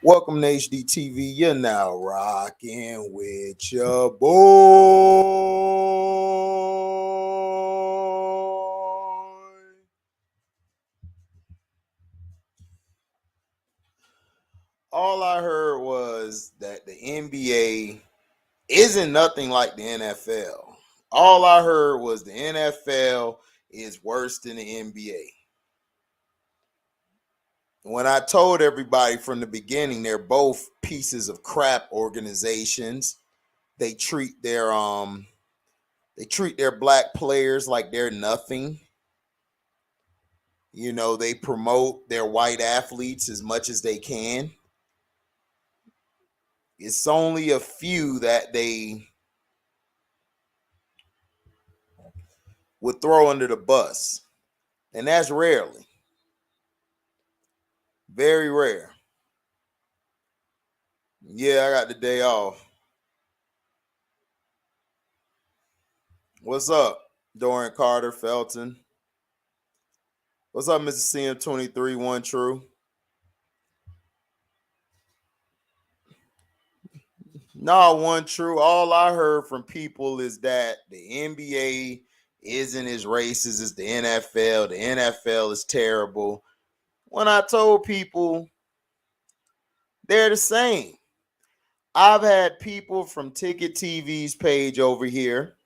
Welcome to HDiiTV. You're now rocking with your boy. All I heard was that the NBA isn't nothing like the NFL. All I heard was the NFL is worse than the NBA. When I told everybody from the beginning, they're both pieces of crap organizations. They treat their black players like they're nothing. You know, they promote their white athletes as much as they can. It's only a few that they would throw under the bus, and that's rarely. Very rare. Yeah, I got the day off. What's up, Dorian Carter Felton? What's up, Mr. CM23 One True? No, One True. All I heard from people is that the NBA isn't as racist as the NFL. The NFL is terrible. When I told people they're the same. I've had people from Ticket TV's page over here,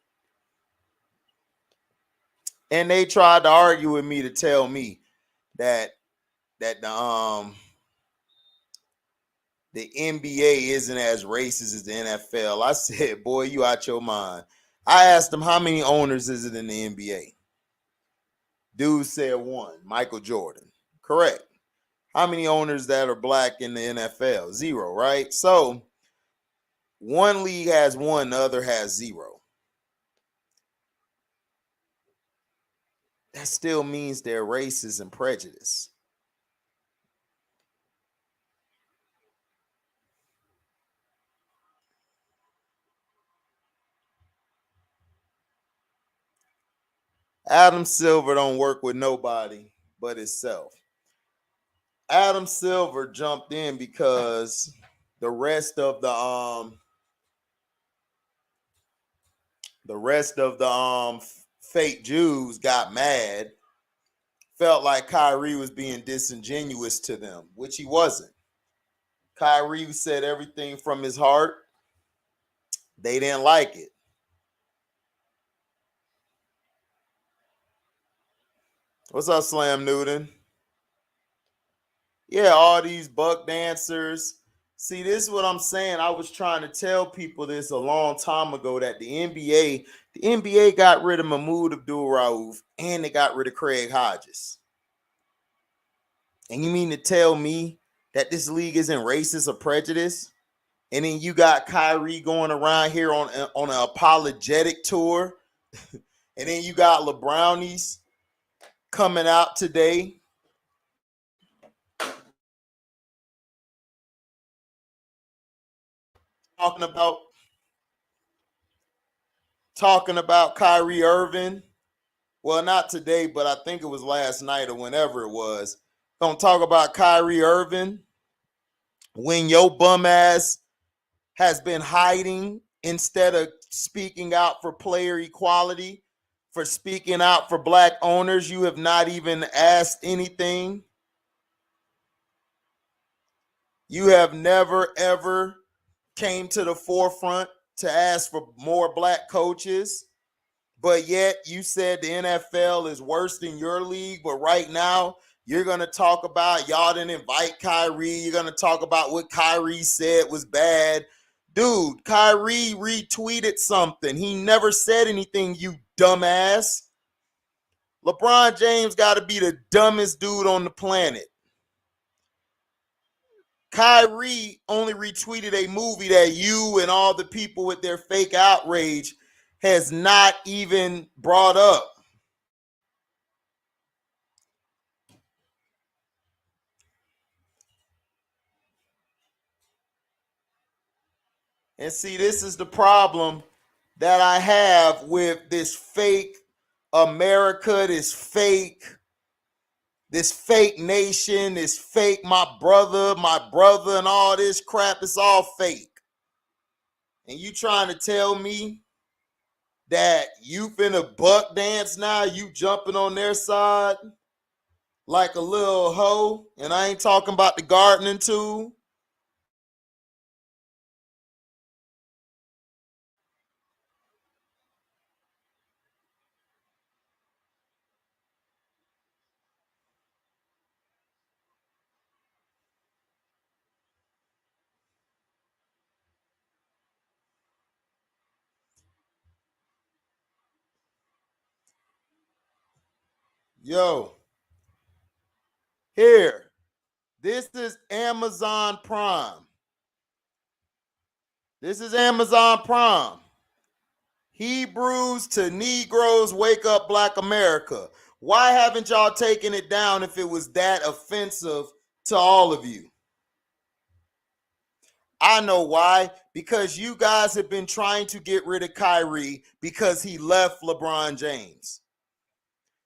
and they tried to argue with me to tell me that the NBA isn't as racist as the NFL. I said, boy, you out your mind. I asked them, how many owners is it in the NBA? Dude said one, Michael Jordan. Correct. How many owners that are black in the NFL? Zero, right? So one league has one, the other has zero. That still means they're racist and prejudiced. Adam Silver don't work with nobody but himself. Adam Silver jumped in because the rest of the fake Jews got mad, felt like Kyrie was being disingenuous to them, which he wasn't. Kyrie said everything from his heart. They didn't like it. What's up, Slam Newton? Yeah, all these buck dancers. See, this is what I'm saying. I was trying to tell people this a long time ago that the NBA got rid of Mahmoud Abdul-Rauf and they got rid of Craig Hodges. And you mean to tell me that this league isn't racist or prejudiced? And then you got Kyrie going around here on an apologetic tour. And then you got LeBronies coming out today talking about Kyrie Irving. Well, not today, but I think it was last night or whenever it was. Gonna talk about Kyrie Irving when your bum ass has been hiding instead of speaking out for player equality, for speaking out for black owners. You have not even asked anything. You have never, ever came to the forefront to ask for more black coaches. But yet you said the NFL is worse than your league. But right now, you're going to talk about y'all didn't invite Kyrie. You're going to talk about what Kyrie said was bad. Dude, Kyrie retweeted something. He never said anything, you dumbass. LeBron James got to be the dumbest dude on the planet. Kyrie only retweeted a movie that you and all the people with their fake outrage has not even brought up. And see, this is the problem that I have with this fake America, this fake this fake nation, this fake my brother, and all this crap, it's all fake. And you trying to tell me that you finna buck dance now, you jumping on their side like a little hoe, and I ain't talking about the gardening tool. Yo, here, this is Amazon Prime. This is Amazon Prime. Hebrews to Negroes wake up Black America. Why haven't y'all taken it down if it was that offensive to all of you? I know why. Because you guys have been trying to get rid of Kyrie because he left LeBron James.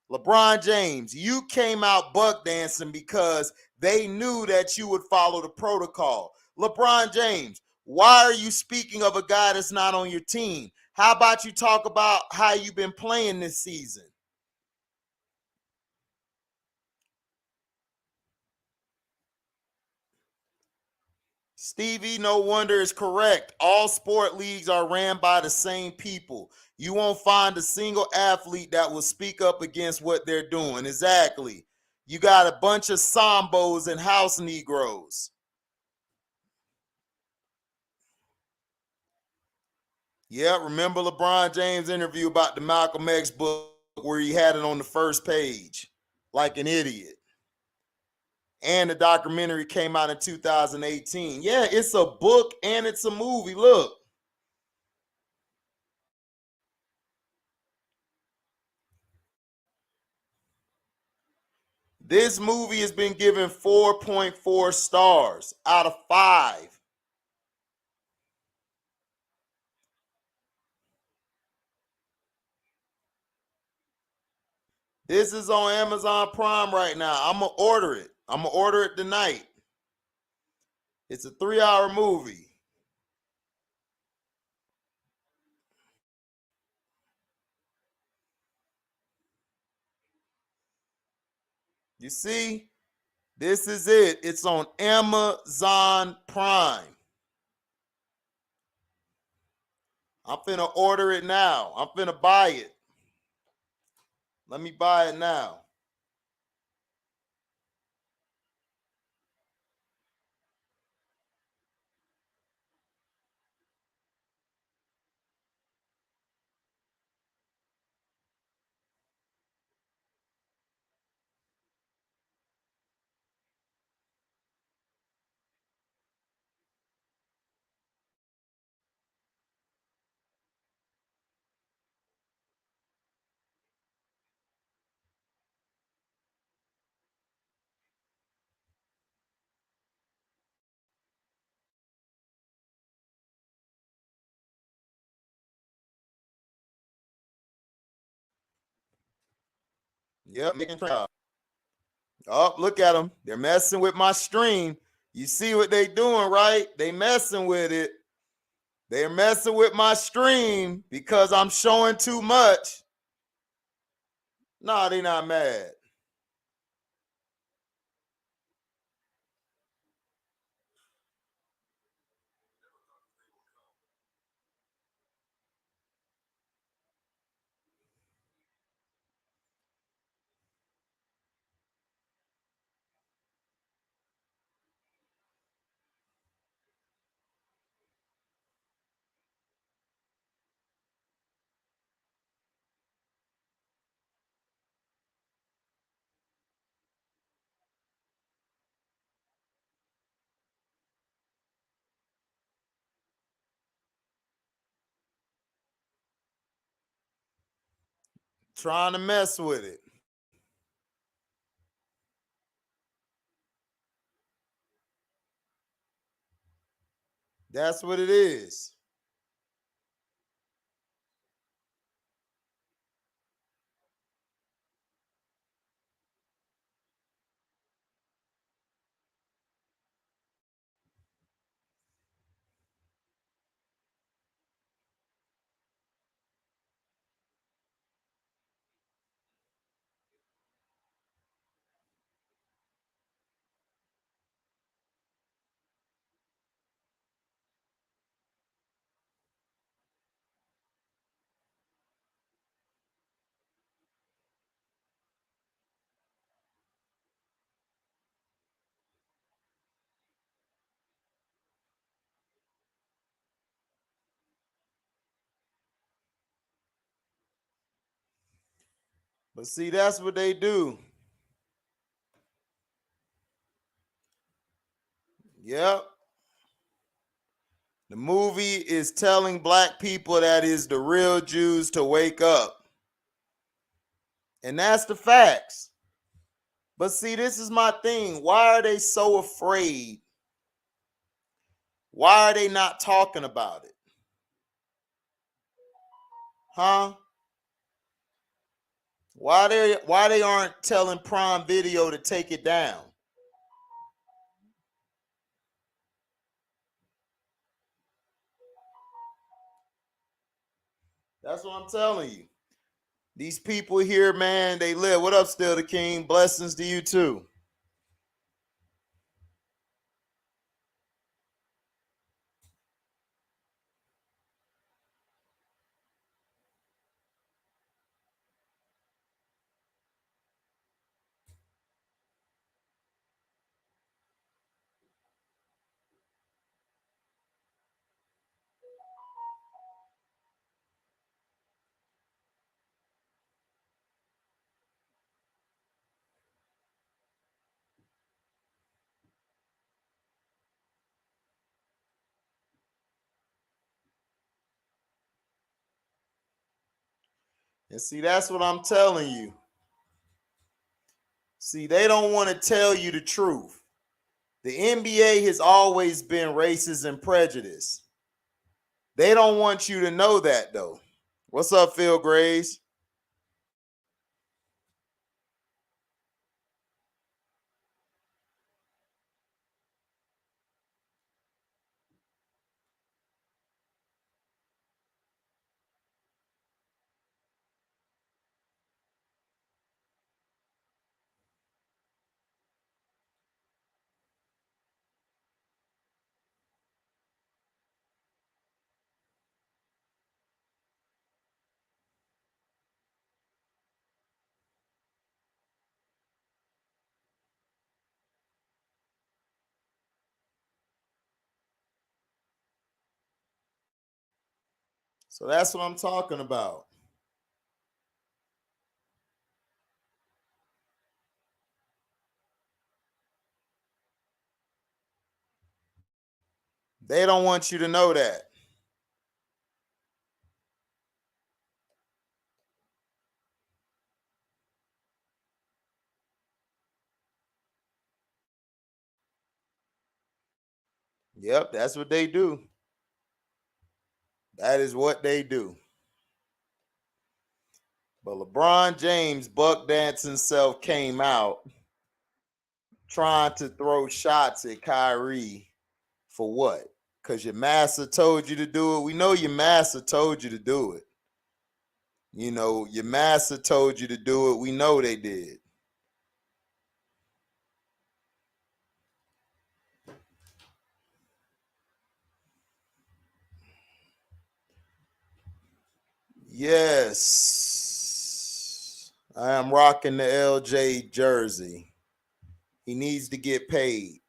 LeBron James, you came out buck dancing because they knew that you would follow the protocol. LeBron James, why are you speaking of a guy that's not on your team? How about you talk about how you've been playing this season? Stevie, no wonder is correct. All sport leagues are ran by the same people. You won't find a single athlete that will speak up against what they're doing. Exactly. You got a bunch of Sambos and house Negroes. Yeah, remember LeBron James' interview about the Malcolm X book where he had it on the first page like an idiot. And the documentary came out in 2018. Yeah, it's a book and it's a movie. Look. This movie has been given 4.4 stars out of 5. This is on Amazon Prime right now. I'm going to order it. I'm going to order it tonight. It's a 3-hour movie. You see? This is it. It's on Amazon Prime. I'm finna order it now. I'm finna buy it. Let me buy it now. Yep, making try. Oh, look at them. They're messing with my stream. You see what they doing, right? They messing with it. They're messing with my stream because I'm showing too much. No, they not mad. Trying to mess with it. That's what it is. But see, that's what they do. Yep. The movie is telling black people that is the real Jews to wake up. And that's the facts. But see, this is my thing. Why are they so afraid? Why are they not talking about it? Huh? Why they aren't telling Prime Video to take it down? That's what I'm telling you. These people here, man, they live. What up, Still the King? Blessings to you too. And see, that's what I'm telling you. See, they don't want to tell you the truth. The NBA has always been racist and prejudiced. They don't want you to know that, though. What's up, Phil Graves? So that's what I'm talking about. They don't want you to know that. Yep, that's what they do. That is what they do. But LeBron James, buck dancing self, came out trying to throw shots at Kyrie for what? Because your master told you to do it. We know your master told you to do it. You know, your master told you to do it. We know they did. Yes. I am rocking the LJ jersey. He needs to get paid.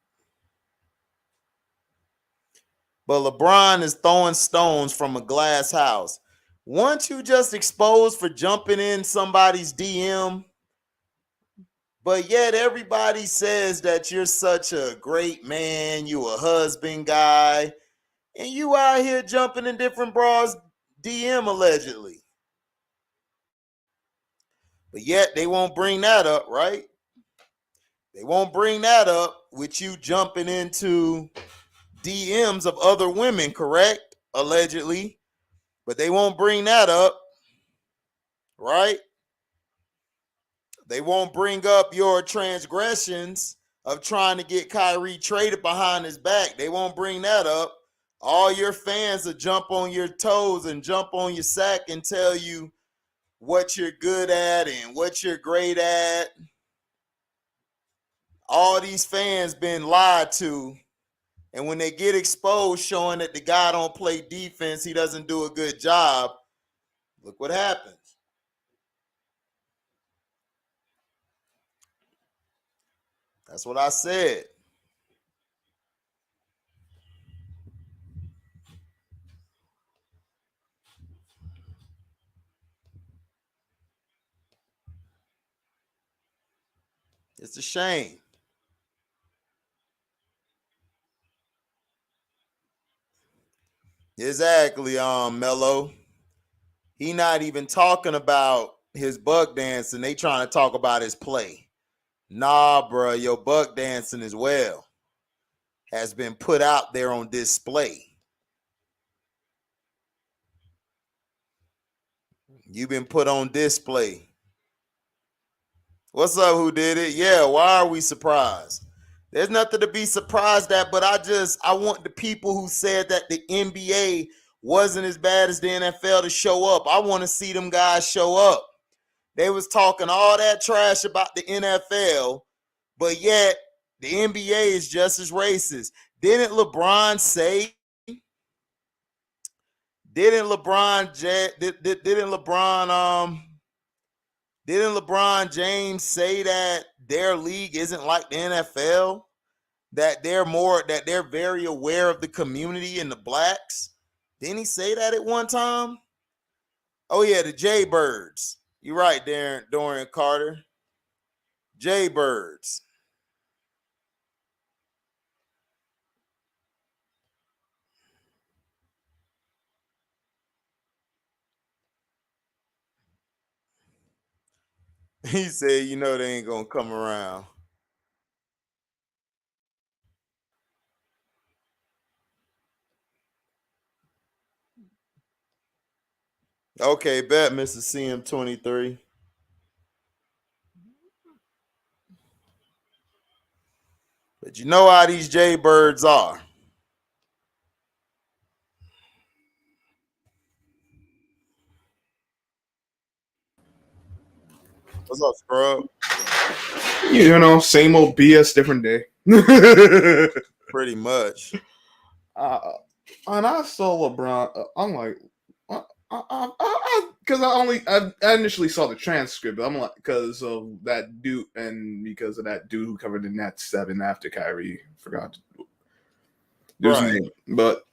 But LeBron is throwing stones from a glass house. Weren't you just exposed for jumping in somebody's DM? But yet everybody says that you're such a great man, you a husband guy, and you out here jumping in different bras DM allegedly. But yet they won't bring that up, right? They won't bring that up with you jumping into DMs of other women, correct? Allegedly. But they won't bring that up, right? They won't bring up your transgressions of trying to get Kyrie traded behind his back. They won't bring that up. All your fans will jump on your toes and jump on your sack and tell you what you're good at and what you're great at. All these fans been lied to. And when they get exposed showing that the guy don't play defense, he doesn't do a good job, look what happens. That's what I said. It's a shame. Exactly, Mello. He not even talking about his buck dancing. They trying to talk about his play. Nah, bro, your buck dancing as well has been put out there on display. You've been put on display. What's up, who did it? Yeah, why are we surprised? There's nothing to be surprised at, but I want the people who said that the NBA wasn't as bad as the NFL to show up. I want to see them guys show up. They was talking all that trash about the NFL, but yet the NBA is just as racist. Didn't LeBron say? Didn't LeBron? Didn't LeBron James say that their league isn't like the NFL? That they're very aware of the community and the blacks. Didn't he say that at one time? Oh yeah, the Jaybirds. You're right, Dorian Carter. Jaybirds. He said, you know they ain't gonna come around. Okay, bet, Mr. CM23. But you know how these Jaybirds are. What's up, Scrub? You know, same old BS, different day. Pretty much. And I saw LeBron. I'm like, because I initially saw the transcript. I'm like, because of that dude, and because of that dude who covered the Nets 7 after Kyrie forgot. Right. But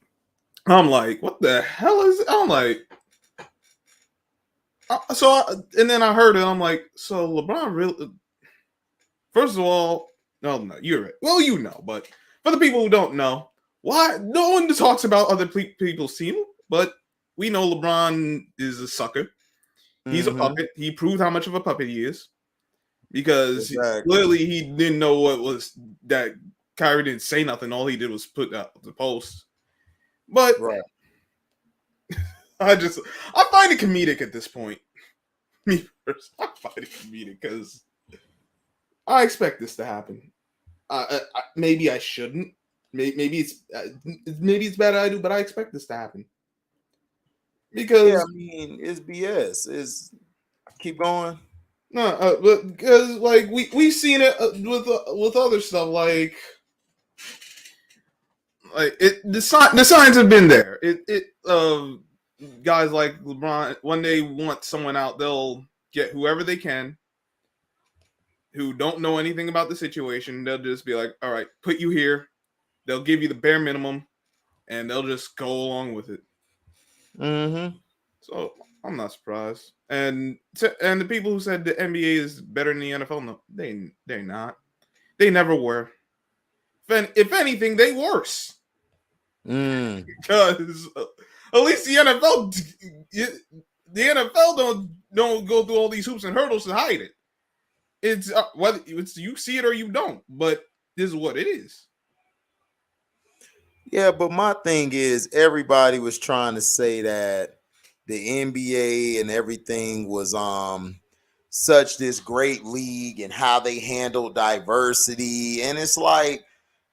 I'm like, what the hell is it? I'm like, and then I heard it. I'm like, so LeBron really. First of all, no, you're right. Well, you know, but for the people who don't know, why no one talks about other people's team, but we know LeBron is a sucker. He's a puppet. He proved how much of a puppet he is because clearly he didn't know what was that Kyrie didn't say nothing. All he did was put out the post. But right. I find it comedic at this point. Me first, I find it comedic because I expect this to happen. Maybe I shouldn't. Maybe it's bad I do, but I expect this to happen because yeah, I mean it's BS. It's keep going. No, but because like we've seen it with other stuff like the signs have been there. Guys like LeBron, when they want someone out, they'll get whoever they can who don't know anything about the situation. They'll just be like, all right, put you here. They'll give you the bare minimum, and they'll just go along with it. Mm-hmm. So I'm not surprised. And the people who said the NBA is better than the NFL, no, they're not. They never were. If anything, they worse. Because at least the NFL don't go through all these hoops and hurdles to hide it. It's whether it's you see it or you don't, but this is what it is. Yeah, but my thing is everybody was trying to say that the NBA and everything was such this great league and how they handle diversity. And it's like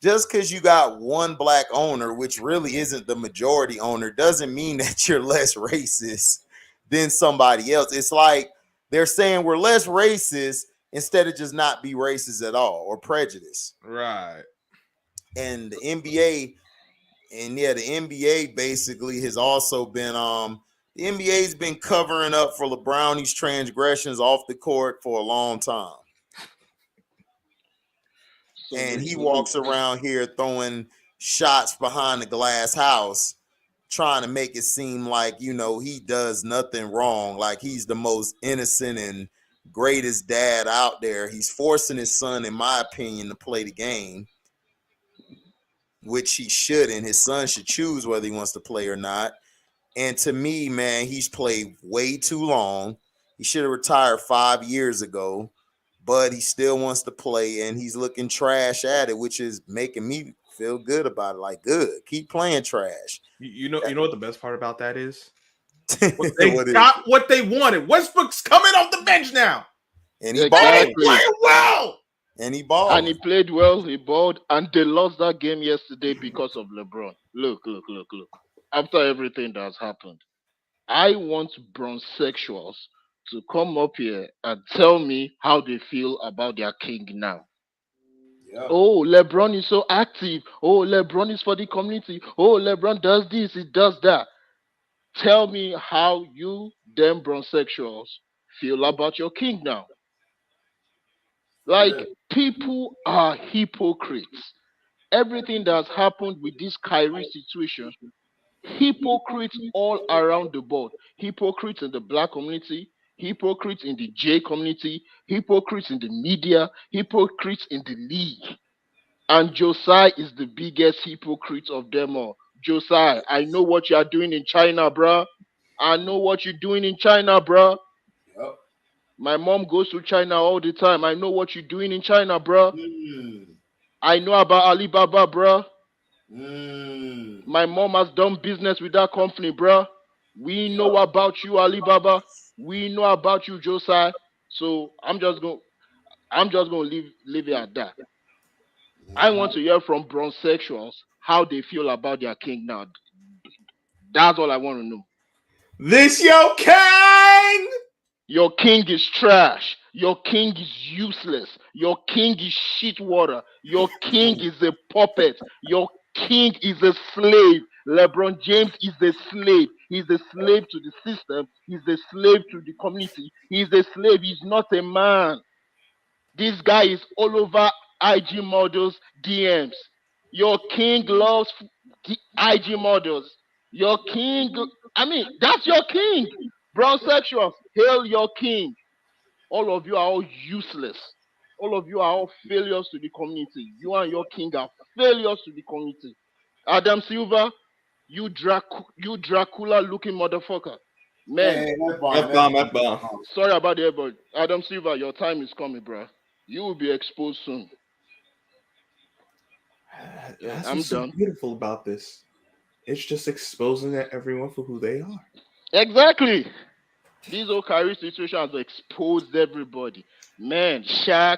just because you got one black owner, which really isn't the majority owner, doesn't mean that you're less racist than somebody else. It's like they're saying we're less racist instead of just not be racist at all or prejudice. Right. And the NBA, and yeah, the NBA basically has also been the NBA's been covering up for LeBron's transgressions off the court for a long time. And he walks around here throwing shots behind the glass house, trying to make it seem like, you know, he does nothing wrong, like he's the most innocent and greatest dad out there. He's forcing his son, in my opinion, to play the game, which he shouldn't. His son should choose whether he wants to play or not. And to me, man, he's played way too long. He should have retired 5 years ago, but he still wants to play, and he's looking trash at it, which is making me feel good about it. Like, good, keep playing trash. You know what the best part about that is? What got what they wanted. Westbrook's coming off the bench now, and he Exactly. playing well. And he balled. And he played well. He balled, and they lost that game yesterday because of LeBron. Look. After everything that's happened, I want bronsexuals to come up here and tell me how they feel about their king now. Yeah. Oh, LeBron is so active. Oh, LeBron is for the community. Oh, LeBron does this, he does that. Tell me how you, them bronsexuals, feel about your king now. Like, people are hypocrites. Everything that's happened with this Kyrie situation, hypocrites all around the board. Hypocrites in the black community, hypocrites in the J community, hypocrites in the media, hypocrites in the league. And Josiah is the biggest hypocrite of them all. Josiah, I know what you are doing in China, bruh. I know what you're doing in China, bruh. Yep. My mom goes to China all the time. I know what you're doing in China, bruh. I know about Alibaba, bruh. My mom has done business with that company, bruh. We know about you, Alibaba. We know about you, Josiah. So I'm just gonna leave it at that. I want to hear from bronsexuals how they feel about their king now. That's all I want to know. This your king. Your king is trash. Your king is useless. Your king is shit water. Your king is a puppet. Your king is a slave. LeBron James is a slave. He's a slave to the system. He's a slave to the community. He's a slave. He's not a man. This guy is all over IG models, DMs. Your king loves IG models. Your king, that's your king. Bronsexuals, hail your king. All of you are all useless. All of you are all failures to the community. You and your king are failures to the community. Adam Silva, you Dracula-looking motherfucker. Man, F-bomb. sorry about that, but Adam Silva, your time is coming, bro. You will be exposed soon. That's I'm what's so done. beautiful about this. It's just exposing everyone for who they are. Exactly. This whole Kyrie situation has exposed everybody. Man, Shaq,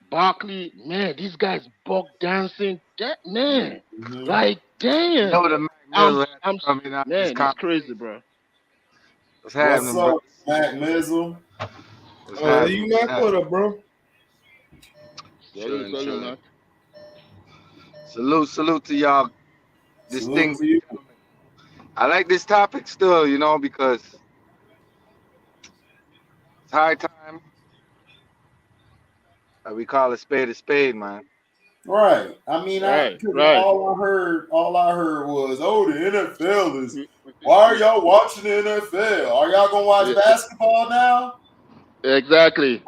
Barkley, man, these guys buck dancing. That man, like, damn. You know the Mac I'm coming out. man, it's crazy, bro. What's happening, What's up, bro? Mac Mizzle? What's happening? You Mac, what up, bro? Salute, Mac. Salute to y'all. Distinct. I like this topic still, because it's high time that we call a spade, man. Right. I mean, Right. all I heard was, "Oh, the NFL is. Why are y'all watching the NFL? Are y'all gonna watch basketball now?" Exactly.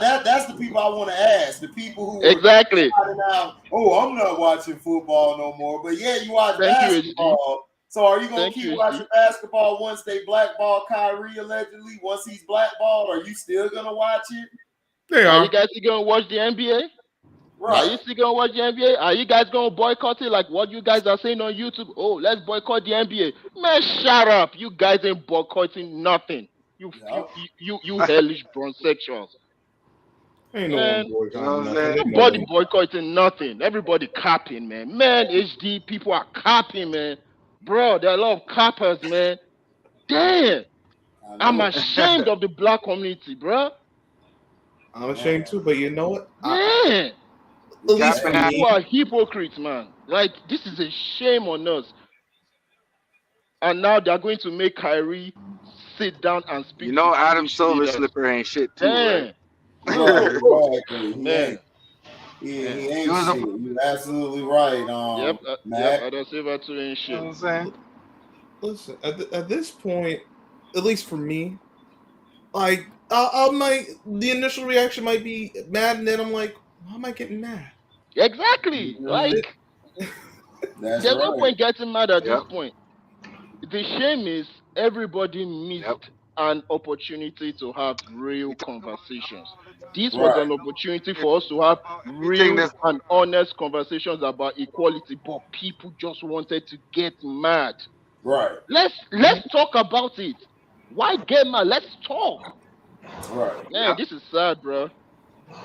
That's the people I want to ask. The people who exactly. Now, oh, I'm not watching football no more. But yeah, you watch basketball. So are you gonna keep watching basketball once they blackball Kyrie allegedly? Once he's blackballed, are you still gonna watch it? Are you guys still gonna watch the NBA? Right. Are you still gonna watch the NBA? Are you guys gonna boycott it like what you guys are saying on YouTube? Oh, let's boycott the NBA. Man, shut up. You guys ain't boycotting nothing. You hellish bronsexuals. Ain't no one boycotting nothing. Nobody boycotting nothing. Everybody capping, man. Man, HD people are capping, man. Bro, there are a lot of cappers, man. Damn. I'm ashamed of the black community, bro. I'm ashamed too, but you know what? Man. At least people are hypocrites, man. Like, this is a shame on us. And now they're going to make Kyrie sit down and speak. Adam Silver slipper ain't shit too, right? No, exactly. Man. He ain't shit. You're absolutely right. Matt. Adam Silver too ain't shit. You know what I'm saying? Listen, at this point, at least for me, like I might the initial reaction might be mad, and then I'm like, why am I getting mad? Exactly. Like, That's there's no right. point getting mad at this Yep. point. The shame is everybody missed Yep. an opportunity to have real conversations. This was Right. an opportunity for us to have Everything real that's and honest conversations about equality, but people just wanted to get mad. Right. Let's talk about it. Why get mad? Let's talk. Right. Man, Yep. this is sad, bro.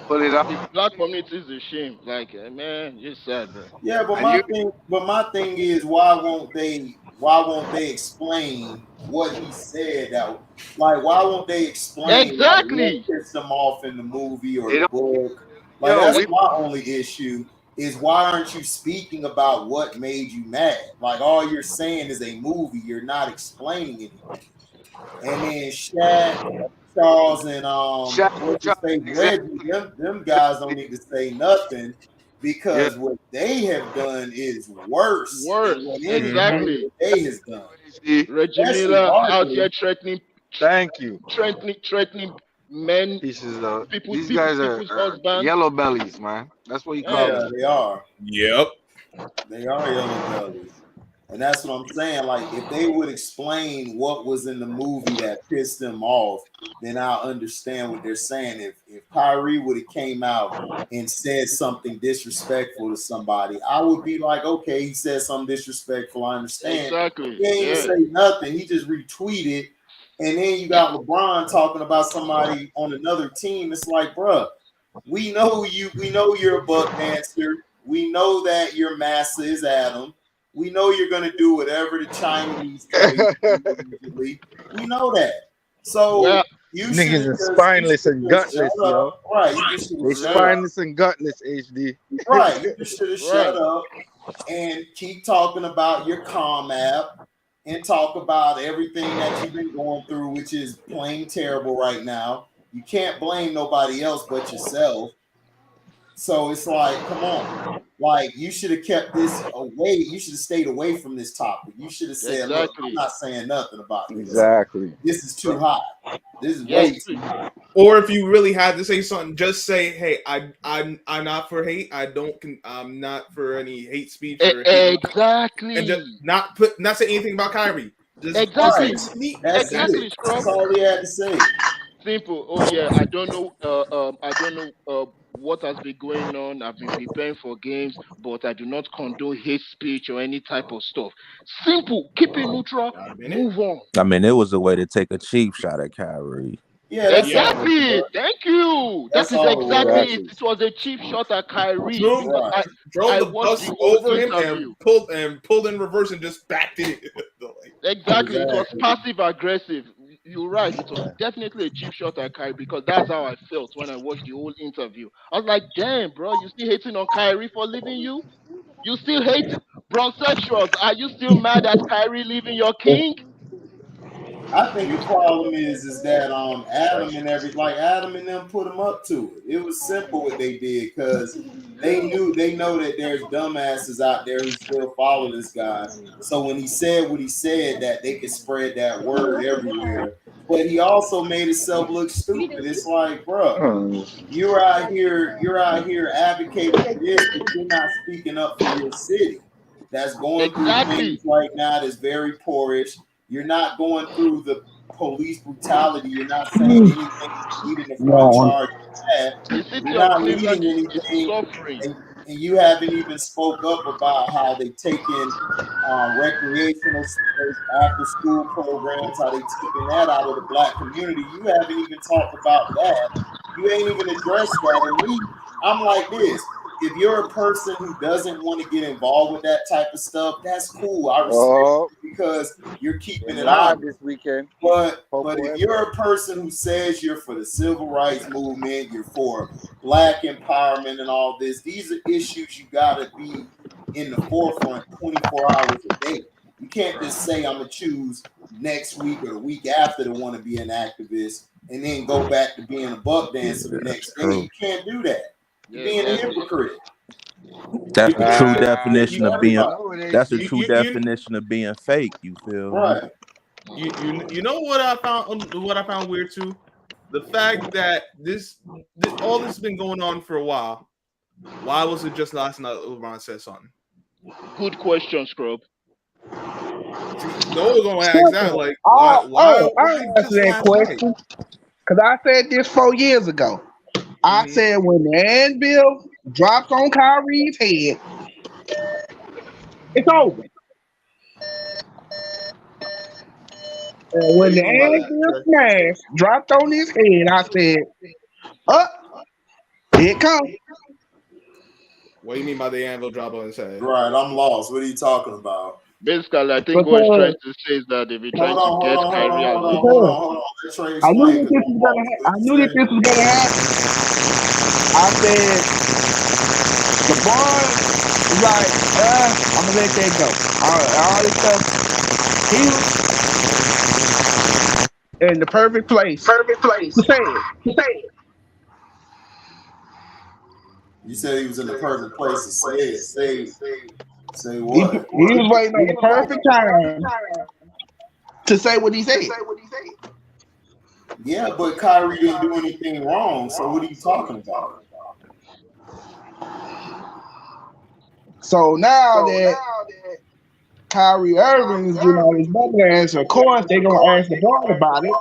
Pull it up. The black community is a shame. Like, man, it's sad, bro. Yeah, but And my thing is, why won't they explain what he said? That, like, why won't they explain like what Exactly. pissed them off in the movie or They the don't. book? Like, Yo, that's we my only issue. Is why aren't you speaking about what made you mad? Like, all you're saying is a movie. You're not explaining anything. And then Shaq, Charles, and what's his face, exactly. Reggie, them guys don't need to say nothing Yeah. because what they have done is worse than what anybody Exactly. today has done. Reggie Especially Miller out Barkley. here threatening Thank you. men, Pieces of these people's guys people's are husbands. yellow bellies, man. That's what you call Yeah, them. they are. Yep. They are yellow bellies. And that's what I'm saying. Like, if they would explain what was in the movie that pissed them off, then I'll understand what they're saying. If Kyrie would have came out and said something disrespectful to somebody, I would be like, okay, he said something disrespectful. I understand. Exactly. He ain't even say nothing. He just retweeted. And then you got LeBron talking about somebody on another team. It's like, bruh, we know you're a buck dancer. We know that your master is Adam. We know you're going to do whatever the Chinese tell you immediately. We know that. So Well, you Niggas should is spineless and gutless, yo. Right. You just They shut up. spineless and gutless, HD. Right. You just should have shut Right. up and keep talking about your Calm app and talk about everything that you've been going through, which is plain terrible right now. You can't blame nobody else but yourself. So it's like, come on. Like, you should have kept this away. You should have stayed away from this topic. You should have said, look, I'm Exactly. not saying nothing about this. Exactly. This is too hot. This is Yes, way too hot. Or if you really had to say something, just say, "Hey, I'm not for hate. I'm not for any hate speech or hate." Exactly. And just not say anything about Kyrie. Just Exactly. That's Exactly, it. Scrub. That's all he had to say. Simple. Oh yeah, I don't know what has been going on. I've been preparing for games, but I do not condone hate speech or any type of stuff. Simple. Keep it neutral. Move on. I mean, it was a way to take a cheap shot at Kyrie. Yeah, that's Exactly. Thank you. That's That is all it exactly was. it. It was a cheap shot at Kyrie. Drove, Because drove I the watched bus the whole over him interview. and pulled in reverse and just backed it. Exactly. It was passive aggressive. You're right. It was definitely a cheap shot at Kyrie because that's how I felt when I watched the whole interview. I was like, damn, bro, you still hating on Kyrie for leaving you? You still hate bronsexuals? Are you still mad at Kyrie leaving your king? I think the problem is that Adam and them put him up to it. It was simple what they did because they know that there's dumbasses out there who still follow this guy. So when he said what he said, that they could spread that word everywhere. But he also made himself look stupid. It's like, bro, you're out here advocating for this, but you're not speaking up for your city. That's going through things right now that's very poorish. You're not going through the police brutality. You're not saying anything leading the front charge. You're not leading anything, and you haven't even spoke up about how they taking recreational space, after school programs, how they taking that out of the black community. You haven't even talked about that. You ain't even addressed that. And me, I'm like this. If you're a person who doesn't want to get involved with that type of stuff, that's cool. I respect it because you're keeping it on this weekend. But if you're a person who says you're for the civil rights movement, you're for black empowerment and all this, these are issues you gotta be in the forefront 24 hours a day. You can't just say I'm gonna choose next week or the week after to want to be an activist and then go back to being a buck dancer the next day. You can't do that. You're being a hypocrite. That's the true definition of being. That's the You- true you- definition of being fake. You feel Right. You know what I found weird too? the fact that all this has been going on for a while. Why was it just last night that LeBron said something? Good question, Scrub. No one's gonna ask that. Like, why answer that question. Because I said this 4 years ago. I said when the anvil drops on Kyrie's head, it's over. And when the anvil smash dropped on his head, I said, here it comes. What do you mean by the anvil drop on his head? Right, I'm lost. What are you talking about? Basically, I think what he's trying to say is that if you're trying to get Kyrie out, I knew that this was gonna happen. I said, LeBron was like, I'm gonna let that go. All this stuff. He was in the perfect place. To say it. You said he was in the perfect place to say it. Say what? He was waiting on the perfect time to say what he said. Yeah, but Kyrie didn't do anything wrong. So what are you talking about? So now that Kyrie Irving is getting all his money answer, of course they're gonna ask LeBron about it.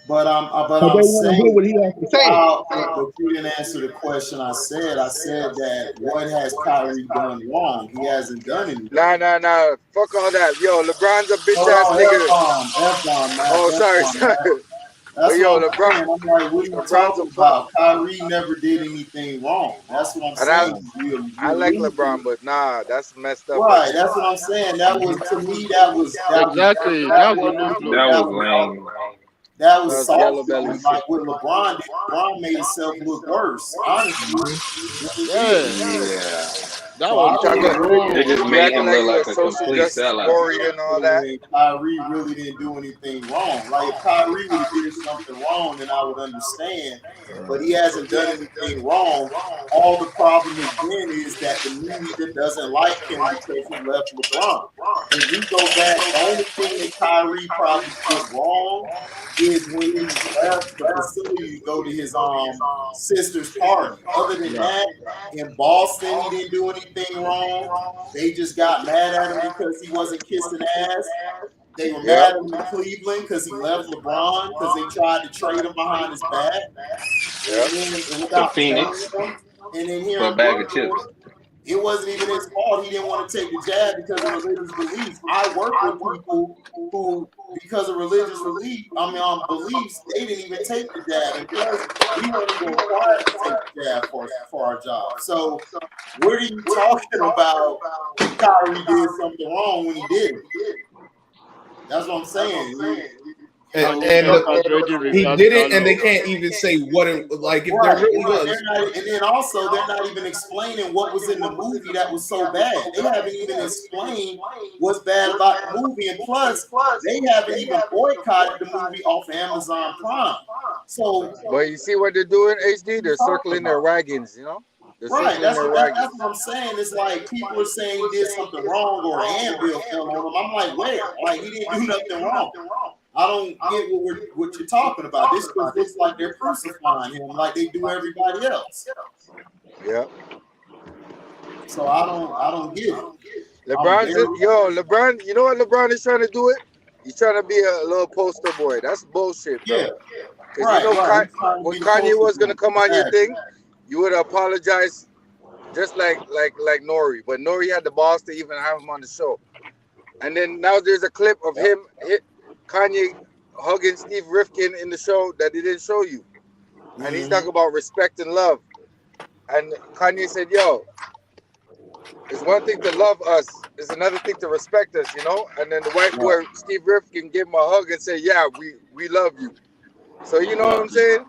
But I'm they want to hear what he has to say. But you didn't answer the question I said. I said that what has Kyrie done wrong? He hasn't done anything. Nah. Fuck all that. Yo, LeBron's a bitch ass nigga. F-bomb, man. Oh, sorry. That's yo, what LeBron. I'm like, what are you talking about? Kyrie never did anything wrong. That's what I'm saying. I like LeBron, but nah, that's messed up. Right, that's what I'm saying. That was, to me, that was exactly. That was lame. That was soft. Like with LeBron, LeBron made himself look worse. Honestly. Yeah. That was they just made him look like a complete sellout. And all that. Kyrie really didn't do anything wrong. Like if Kyrie would have did something wrong, then I would understand. But he hasn't done anything wrong. All the problem again is that the media doesn't like him because he left LeBron. If we go back, the only thing that Kyrie probably did wrong is when he left the facility to go to his sister's party. Other than that, in Boston, he didn't do anything wrong. They just got mad at him because he wasn't kissing ass. They were mad at him in Cleveland because he left LeBron because they tried to trade him behind his back. The Phoenix. And then here for a bag of chips. It wasn't even his fault. He didn't want to take the jab because of religious beliefs. I work with people who, because of religious beliefs, they didn't even take the jab. And plus, we weren't even required to take the jab for our job. So, what are you talking about? Kyrie did something wrong when he didn't. That's what I'm saying. And he didn't, and they can't even say what it like. If there really was, and then also they're not even explaining what was in the movie that was so bad. They haven't even explained what's bad about the movie, and plus they haven't even boycotted the movie off Amazon Prime. So, but you see what they're doing, HD? They're circling their wagons, you know. Right, that's what I'm saying. It's like people are saying he did something wrong or an anvil fell on him. I'm like, where? Like he didn't do nothing wrong. I don't get what you're talking about. This looks like they're crucifying him like they do everybody else. Yeah. So I don't get it. LeBron, you know what LeBron is trying to do it? He's trying to be a little poster boy. That's bullshit, bro. Yeah. Because when Kanye was gonna come on your thing, you would apologize just like Nori. But Nori had the balls to even have him on the show. And then now there's a clip of him Kanye hugging Steve Rifkin in the show that they didn't show you. And he's talking about respect and love. And Kanye said, yo, it's one thing to love us, it's another thing to respect us, you know? And then the white boy, Steve Rifkin, gave him a hug and said, yeah, we love you. So you know what I'm saying?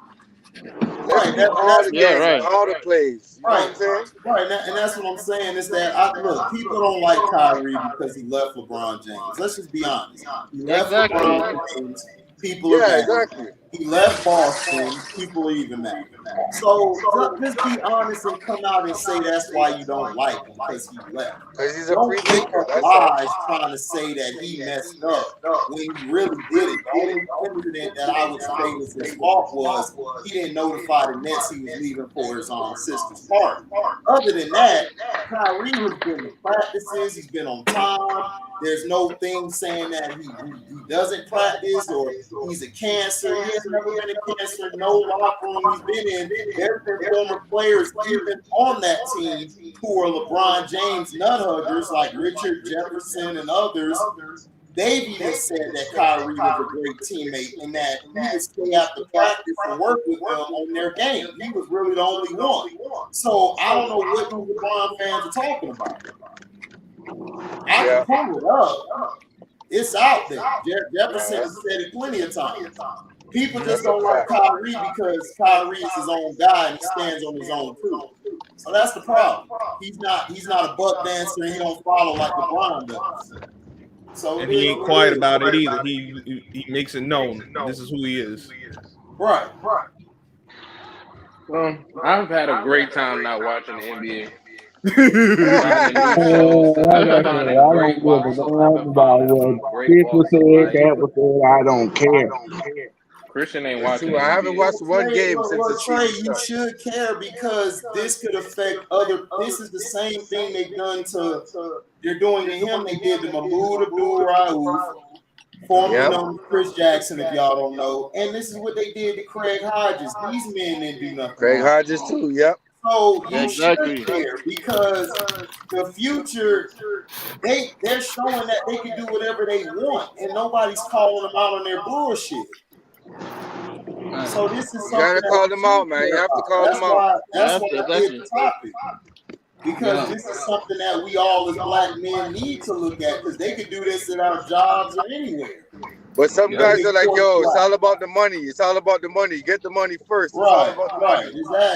Let's do all the games, all the plays. You know what I'm saying? Right, and that's what I'm saying is that, look, people don't like Kyrie because he left LeBron James. Let's just be honest. He left LeBron James. People are mad. He left Boston. People are even mad. So just be honest and come out and say that's why you don't like him because he left. Because he's a Don't free make thinker. up That's all. lies trying to say that he messed up when he really didn't. The only incident that I would say was his fault was he didn't notify the Nets he was leaving for his sister's party. Other than that, Kyrie has been to practices. He's been on time. There's no thing saying that he doesn't practice or he's a cancer. He has never been a cancer. No locker room he's been in. There's been former players even on that team who are LeBron James nut huggers like Richard Jefferson and others. They've even said that Kyrie was a great teammate and that he would stay after practice and work with them on their game. He was really the only one. So I don't know what these LeBron fans are talking about. I can pull it up. It's out there. Jefferson has said it plenty of times. People just don't like Kyrie because Kyrie is his own guy and he stands on his own too. So that's the problem. He's not a buck dancer and he don't follow like LeBron does. So and he ain't quiet about it either. He makes it known this is who he is. Right. Well, I've had a great time not watching the NBA. I don't give a damn about what this was said, that was said. I don't care. Christian ain't watching. I haven't watched one game since the Trey, season you started. should care because this could affect other. This is the same thing they've done to. They're doing to him. They did to Mahmoud Abdul-Rauf, formerly known as Chris Jackson, if y'all don't know. And this is what they did to Craig Hodges. These men didn't do nothing. Craig Hodges too. Yep. So you should care because the future, they're showing that they can do whatever they want, and nobody's calling them out on their bullshit. So this is something you gotta call them out, man. You have to call them out. That's why I did the topic. Because this is something that we all as black men need to look at because they could do this in our jobs or anywhere. But some guys are like, yo, it's all about the money. It's all about the money. Get the money first. Exactly.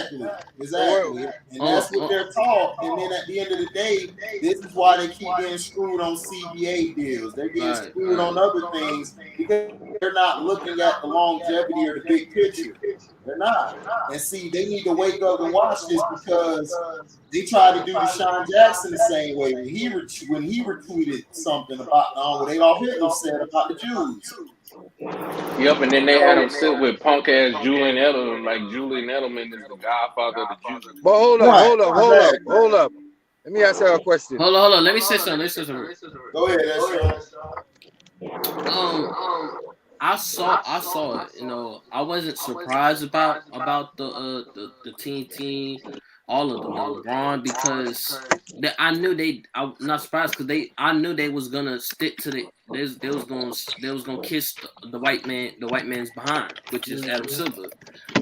And that's what they're taught. And then at the end of the day, this is why they keep getting screwed on CBA deals. They're getting screwed on other things because they're not looking at the longevity or the big picture. They're not. And see, they need to wake up and watch this because they tried to do Deshaun Jackson the same way when he retweeted something about what Adolf Hitler said about the Jews. Yep, and then they had him sit with punk ass Julian Edelman, like Julian Edelman is the godfather of the Jews. But hold up. Let me ask you a question. Hold on. Let me say something. Go ahead, that's I saw it. You know, I wasn't surprised about the team, all of them, LeBron, because I'm not surprised because I knew they was gonna stick to they was gonna kiss the white man's behind, which is Adam Silver,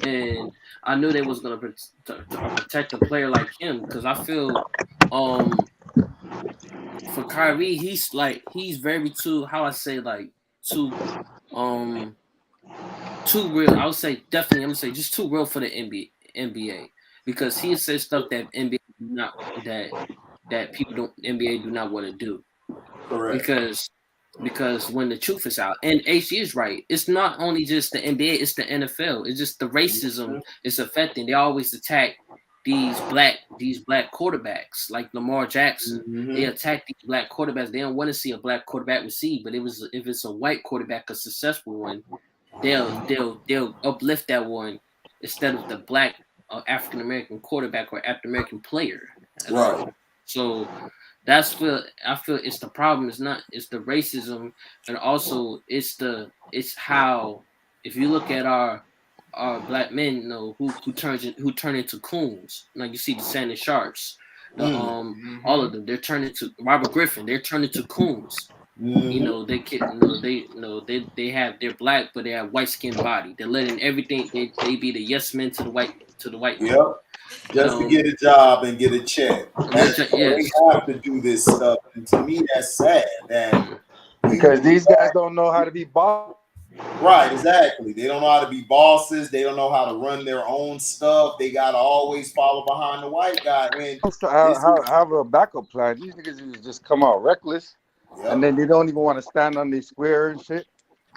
and I knew they was gonna protect a player like him because I feel for Kyrie he's very too real. I would say definitely. I'm gonna say just too real for the NBA because he says stuff that NBA do not that people don't NBA do not want to do. Correct. Because when the truth is out, and HG is right. It's not only just the NBA. It's the NFL. It's just the racism is affecting. They always attack these black quarterbacks like Lamar Jackson. Mm-hmm. They attack these black quarterbacks. They don't want to see a black quarterback receive, but if it's a white quarterback, a successful one, they'll uplift that one instead of the black African American quarterback or African American player. Right. So that's what I feel. It's the problem. It's the racism, and also it's how if you look at our black men, you know, who turn into coons. Like you see the Shannon Sharps, all of them. They're turning into Robert Griffin. They're turning into coons. Mm-hmm. You know, they have they're black, but they have white skin body. They're letting everything. They be the yes men to the white men. Yep. Just to get a job and get a check. They have to do this stuff, and to me, that's sad. Because these guys don't know how to be boss. Right, exactly. They don't know how to be bosses. They don't know how to run their own stuff. They gotta always follow behind the white guy. And have a backup plan. These niggas just come out reckless, and then they don't even want to stand on the square and shit.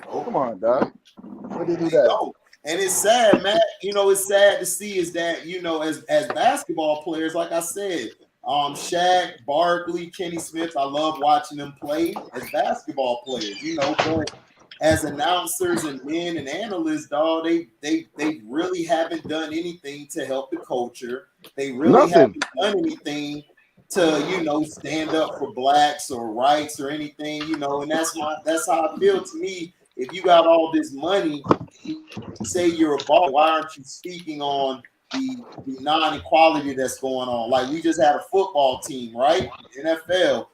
Oh, come on, dog. What do you do that? And it's sad, man. You know, it's sad to see is that, you know, as basketball players, like I said, Shaq, Barkley, Kenny Smith, I love watching them play as basketball players, you know, but as announcers and men and analysts, dog, they really haven't done anything to help the culture. They really haven't done anything to, you know, stand up for blacks or rights or anything, you know, and that's how I feel. To me, if you got all this money, you say you're a baller, why aren't you speaking on the non-equality that's going on? Like, we just had a football team, right? NFL.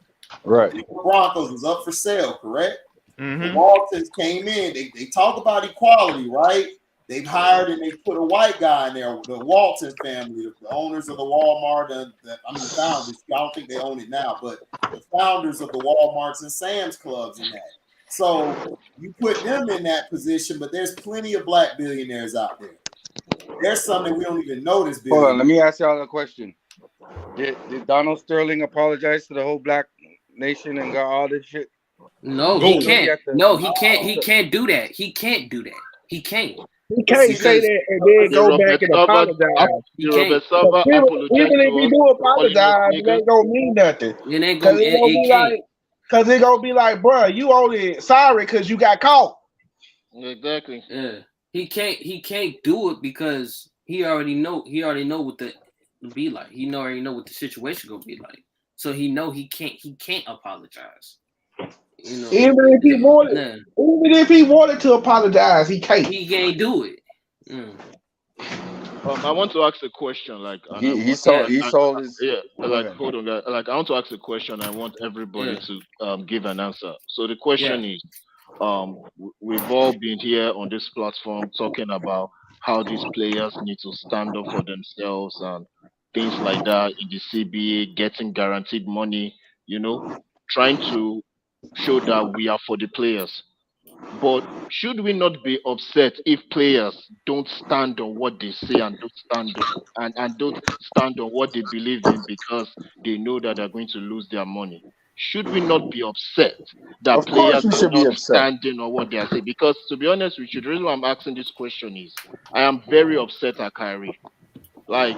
Right. The Broncos was up for sale, correct? Mm-hmm. The Waltons came in. They talk about equality, right? They've hired and they put a white guy in there, the Walton family, the owners of the Walmart, the founders. I don't think they own it now, but the founders of the Walmarts and Sam's Clubs and that. So you put them in that position, but there's plenty of black billionaires out there. There's some that we don't even notice. Hold on, let me ask y'all a question. Did Donald Sterling apologize to the whole black nation and got all this shit? No, he can't. No, he can't. He can't do that. He can't do that. He can't. He can't say that and then go back and apologize. He can't. Even if he do apologize, it ain't gonna mean nothing. It ain't gonna. It can't. Because it's gonna be like, bro, you only sorry because you got caught. Exactly. Yeah. He can't do it because he already know what the be like. He already know what the situation gonna be like. So he can't apologize. You know, even if he wanted to apologize, he can't. He can't do it. I want to ask a question. Like he sold his hold on, guys. Like I want to ask a question. I want everybody to give an answer. So the question is, we've all been here on this platform talking about how these players need to stand up for themselves and things like that in the CBA, getting guaranteed money. You know, trying to show that we are for the players. But should we not be upset if players don't stand on what they say and don't stand on what they believe in because they know that they're going to lose their money? Should we not be upset that players are not standing on what they are saying? Because to be honest with you, the reason why I'm asking this question is I am very upset at Kyrie. Like,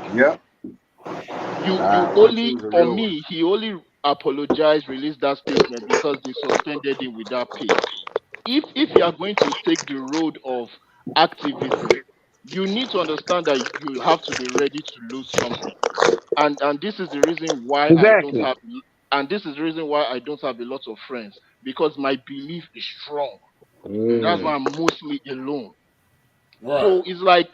he only apologized, released that statement because they suspended him with that pay. If you are going to take the road of activism, you need to understand that you have to be ready to lose something. And this is the reason why I don't have a lot of friends, because my belief is strong. That's why I'm mostly alone. Right. So it's like,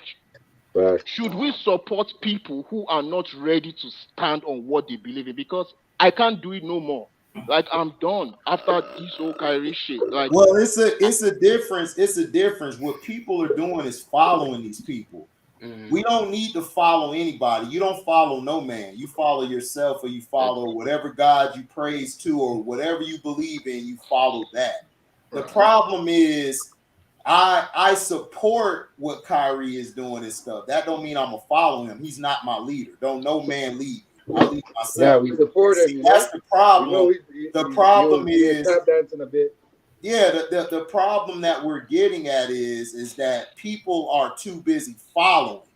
should we support people who are not ready to stand on what they believe in? Because I can't do it no more. Like, I'm done after this whole Kyrie shit. Like, well, it's a difference. It's a difference. What people are doing is following these people. We don't need to follow anybody. You don't follow no man. You follow yourself, or you follow whatever God you praise to, or whatever you believe in. You follow that. The problem is, I support what Kyrie is doing and stuff. That don't mean I'm gonna follow him. He's not my leader. Don't no man lead. I lead myself. Yeah, we support him. That's the problem. The problem is tap dancing a bit. Yeah, the problem that we're getting at is that people are too busy following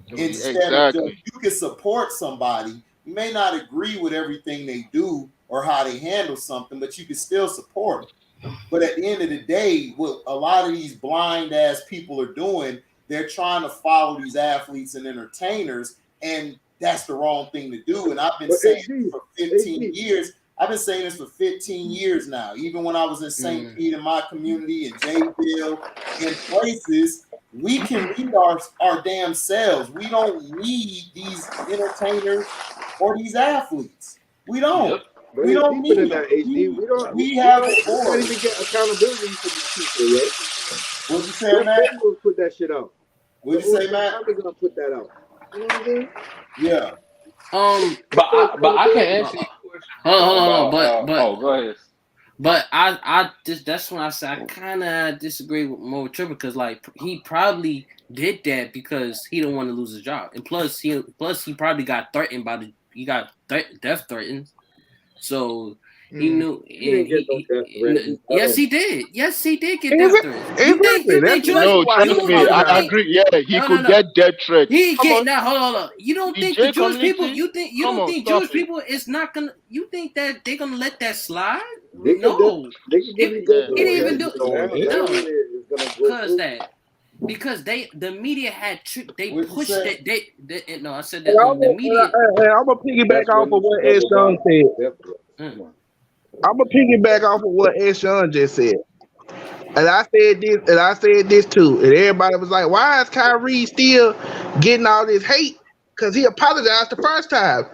instead of just, you can support somebody. You may not agree with everything they do or how they handle something, but you can still support them. But at the end of the day, what a lot of these blind ass people are doing, they're trying to follow these athletes and entertainers, and that's the wrong thing to do. And I've been saying this for 15 years. I've been saying this for 15 years now. Even when I was in St. Pete, in my community, in Jayville, in places, we can lead our damn selves. We don't need these entertainers or these athletes. We don't. But we don't need that, HD. We have it for. We can't even get accountability for these people, right? What'd you say, Matt? We'll put that shit out. What'd you say, Matt? How we gonna put that out? You know what I mean? Yeah. But I can answer. Go ahead. But I just, that's when I say I kind of disagree with Mo Triple, because like he probably did that because he don't want to lose his job, and plus he probably got threatened by death threatened. So He knew, and yes, he did. Yes, he did get death threats. Exactly. That's No, why he trust me, I apologized. agree. Yeah, he could get death threats. He Come get on, now. Hold on. You don't the think J the Jewish people? community. You Come don't on, think stop Jewish it. people is not gonna? You think that they're gonna let that slide? They can No. really go through It it. even do That no. is gonna go through. Because the media had they What'd you pushed say? they no, I said And that I'm the media. gonna piggyback off of what S. Young said. I'm gonna piggyback off of what S. Young just said. And I said this too. And everybody was like, why is Kyrie still getting all this hate? Because he apologized the first time.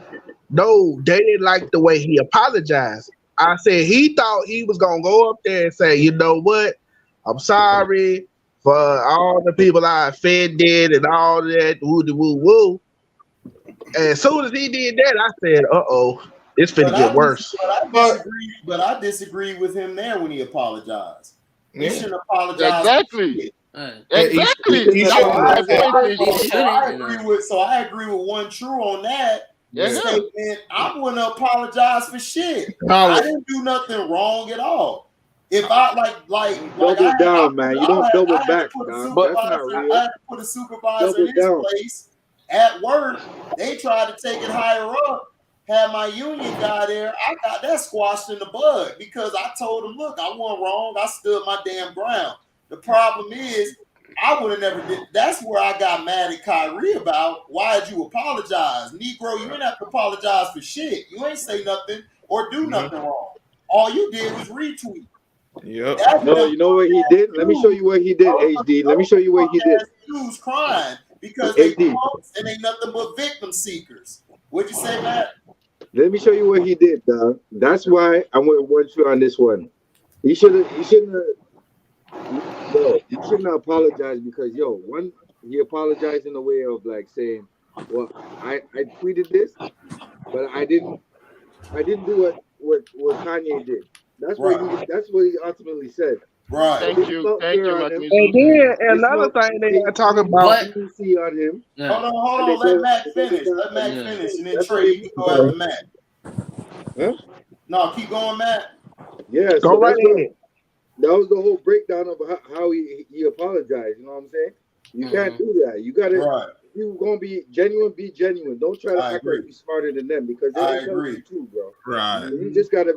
No, they didn't like the way he apologized. I said he thought he was gonna go up there and say, you know what? I'm sorry for all the people I offended and all that woo woo woo. And as soon as he did that, I said, it's finna get worse. But I disagree with him there when he apologized. He shouldn't apologize. Exactly. Exactly. Exactly. So I agree with One True on that statement. I wouldn't apologize for shit. I didn't do nothing wrong at all. If I double down, man. You don't double back, dog. That's not real. I had to put a supervisor in his place at work. They tried to take it higher up. Had my union guy there, I got that squashed in the bud because I told him, look, I wasn't wrong. I stood my damn ground. The problem is, I would have never did. That's where I got mad at Kyrie about. Why did you apologize? Negro, you didn't have to apologize for shit. You ain't say nothing or do nothing wrong. All you did was retweet. Yep. No, you know what he did? Let me show you what he did, HD. Let me show you what he did. Dudes crying because they punks and they nothing but victim seekers. What'd you say, Matt? Let me show you what he did, dog. That's why I went with you on this one. He shouldn't apologize because he apologized in a way of like saying, well, I tweeted this, but I didn't do what Kanye did. That's what he ultimately said. Right. Thank you, And then another thing they got talking about. See on him. Hold on. Let Matt finish. And then Trey, you can go after Matt. Huh? No, keep going, Matt. Yeah, go right ahead. That was the whole breakdown of how he apologized. You know what I'm saying? You can't do that. You gotta. If you're gonna be genuine, be genuine. Don't try to act like you're smarter than them because they're you too, bro. Right. You just gotta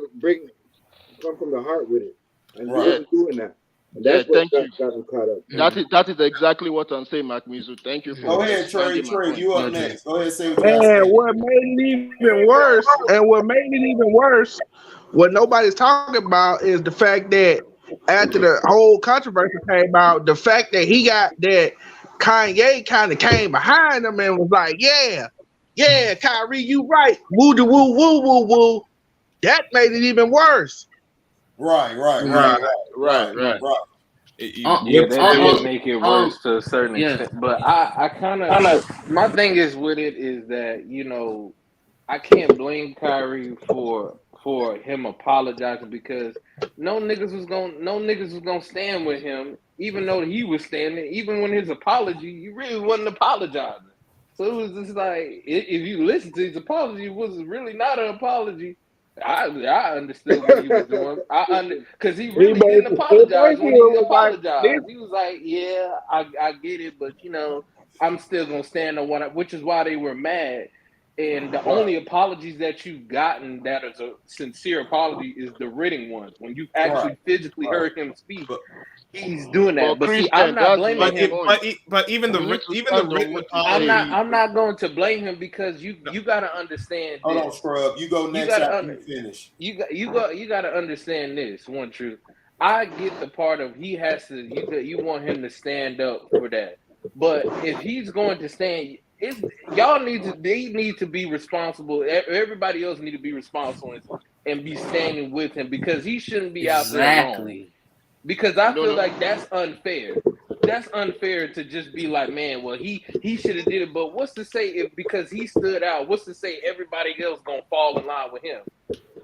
come from the heart with it, and he wasn't doing that. And that's what got him caught up. That is exactly what I'm saying, Mark Mizu. Thank you. Go ahead, Trey. You up next. Go ahead, say what you got to say. And what made it even worse, what nobody's talking about is the fact that after the whole controversy came out, the fact that Kanye kind of came behind him and was like, yeah, Kyrie, you right. Woo de woo woo woo woo. That made it even worse. Right. Yeah, that did make it worse to a certain extent. But I kind of my thing is with it is that I can't blame Kyrie for him apologizing because no niggas was gonna stand with him, even though he was standing. Even when his apology, he really wasn't apologizing. So it was just like if you listen to his apology, it was really not an apology. I understood what he was doing. Because he really didn't apologize when he apologized. He was like, yeah, I get it, but I'm still gonna stand on one, which is why they were mad. And the only apologies that you've gotten that is a sincere apology is the written ones. When you've actually physically heard him speak, he's doing that. But see, I'm not blaming him. But even the written apology, I'm not going to blame him because you got to understand. Hold on, Scrub. You go next after you finish. You got to understand this. One truth. I get the part of he has to. You want him to stand up for that. But if he's going to stand. They need to be responsible. Everybody else need to be responsible and be standing with him because he shouldn't be out there alone. Because I feel like that's unfair. That's unfair to just be like, man, well, he should have did it. But what's to say if because he stood out? What's to say everybody else gonna fall in line with him?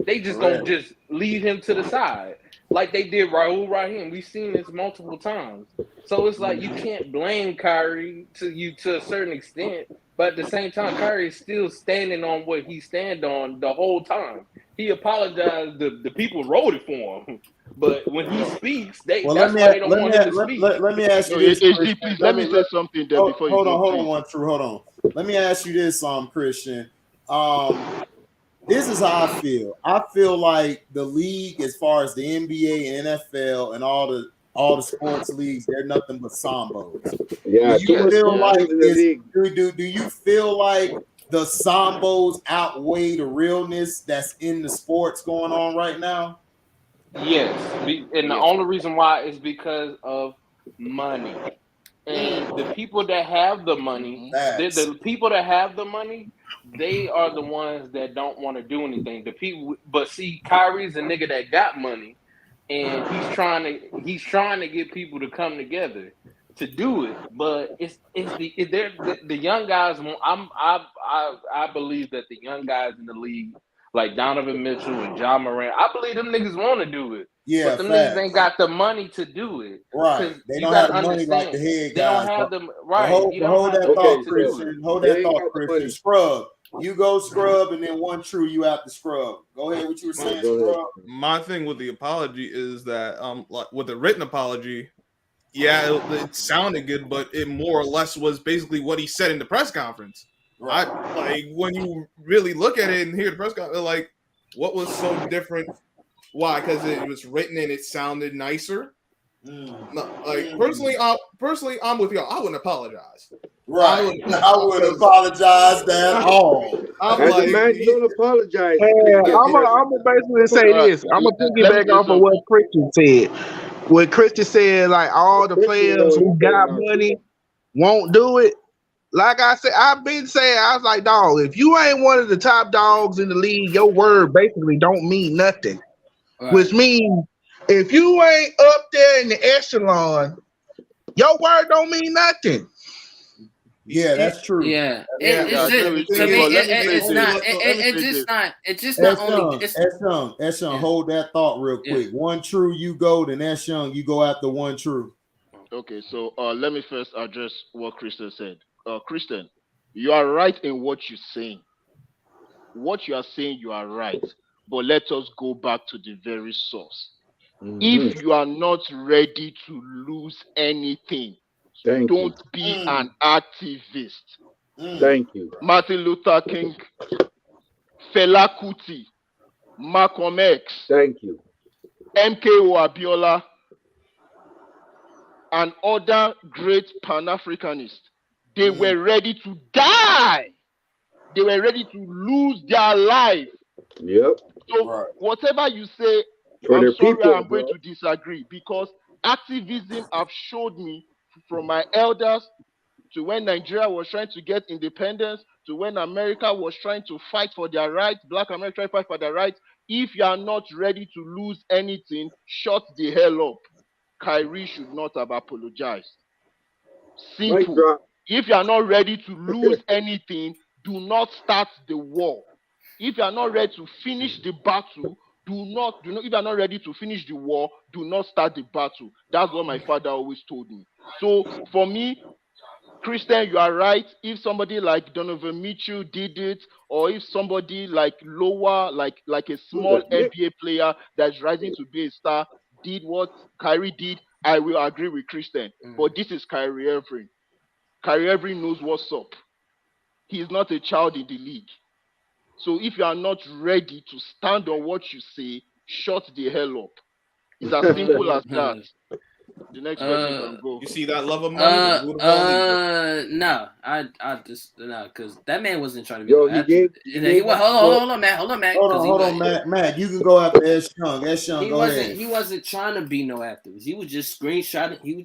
They just gonna just leave him to the side like they did Raul Rahim. We've seen this multiple times. So it's like you can't blame Kyrie to a certain extent, but at the same time, Kyrie is still standing on what he stand on the whole time. he apologized. The people wrote it for him. But when he speaks, Well, that's why they don't want him to speak. Let me ask you No, this, HD, Christian. please let me say something there before you go. Hold on, one true. Hold on. Let me ask you this, Christian. This is how I feel. I feel like the league, as far as the NBA and NFL and all the sports leagues, they're nothing but sambos. Yeah, do you feel like in the league. do you feel like the sambos outweigh the realness that's in the sports going on right now? Yes, and the only reason why is because of money. And the people that have the money, the people that have the money, they are the ones that don't want to do anything. The people, but see, Kyrie's a nigga that got money, and he's trying to get people to come together to do it. But it's the young guys. I believe that the young guys in the league, like Donovan Mitchell and John Morant, I believe them niggas want to do it. Yeah, but them niggas ain't got the money to do it. Right. They don't have the money like the head guys. They don't have them. Right. Hold that thought, Christian. Hold that thought, Christian. Scrub. You go scrub, and then one true, you have to scrub. Go ahead. What you were saying, scrub? My thing with the apology is that, like with the written apology, yeah, it sounded good, but it more or less was basically what he said in the press conference. Right. Like when you really look at it and hear the press conference, like what was so different? Why? Because it was written and it sounded nicer. No, like personally, I'm with y'all. I wouldn't apologize. Right, I wouldn't apologize at all. I'm like, man, you don't apologize. I'm gonna basically say this. I'm gonna piggyback off of what Christian said. What Christian said, like all the players who got money won't do it. Like I said, I've been saying, I was like, dog, if you ain't one of the top dogs in the league, your word basically don't mean nothing. Right. Which means if you ain't up there in the echelon, your word don't mean nothing. Yeah, that's true. Yeah, it's just not only. Eshung, hold that thought real quick. One true, you go. Then Eshung, you go after one true. Okay, so let me first address what Christian said. Christian, you are right in what you're saying. What you are saying, you are right. But let us go back to the very source. Mm-hmm. If you are not ready to lose anything, don't be an activist. Thank you. Martin Luther King, Fela Kuti, Malcolm X. Thank you. MKO Abiola, and other great Pan-Africanists. They were ready to die. They were ready to lose their life. Yep. So whatever you say, I'm sorry, I'm going to disagree, because activism have showed me from my elders to when Nigeria was trying to get independence to when America was trying to fight for their rights, Black America trying to fight for their rights. If you are not ready to lose anything, shut the hell up. Kyrie should not have apologized. Simple. If you are not ready to lose anything, do not start the war. If you are not ready to finish the battle, if you are not ready to finish the war, do not start the battle. That's what my father always told me. So for me, Christian, you are right. If somebody like Donovan Mitchell did it, or if somebody like lower, like a small NBA player that's rising to be a star did what Kyrie did, I will agree with Christian. But this is Kyrie Irving. Kyrie Irving knows what's up. He is not a child in the league. So if you are not ready to stand on what you say, shut the hell up. It's as simple as that. The next person can go. You see that love of money? No, I just because that man wasn't trying to be. Hold on, Matt. You can go after Eshung. Go ahead. He wasn't trying to be no activist. He was just screenshotting. He was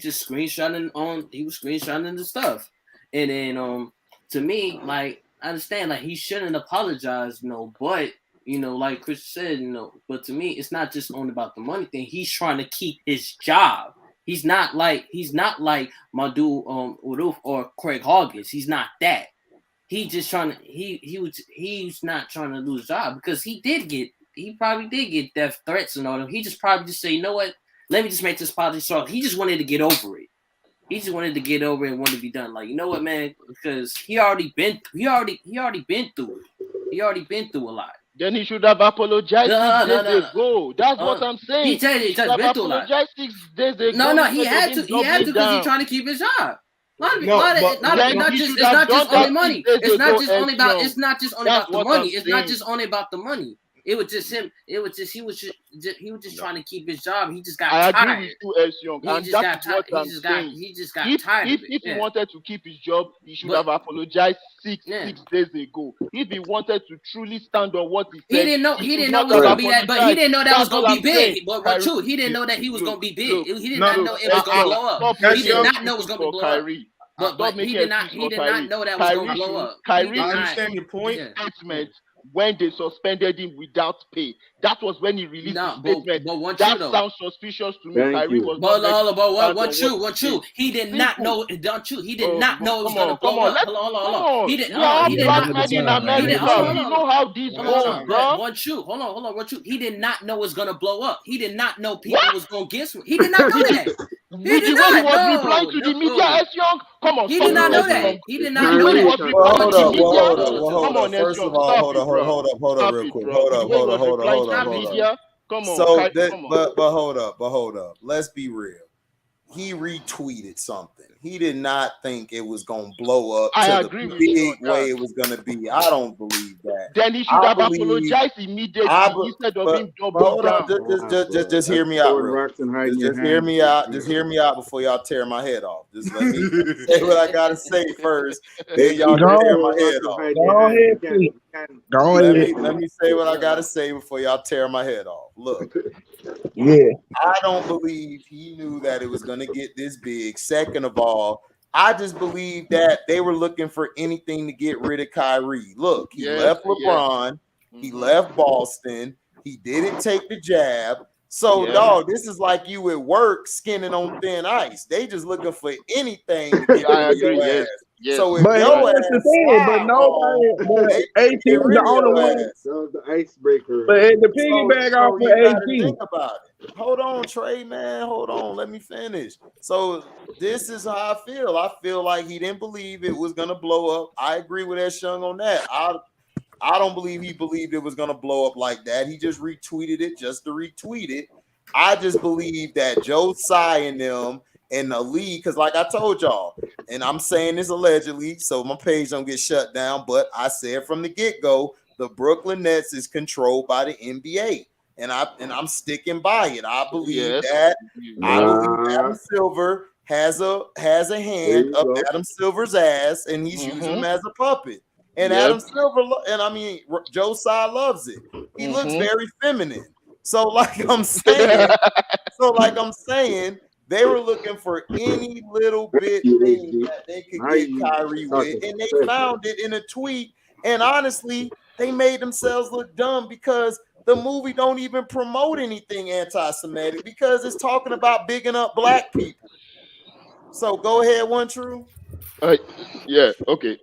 screenshotting the stuff, and then to me, like, I understand, like, he shouldn't apologize, but like Chris said, but to me, it's not just only about the money thing. He's trying to keep his job. He's not like Madu Uruf or Craig Hawkins. He's not that. He just trying to he's not trying to lose his job, because he probably did get death threats and all that. He just probably just say, you know what? Let me just make this apology short. He just wanted to get over it. He just wanted to get over it and wanted to be done. Like, you know what, man? Because he already been through it. He already been through a lot. Then he should have apologized 6 days ago. That's what I'm saying. He should have apologized 6 days ago. No, he had to because he's trying to keep his job. It's not just only money. It's not just only about. It's not just only about the money. It's not just only about the money. It was just him. It was just he was just trying to keep his job. He just got tired. I agree with you, S. Young. He just got tired. He just got tired. If he wanted to keep his job, he should have apologized 6 days ago. If he wanted to truly stand on what he said, he didn't know it was gonna be that. But he didn't know that was gonna be big. But true, he didn't know that he was gonna be big. He did not know it was gonna blow up. He did not know it was gonna blow up. But he did not know that was gonna blow up. Kyrie, I understand your point. Statement when they suspended him without pay. That was when he released his statement. But that sounds suspicious to me. Kyrie was one true. He did not know. Don't you? He did not know it was gonna blow up. Hold on. He didn't. He did not know how this goes, bro. One true. Hold on. He did not know it was gonna blow up. He did not know people was gonna get some. He did not know that. He was replying to the media, S. Young. Come on. He did not know that. He did not know that. Hold up. First of all, hold up real quick. Hold up. Come on. So, but hold up. Let's be real. He retweeted something. He did not think it was gonna blow up to the big way it was gonna be. I don't believe that. Then he should have apologized immediately instead of being doubled down. Just hear me out. Just hear me out. Just hear me out before y'all tear my head off. Just let me say what I gotta say first. Then y'all can tear my head off. Let me say what I gotta say before y'all tear my head off. Look. Yeah. I don't believe he knew that it was gonna get this big. Second of all, I just believe that they were looking for anything to get rid of Kyrie. Look, he left LeBron, he left Boston, he didn't take the jab. So, dog, this is like you at work skinning on thin ice. They just looking for anything to get rid of your ass. Yes. So if but your that's the thing, but nobody, AT was the only one. That was the icebreaker. But the piggyback off of AT. Think about it. Hold on, Trey, man. Hold on. Let me finish. So this is how I feel. I feel like he didn't believe it was gonna blow up. I agree with S. Young on that. I don't believe he believed it was gonna blow up like that. He just retweeted it just to retweet it. I just believe that Joe Tsai and them and the league, because like I told y'all, and I'm saying this allegedly, so my page don't get shut down, but I said from the get-go, the Brooklyn Nets is controlled by the NBA. And I'm sticking by it. I believe that. I believe Adam Silver has a hand up Adam Silver's ass, and he's using him as a puppet. And Adam Silver, and I mean Joe Tsai loves it. He looks very feminine. So like I'm saying, they were looking for any little bit thing that they could get Kyrie with, and they found it in a tweet. And honestly, they made themselves look dumb because the movie don't even promote anything anti-Semitic because it's talking about bigging up black people. So go ahead, One True. Okay.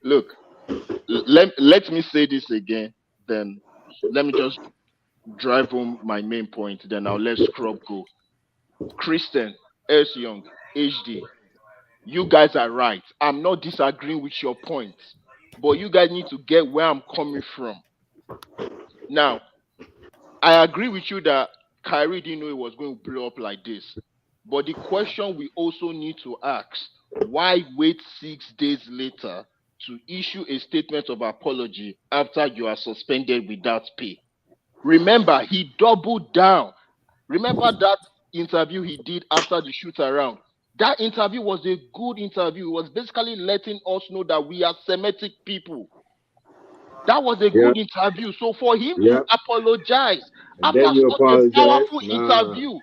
Look, let me say this again. Then let me just drive home my main point. Then I'll let Scrub go. Christian, S. Young, HD, you guys are right. I'm not disagreeing with your point, but you guys need to get where I'm coming from. Now, I agree with you that Kyrie didn't know it was going to blow up like this. But the question we also need to ask, why wait 6 days later to issue a statement of apology after you are suspended without pay? Remember, he doubled down. Remember that interview he did after the shoot around? That interview was a good interview. It was basically letting us know that we are Semitic people. That was a good interview. So for him to apologize after such a powerful interview,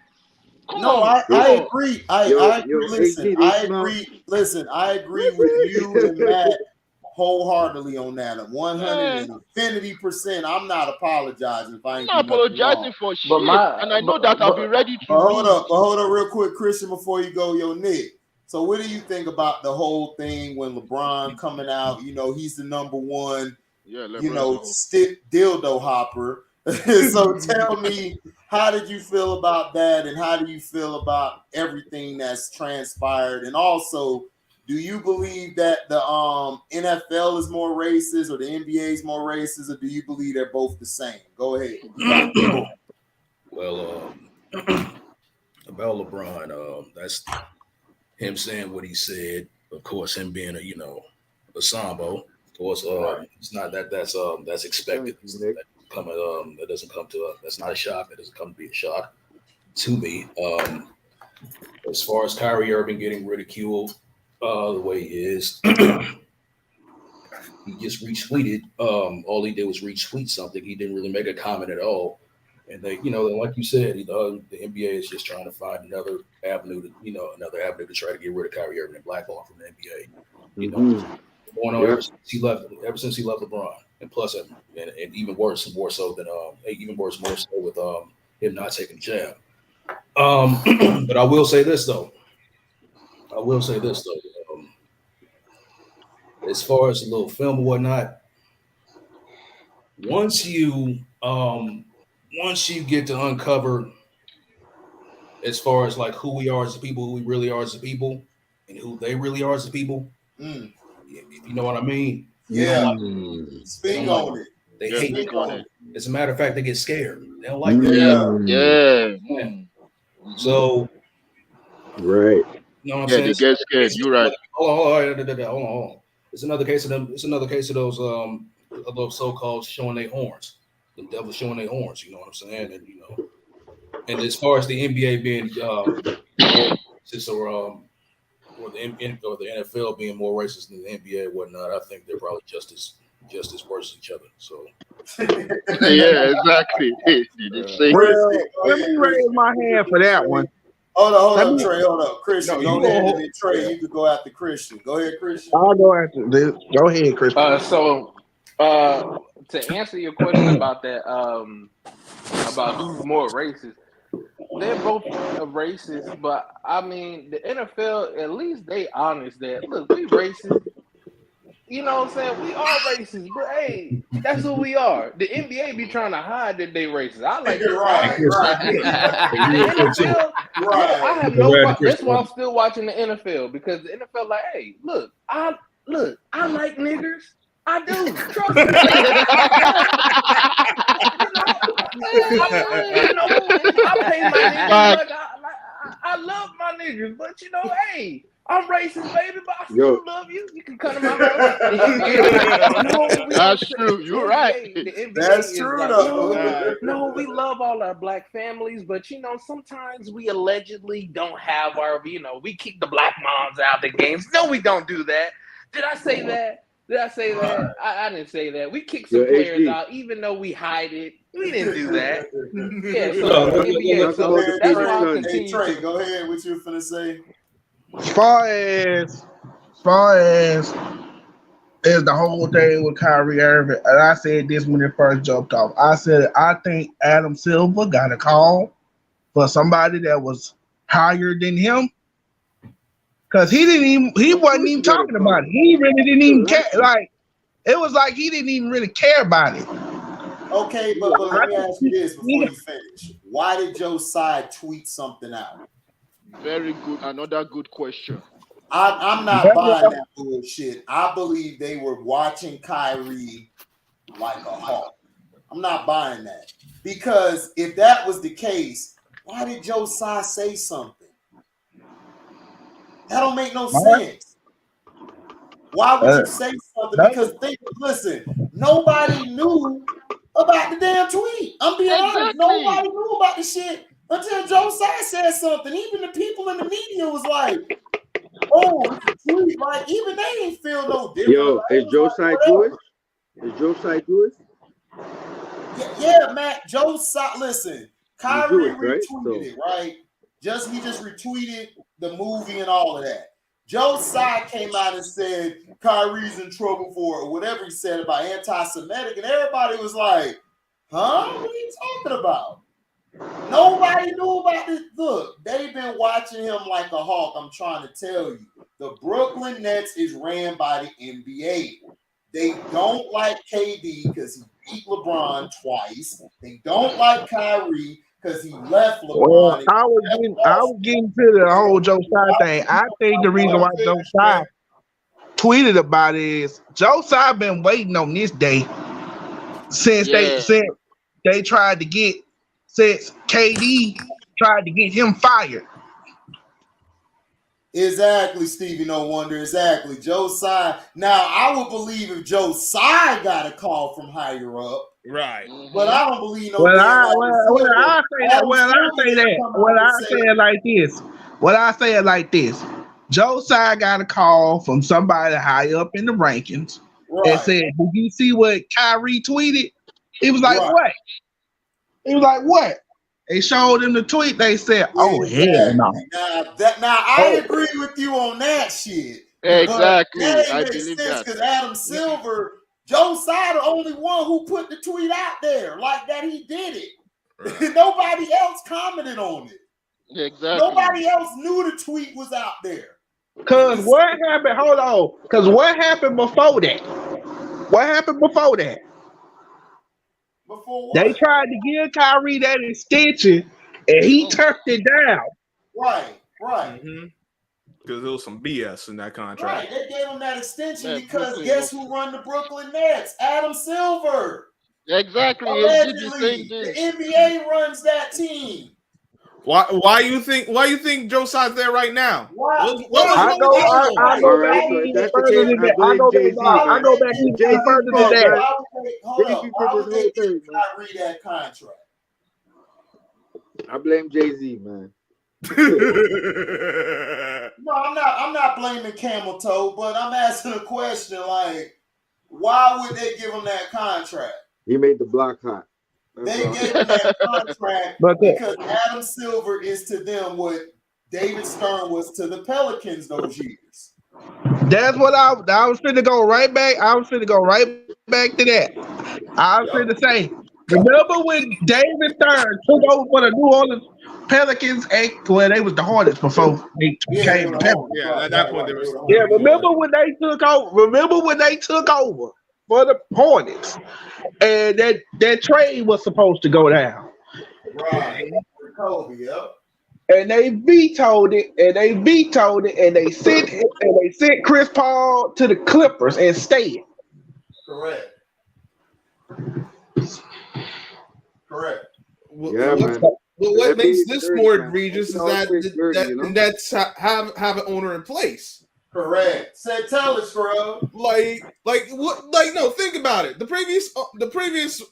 I agree. I agree. Listen, I agree with you and Matt wholeheartedly on that. 150%. I'm not apologizing if I ain't. I'm not apologizing for shit, and I know that I'll be ready to. Hold up, real quick, Christian, before you go, yo, Nick. So, what do you think about the whole thing when LeBron coming out? You know, he's the number one. Stick dildo hopper. So tell me, how did you feel about that, and how do you feel about everything that's transpired? And also, Do you believe that the NFL is more racist or the NBA is more racist, or do you believe they're both the same? Go ahead. Well, about LeBron, that's him saying what he said. Of course, him being a Sambo. Of course, it's not that's expected. That doesn't come to us. That's not a shock. That doesn't come to be a shock to me. As far as Kyrie Irving getting ridiculed the way he is, he just retweeted. All he did was retweet something. He didn't really make a comment at all. And they, like you said, the NBA is just trying to find another avenue to try to get rid of Kyrie Irving and blackball from the NBA. Going on ever since he left LeBron, and plus, and even worse, more so with him not taking the jab. But I will say this though. As far as a little film or whatnot, once you get to uncover as far as like who we are as a people, who we really are as a people, and who they really are as a people, if you know what I mean. Yeah. Speak on it. They hate it. As a matter of fact, they get scared. They don't like that. Yeah. So, right. You know what I'm saying? They get scared. You're right. Hold on. It's another case of them. It's another case of those so-called showing their horns. The devil showing their horns. You know what I'm saying? And and as far as the NBA being or the NFL being more racist than the NBA and whatnot, I think they're probably just as worse as each other. So yeah, exactly. Let me raise my hand for that one. Hold on, Trey. Hold up, Christian. Go ahead, and then Trey, you could go after Christian. Go ahead, Christian. I'll go after this. Go ahead, Christian. So to answer your question about that, about who's more racist, they're both racist, but I mean the NFL, at least they honest that look, we racist. You know what I'm saying? We are racist, but hey, that's who we are. The NBA be trying to hide that they racist. I like it. Right. The NFL, I have no problem. That's why I'm still watching the NFL, because the NFL like, hey, look, I like niggers. I do. Trust me. I pay my niggas. I love my niggas, but hey, I'm racist, baby, but I still love you. You can come to my house. That's true. You're right. That's true, though. No, we love all our black families, but sometimes we allegedly don't have our, we keep the black moms out of the games. No, we don't do that. Did I say that? I didn't say that. We kick some players out, even though we hide it. We didn't do that. So that's why I continue. Trey, go ahead. What you were finna say? As far as is the whole thing with Kyrie Irving, and I said this when it first jumped off. I said I think Adam Silver got a call for somebody that was higher than him, because he wasn't even talking about it. He really didn't even care. Like, it was like he didn't even really care about it. Okay, but let me ask you this before you finish. Why did Joe Tsai tweet something out? Very good. Another good question. I'm not buying that bullshit. I believe they were watching Kyrie like a hawk. I'm not buying that. Because if that was the case, why did Joe Tsai say something? That don't make no sense. Why would you say something? Because listen, nobody knew about the damn tweet. I'm being honest. Nobody knew about the shit until Joe Tsai said something. Even the people in the media was like, oh, it's a tweet. Like, even they ain't feel no different. Yo, is Joe Tsai Jewish? Is Joe Tsai Jewish? Yeah, Matt. Joe Tsai, listen, Kyrie Jewish, retweeted it, right? He just retweeted the movie and all of that. Joe Tsai came out and said Kyrie's in trouble for or whatever he said about anti-Semitic, and everybody was like, huh? What are you talking about? Nobody knew about this. Look, they've been watching him like a hawk. I'm trying to tell you. The Brooklyn Nets is ran by the NBA. They don't like KD because he beat LeBron twice. They don't like Kyrie because he left LeBron. Well, I was getting to the whole Joe Tsai thing. I think the reason why Joe Tsai tweeted about is Joe Tsai been waiting on this day since they tried to get since KD tried to get him fired. Exactly, Stevie No Wonder. Exactly. Joe Tsai. Now, I would believe if Joe Tsai got a call from higher up. Right. But I don't believe no Well, I say it like this. Joe Tsai got a call from somebody high up in the rankings and said, "Did you see what Kyrie tweeted?" He was like, "What?" He was like, "What?" They showed him the tweet. They said, "Oh, hell no." Now I agree with you on that shit. Exactly. That I makes believe sense that. because Adam Silver, Joe Tsai, the only one who put the tweet out there like that. He did it. Right. Nobody else commented on it. Exactly. Nobody else knew the tweet was out there. Cause what happened? Hold on. Cause what happened before that? What happened before that? Before what? They tried to give Kyrie that extension, and he turned it down. Right. Because there was some BS in that contract. Right, they gave him that extension because guess who run the Brooklyn Nets? Adam Silver. Exactly. Allegedly, the NBA runs that team. Why you think Joe Tsai's there right now? I go back even further than that. I go back even further than that. Hold up. Why would they give Kyrie that contract? I blame Jay-Z, man. No, I'm not blaming Camel Toe, but I'm asking a question like, why would they give him that contract? He made the block hot. They gave him that contract because Adam Silver is to them what David Stern was to the Pelicans those years. That's what I was finna go right back. I was finna go right back to that. I was finna say, remember when David Stern took over for the New Orleans Pelicans? Well, they was the Hornets before they became the Pelicans. Yeah, at that point they were. Yeah, remember when they took over? Remember when they took over for the Hornets, and that trade was supposed to go down. Right. Kobe, yep. And they vetoed it, and they sent Chris Paul to the Clippers instead. Correct. Yeah, man. Well, what makes this more egregious is that that's have an owner in place. Correct. Say, tell us, bro. No, think about it. The previous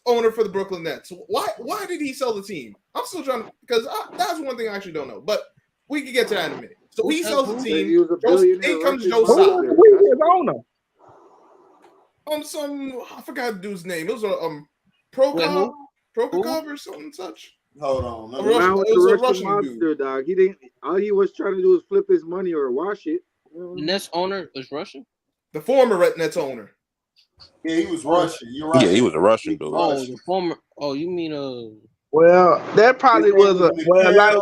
owner for the Brooklyn Nets. Why did he sell the team? I'm still trying to, because that's one thing I actually don't know. But we can get to that in a minute. So he sells the team. In comes Joe Tsai. Who was his owner? I forgot the dude's name. It was Prokop or something such. Hold on. It was a Russian monster, dog. He didn't. All he was trying to do was flip his money or wash it. The Nets owner was Russian? The former Nets owner. Yeah, he was Russian. You're right. Yeah, he was a Russian dude. The former. Oh, you mean Well, that probably was like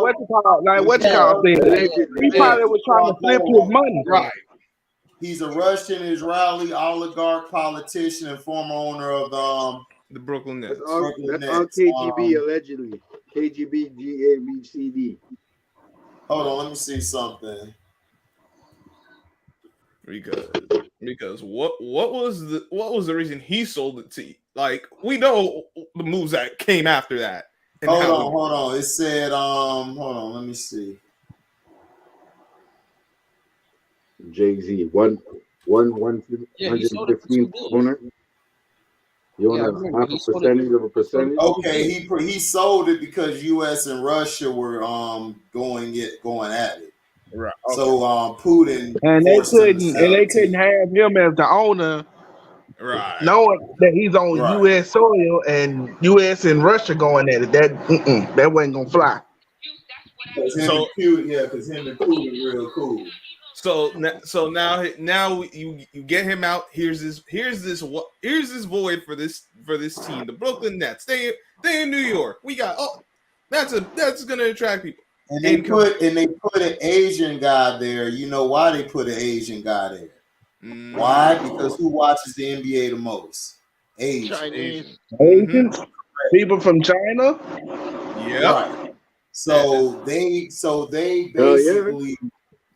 what you call it. He probably was trying to flip his money. Right. He's a Russian Israeli oligarch, politician, and former owner of the Brooklyn Nets. That's all KGB allegedly. KGB GABCD. Hold on, let me see something. Because what was the reason he sold it to you? Like, we know the moves that came after that. Hold on. It said hold on, let me see. Jay-Z, 115th owner. You want half a percentage of a percentage? Okay, he sold it because U.S. and Russia were going at it. Right. Okay. So Putin and they couldn't have him as the owner, right? Knowing that he's on U.S. soil and U.S. and Russia going at it, that wasn't gonna fly. Because him and Putin real cool. So now you get him out. Here's this void for this team, the Brooklyn Nets. They in New York. We got that's gonna attract people. And they put an Asian guy there. You know why they put an Asian guy there? Why? Because who watches the NBA the most? Asians. People from China. Yeah. Right. So they basically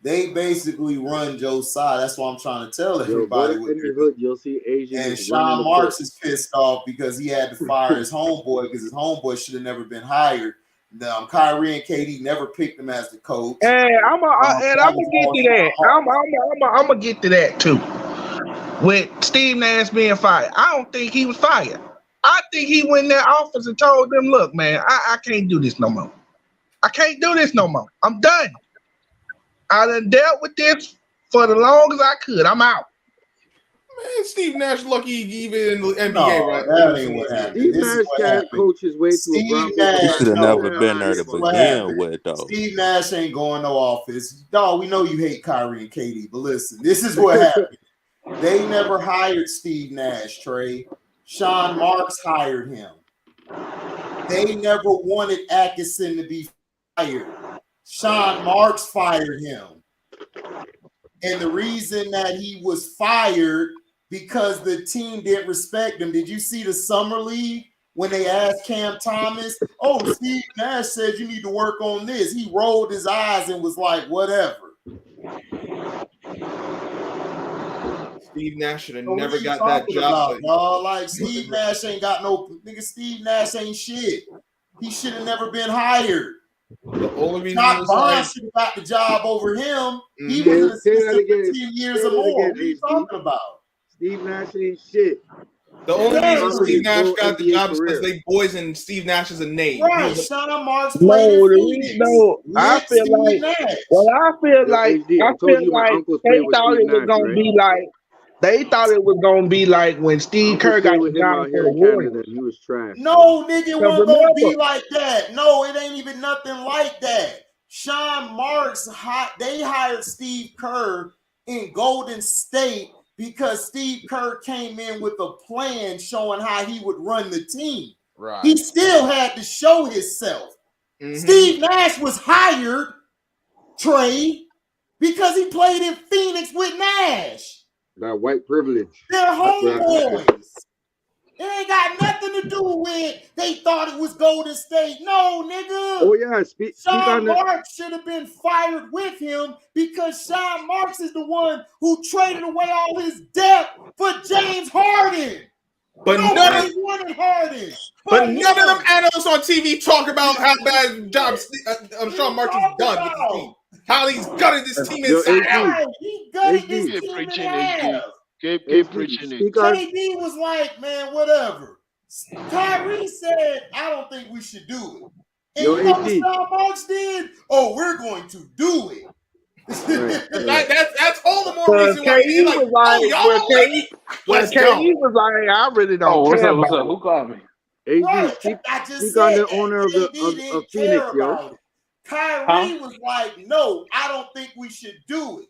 they basically run Joe's side. That's what I'm trying to tell Yo, everybody. go in the hood, you'll see Asians. And Sean Marks is pissed off because he had to fire his homeboy because his homeboy should have never been hired. Kyrie and KD never picked him as the coach. And I'm gonna get to that. I'm gonna get to that too. With Steve Nash being fired, I don't think he was fired. I think he went in their office and told them, "Look, man, I can't do this no more. I can't do this no more. I'm done. I done dealt with this for the longest I could. I'm out." Man, Steve Nash lucky even in the NBA, No, right? that ain't what happened. Steve Nash can't coach his way to a Steve He Nash, should have no, never been there to this is what begin happened. with, though. Steve Nash ain't going no office. Dog, we know you hate Kyrie and KD, but listen, this is what happened. They never hired Steve Nash, Trey. Sean Marks hired him. They never wanted Atkinson to be fired. Sean Marks fired him. And the reason that he was fired because the team didn't respect him. Did you see the summer league when they asked Cam Thomas, "Oh, Steve Nash said you need to work on this"? He rolled his eyes and was like, "Whatever." Steve Nash should have So never what are you got that talking job. about, dog? Like Steve Nash ain't got no nigga. Steve Nash ain't shit. He should have never been hired. The only reason Scott Barnes should have got the job over him. He was an assistant for 10 years or more. What are you talking about? Steve Nash ain't shit. The only reason Steve Nash got the job is career. because they poisoned Steve Nash as a name. Right, Sean Marks played in Phoenix. I feel like. Well, I feel like they thought it was gonna be like. They thought it was gonna be like when Steve Kerr got the job for the Warriors. He was trash. No, nigga, it wasn't remember- gonna be like that. No, it ain't even nothing like that. Sean Marks, they hired Steve Kerr in Golden State because Steve Kerr came in with a plan showing how he would run the team. Right. He still had to show himself. Steve Nash was hired, Trey, because he played in Phoenix with Nash. That white privilege. They're homeboys. It ain't got nothing to do with they thought it was Golden State. No, nigga. Oh yeah, speak Sean on that. Marks should have been fired with him because Sean Marks is the one who traded away all his depth for James Harden. But Nobody wanted Harden. But none of them analysts on TV talk about how bad job Sean Marks has done with the team. How he's gutted this team inside out. He gutted this team in half. Keep preaching it. KD was like, man, whatever. Kyrie said, I don't think we should do it. And you know what Sean Marks did? Oh, we're going to do it. That's all the more reason why KD was like, KD was like, I really don't care. What's up? Who called me? AD, speak on the owner of Phoenix, yo. Kyrie was like, no, I don't think we should do it.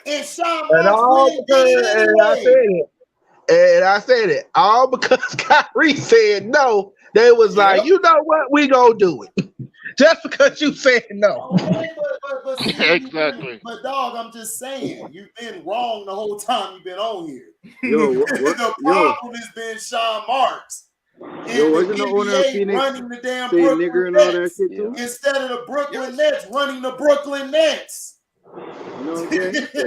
And Sean And all because, and I said it, all because Kyrie said no. They was like, you know what, we gonna do it. Just because you said no. Okay, but see, Exactly. But dog, I'm just saying, you've been wrong the whole time you've been on here. Yo, The problem has been Sean Marks. Yo, wasn't the owner of Phoenix running the damn say Brooklyn nigger and all that Nets shit too? instead of the Brooklyn Nets running the Brooklyn Nets? You know what I'm saying? So,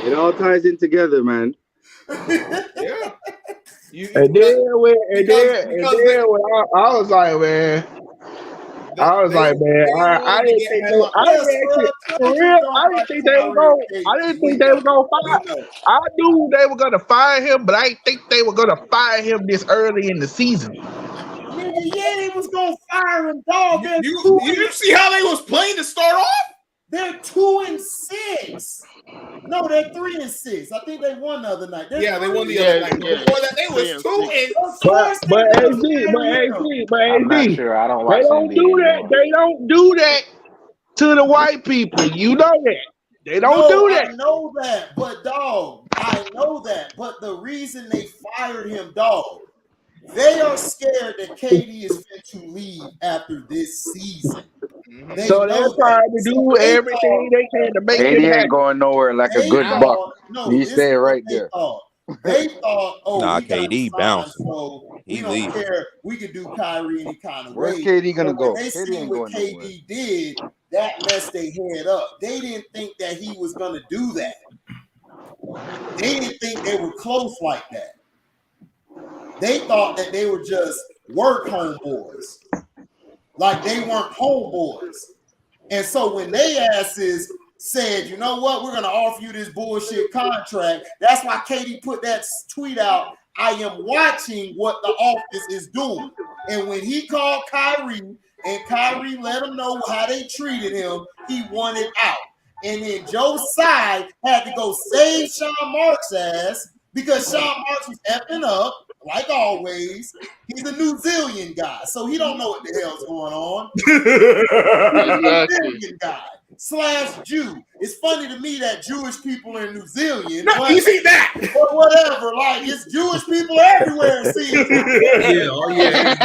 it all ties in together, man. Yeah. And then when I was like, man, I was like, man, I didn't think they, for real, I didn't think they were gonna fire. I knew they were gonna fire him, but I didn't think they were gonna fire him this early in the season. Nigga, yeah, they was gonna fire him, dog. You see how they was playing to start off? They're 2-6. No, they're 3-6. I think they won the other night. They won the other night. Before that, they was 2-6. But I'm not sure. I don't watch they don't NBA do that. anymore. They don't do that to the white people. You know that. They don't do that. I know that, but dog, I know that. But the reason they fired him, dog, they are scared that KD is fit to leave after this season. So they're trying to do everything they can to make it KD happen. ain't going nowhere like a good buck. He staying right there. They thought, oh, nah, we got KD bouncing. so we He don't leaving. care. We could do Kyrie any kind of Where's way. KD gonna But when go? they KD see ain't what going KD did, that messed their head up. They didn't think that he was gonna do that. They didn't think they were close like that. They thought that they were just work homeboys, like they weren't homeboys. And so when they asses said, you know what, we're gonna offer you this bullshit contract. That's why Katie put that tweet out. I am watching what the office is doing. And when he called Kyrie and Kyrie let him know how they treated him, he wanted out. And then Joe Tsai had to go save Sean Marks' ass because Sean Marks was effing up, like always. He's a New Zealand guy, so he don't know what the hell's going on. He's a New Zealand guy / Jew. It's funny to me that Jewish people are in New Zealand. No, you see that? Or whatever. Like, it's Jewish people everywhere. See, yeah, oh yeah.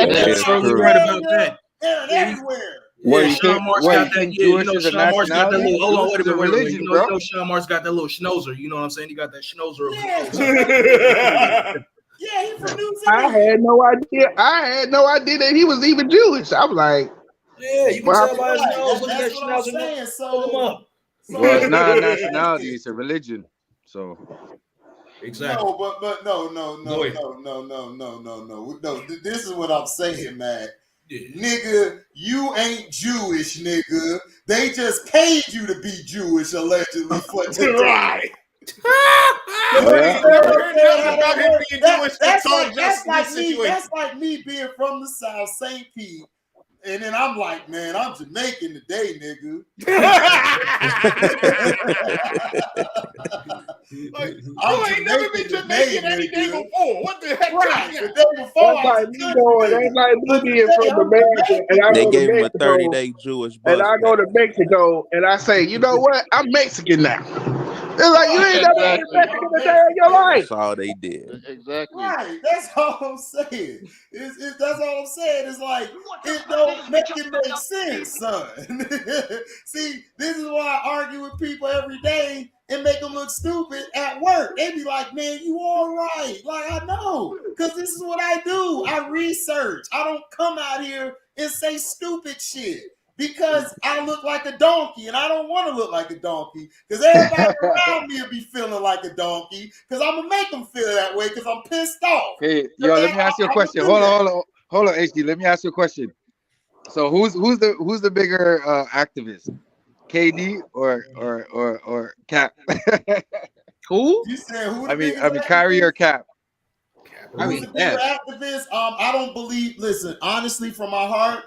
That's totally right about that. They're everywhere. Wait, Sean Marks got that. Yeah, you know, Sean Marks got that little. Hold on, wait a minute. Religion, You know, Sean Marks got that little schnauzer. You know what I'm saying? He got that schnauzer. Yeah, he's from New Zealand. I had no idea. I had no idea that he was even Jewish. I was like, yeah, you can tell by his nose. Look at that That's what I'm schnauzer. saying. Pull him up. well, it's not a nationality; it's a religion. So Exactly. No, but no. This is what I'm saying, man. Yeah. Nigga, you ain't Jewish, nigga. They just paid you to be Jewish, allegedly, for today. Right. That's like me being from the South, St. Pete, and then I'm like, man, I'm Jamaican today, nigga. Like, I ain't never been Jamaican any day before. What the heck? Right, the day before. That's like me being from America, and I They go gave to him a Mexico, 30-day Jewish bus and I go to Mexico, and I say, you know what? I'm Mexican now. They're like, you ain't never been Mexican a day in your life. That's all they did. Exactly. Right, that's all I'm saying. That's all I'm saying. It's like it don't make sense, son. See, this is why I argue with people every day and make them look stupid at work. They be like, man, you all right. Like, I know, because this is what I do. I research. I don't come out here and say stupid shit because I look like a donkey, and I don't want to look like a donkey because everybody around me will be feeling like a donkey because I'm going to make them feel that way because I'm pissed off. Hey, yo, let me ask you a question. Hold on, HD. Let me ask you a question. So who's the bigger activist? KD or Cap? Who? You said who? I mean Kyrie or Cap? I mean, activists. I don't believe. Listen, honestly, from my heart,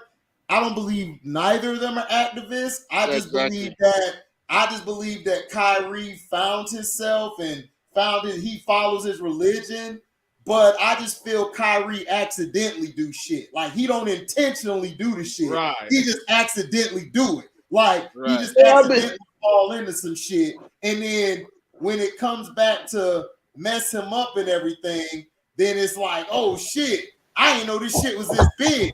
I don't believe neither of them are activists. I just believe that Kyrie found himself and he follows his religion. But I just feel Kyrie accidentally do shit. Like, he don't intentionally do the shit. Right. He just accidentally do it. Like, he just accidentally fall into some shit. And then when it comes back to mess him up and everything, then it's like, oh shit, I ain't know this shit was this big.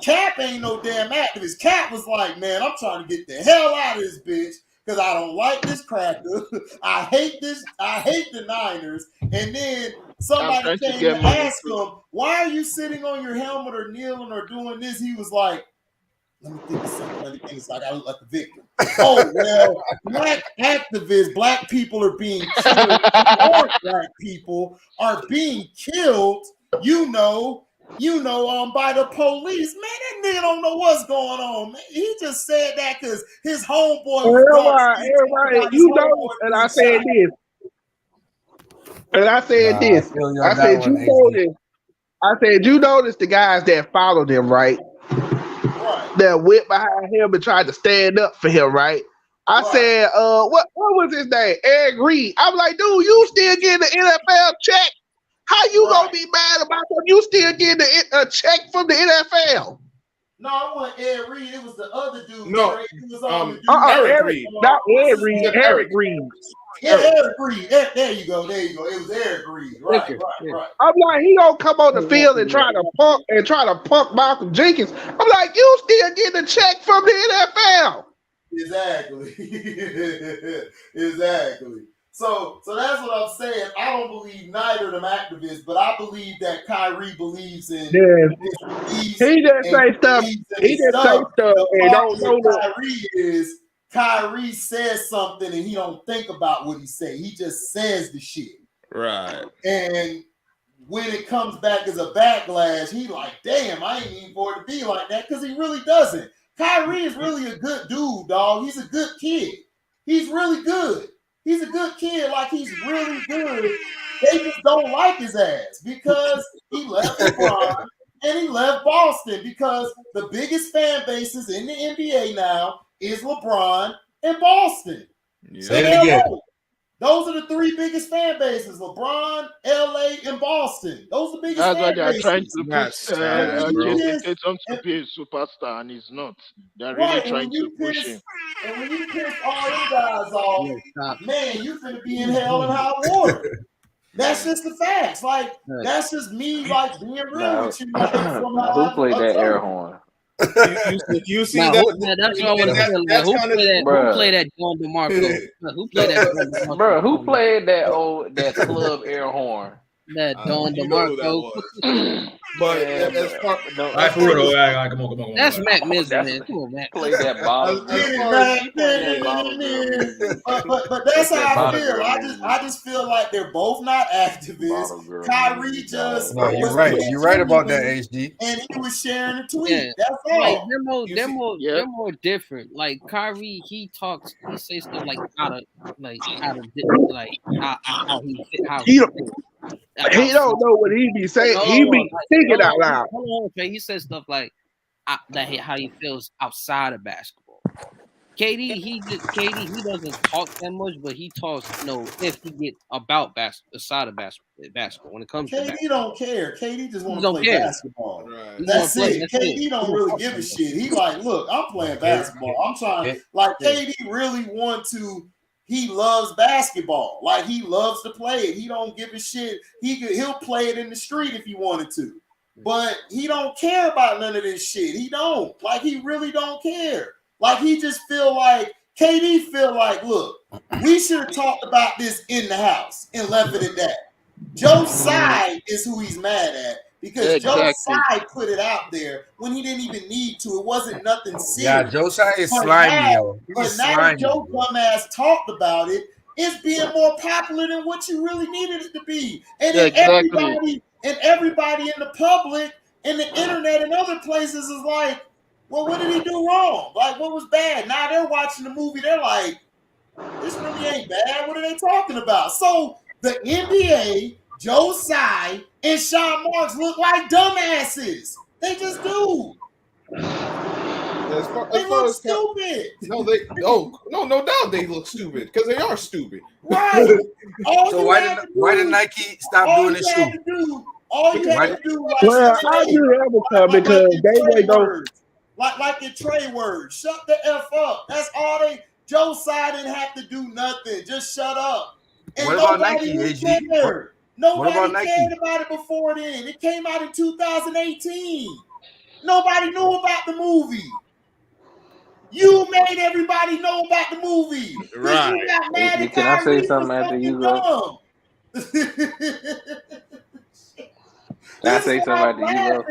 Cap ain't no damn activist. Cap was like, man, I'm trying to get the hell out of this bitch because I don't like this cracker. I hate the Niners. And then somebody came to ask him, why are you sitting on your helmet or kneeling or doing this? He was like, let me think of something. Let me think so I gotta look like a victim. Oh, well, black activists, black people are being killed. More black people are being killed, by the police. Man, that nigga don't know what's going on, man. He just said that because his homeboy was everybody, you know, and I said this. And I said this. I said, you notice the guys that followed him, right? That went behind him and tried to stand up for him, right? I said, what was his name? Eric Reed. I'm like, dude, you still getting the NFL check? How you gonna be mad about that? You still getting a check from the NFL? No, it wasn't Eric Reed. It was the other dude. No, he was on the Eric Reed. Not Eric Reed. Eric Reed. Yeah, Eric Reed. There you go. It was Eric Reed. Right. I'm like, he gonna come on the field and try to punk Malcolm Jenkins. I'm like, you still getting a check from the NFL? Exactly. So that's what I'm saying. I don't believe neither of them activists, but I believe that Kyrie believes in Yeah. his beliefs He just and say stuff. believes in He his just say stuff. stuff The and problem don't with know. Kyrie is Kyrie says something and he don't think about what he say. He just says the shit. Right. And when it comes back as a backlash, he like, damn, I ain't even for it to be like that, because he really doesn't. Kyrie is really a good dude, dog. He's a good kid. He's really good. He's a good kid. Like, he's really good. They just don't like his ass because he left LeBron and he left Boston, because the biggest fan bases in the NBA now is LeBron and Boston. Say it again. Those are the three biggest fan bases: LeBron, LA, and Boston. Those are the biggest That's why fan they are bases. trying to That's push sad, bro. Jason Tatum to be a superstar, and he's not. They're really Right, trying to push him. and when you piss all them guys off, Yeah, stop. man, you finna be in hell and high water. That's just the facts. Like, that's just me, like, being real with you. Like, from Now, who played that air horn? You see Now, that? that's what I want to feel like. Who played that Don DeMarco? Who played that Don DeMarco? Bro, who played that club air horn? That Don DeMarco. But Yeah, as far Right, for real, though. Come on. That's Matt Mizzy, man. Come on, Matt. Play that bottle. But that's how I feel. I just feel like they're both not activists. Kyrie just No, you're right. You're right about that, HD. And he was sharing a tweet. Yeah. That's all. Like, they're more different. Like, Kyrie, he says stuff like how he don't know what he be saying. He be thinking out loud. Hold on, he says stuff like how he feels outside of basketball. KD, he doesn't talk that much, but he talks, if he get about outside of basketball when it comes to basketball. KD don't care. KD just want to play basketball. Right. That's it. KD don't really give a shit. He like, look, I'm playing basketball. I'm trying. Like, KD really he loves basketball. Like, he loves to play it. He don't give a shit. He'll play it in the street if he wanted to. But he don't care about none of this shit. He don't. Like, he really don't care. Like, he just KD feel like, look, we should have talked about this in the house and left it at that. Joe Tsai is who he's mad at, because Joe Tsai put it out there when he didn't even need to. It wasn't nothing serious. Yeah, Joe Tsai is slimy, yo. But now that Joe dumbass talked about it, it's being more popular than what you really needed it to be. And then everybody in the public and the internet and other places is like, well, what did he do wrong? Like, what was bad? Now they're watching the movie. They're like, this really ain't bad. What are they talking about? So the NBA, Joe Tsai, and Sean Marks look like dumbasses. They just do. They look stupid. No doubt they look stupid, because they are stupid. Right. So why did Nike stop doing this shoe? All you had to do, Well, I do have a comment because they go. Like your Trey words, shut the F up. That's all Joe Tsai didn't have to do nothing. Just shut up. And what about Nike, AG? Nobody cared about it before then. It came out in 2018. Nobody knew about the movie. You made everybody know about the movie. Right. You got mad at Can I say something after you go? Can I say something after you go?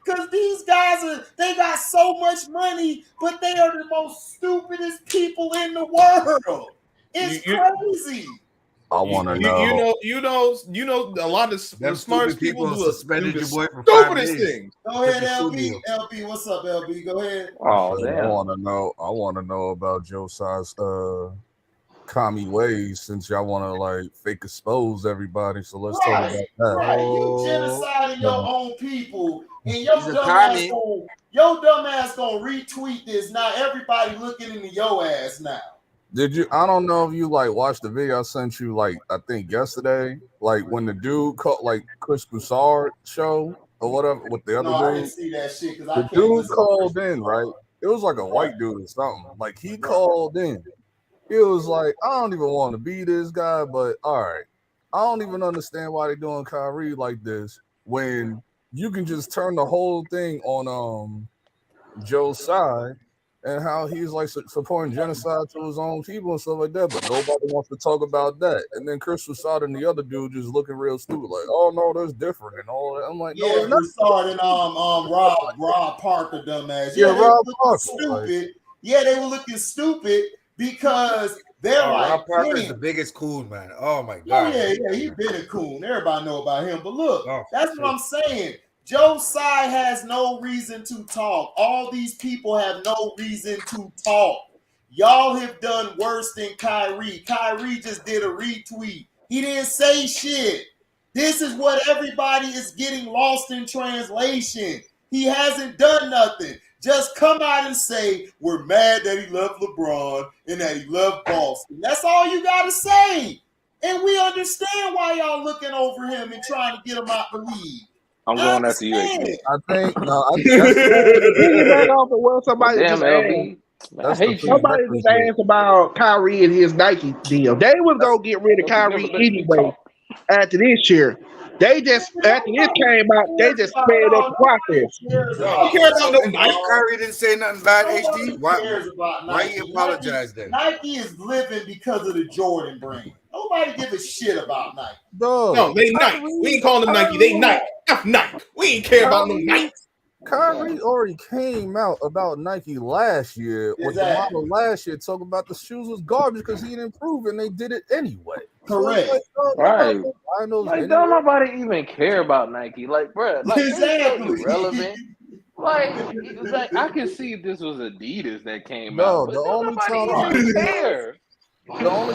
Because these guys they got so much money, but they are the most stupidest people in the world. It's crazy. I want to know. You know, a lot of the smartest people do suspended your boy for stupidest things. Go ahead, LB. LB, what's up, LB? Go ahead. Oh, damn. I want to know about Joe Tsai's commie ways, since y'all want to like fake expose everybody. So let's talk about that. Right, you genociding your own people, and your dumb ass gonna retweet this. Now everybody looking into your ass now. Did you? I don't know if you like watched the video I sent you, like I think yesterday, like when the dude called like Chris Broussard show or whatever with the other dude. I didn't see that shit because the dude called in, right? It was like a white dude or something. Like he called in. It was like, I don't even want to be this guy, but all right. I don't even understand why they're doing Kyrie like this when you can just turn the whole thing on Joe Tsai and how he's like supporting genocide to his own people and stuff like that, but nobody wants to talk about that. And then Chris Rashad and the other dude just looking real stupid, like, oh no, that's different and all that. I'm like, yeah, no, Rashad and Rob Parker, dumbass. Yeah, Yeah, they were Rob looking Parker, stupid. like, Yeah, they were looking stupid because they're like, Rob Parker's damn. the biggest coon, man. Oh my Oh god. yeah, he's been a coon. Everybody know about him. But look, Oh, that's what I'm saying. Joe Tsai has no reason to talk. All these people have no reason to talk. Y'all have done worse than Kyrie. Kyrie just did a retweet. He didn't say shit. This is what everybody is getting lost in translation. He hasn't done nothing. Just come out and say, we're mad that he loved LeBron and that he loved Boston. That's all you got to say. And we understand why y'all looking over him and trying to get him out the league. I'm going after you, HB. I think Piggyback off of what somebody Damn, just LB. asked. Somebody just asked about Kyrie and his Nike deal. They was gonna get rid of Kyrie anyway after this year. They just after this came out, they just sped up the process. Kyrie didn't say nothing bad, HD. Why he apologized then? Nike is living because of the Jordan brand. Nobody give a shit about Nike. No, they Nike. We ain't calling them Nike. They Nike. F Nike. We ain't care about them Nike. Kyrie already came out about Nike last year. With the model last year, talking about the shoes was garbage because he didn't improve, and they did it anyway. Correct. Right. Like, don't nobody even care about Nike. Like, bro, like, exactly. It's so irrelevant. Like, I can see if this was Adidas that came out. But the only time even care. The only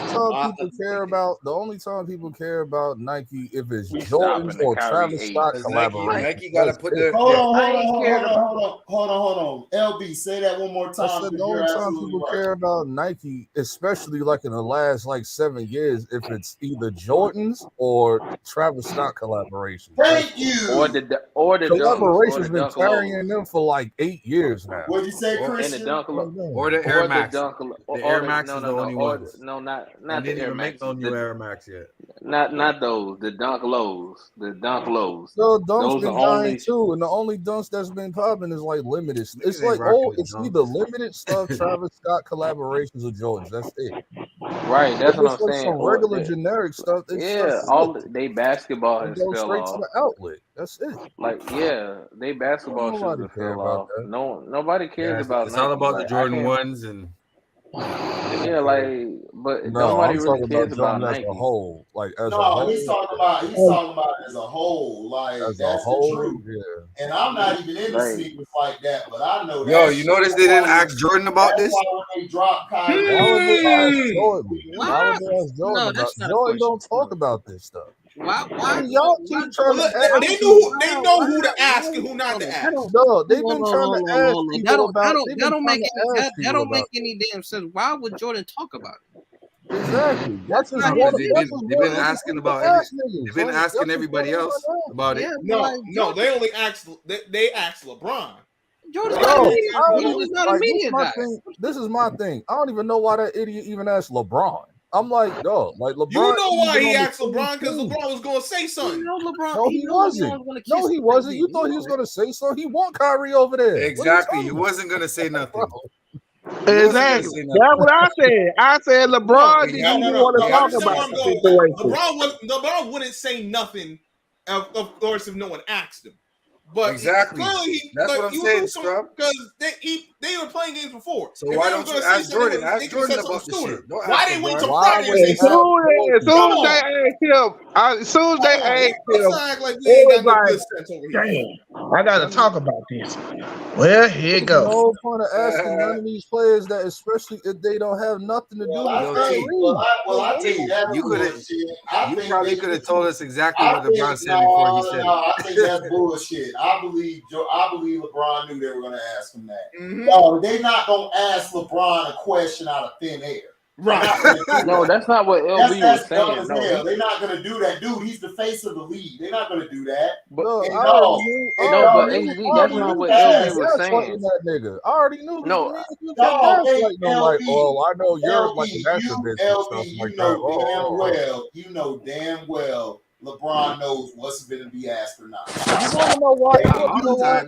time people care about Nike if it's Jordans or Travis Scott collaboration. Nike gotta put their Hold on. LB, say that one more time. I said the only time people care about Nike, especially like in the last like 7 years, if it's either Jordans or Travis Scott collaboration. Thank you. Or the collaboration's been carrying them for like 8 years now. What'd you say, Christian? Or the Air Max. The Air Max is the only ones. No, not they the didn't Air even Max. make no new Air Max yet. Not those. The Dunk Lows. The Dunk Lows. So dunks Those been are only dying too, and the only dunks that's been popping is like limited. It's like it's either limited stuff, Travis Scott collaborations, or Jordans. That's it. Right. That's what I'm like saying. some regular generic stuff. They basketball has go fell straight off. to the outlet. That's it. Like, they basketball shoes have fell off. Nobody cares about. It's all Nike. about the Jordan 1s and. Yeah, but No, nobody I'm really talking cares about about Jordan Nike. as a whole. Like as a No, whole. he's talking about as a whole. Like As that's a whole, the truth. yeah. And I'm not even into Right. sneakers like that, but I know that. Yo, you notice they didn't ask Jordan about this? Why when they drop Kyrie? Why would they ask Jordan? Why would they ask Jordan No, about that's not a Jordan? question. Don't talk about this stuff. Why? Y'all keep trying to ask. They know who to ask and who not to ask. No, they've been trying to ask people about. That don't make any damn sense. Why would Jordan talk about it? Exactly. That's just They've been asking about. They've been asking everybody else about it. No, they only asked. They asked LeBron. Jordan's not a media guy. This is my thing. I don't even know why that idiot even asked LeBron. I'm like, dog, like LeBron. You know why he asked LeBron? Because LeBron was going to say something. You know LeBron. No, he wasn't. No, he wasn't. You thought he was going to say something. He want Kyrie over there. Exactly. He wasn't going to say nothing. Exactly. That's what I said. I said LeBron didn't even want to talk about the situation. LeBron wouldn't say nothing, of course, if no one asked him. But exactly. That's what I'm saying, Scrub. Because they were playing games before. So why don't you ask Jordan? Ask Jordan about this shit. Why they wait till Friday and say As soon as they asked him, it was like, damn, I got to talk about this. Well, here it goes. No point of asking none of these players that, especially if they don't have nothing to do with I think that's you probably could have told us exactly what LeBron said before he said it. I think that's bullshit. I believe LeBron knew they were going to ask him that. No, they're not going to ask LeBron a question out of thin air. Right. No, that's not what LB was saying. No. They're not going to do that. Dude, he's the face of the league. They're not going to do that. But HB, that's not what LB was saying. That nigga. I already knew. No, like, oh, I know you're like an activist and stuff like that. You know damn well LeBron knows what's going to be asked or not. You want to know why?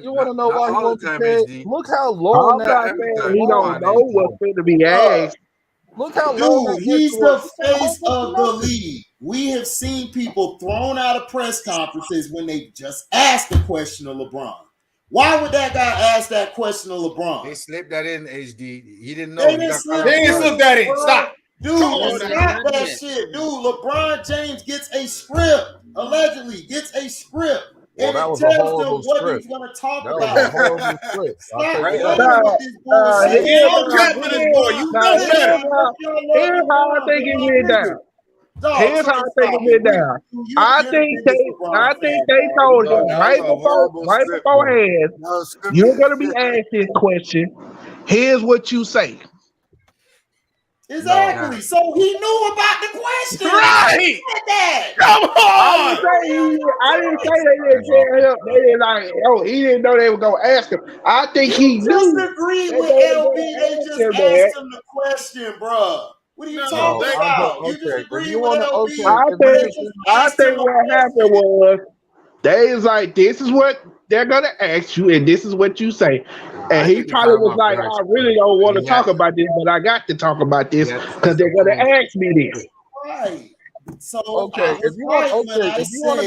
You want to know why he won't be? Look how long I'm not saying he don't know what's going to be asked. Look how long. Dude, he's the face of the league. We have seen people thrown out of press conferences when they just asked the question of LeBron. Why would that guy ask that question of LeBron? They slipped that in, HD. He didn't know. They didn't slip that in. Stop. Dude, stop that shit. Dude, LeBron James gets a script. Allegedly gets a script. Well, and that it was a tells horrible them what script. he's going to talk That was about. a horrible script. Stop playing with this bullshit. Here's how I think it went down. Here's how I think it went down. I think they told him right beforehand, you're gonna be asked this question. Here's what you say. Exactly. So he knew about the question. Right. Come on. I didn't say they didn't tell him. They didn't like, oh, he didn't know they were gonna ask him. I think he knew. Disagree with LB. They just asked him the question, bro. What are you talking about? You disagree with LB? I think what happened was they was like, this is what they're gonna ask you, and this is what you say. And he probably was like, I really don't want to talk about this, but I got to talk about this because they're gonna ask me this. Right. So okay, if you want to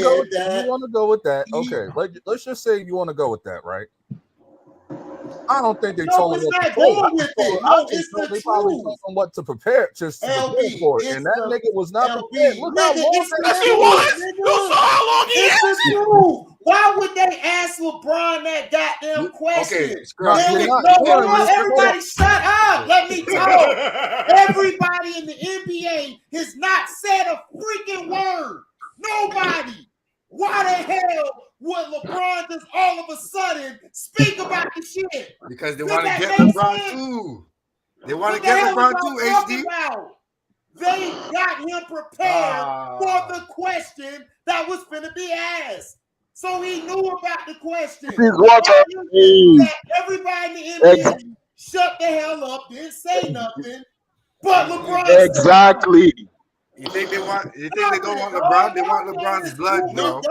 go with that, okay. Let's just say you want to go with that, right? I don't think they told him what to say. They probably told him what to prepare, just to prepare for it. And that nigga was not prepared. Look how long he was. You saw how long he is. Why would they ask LeBron that goddamn question? Everybody shut up. Let me talk. Everybody in the NBA has not said a freaking word. Nobody. Why the hell would LeBron just all of a sudden speak about the shit? Because they want to get LeBron too. They want to get LeBron too, HD. They got him prepared for the question that was going to be asked. So he knew about the question. Everybody in the NBA shut the hell up, didn't say nothing. But LeBron exactly. You think they're gonna want LeBron? They want LeBron's blood, bro.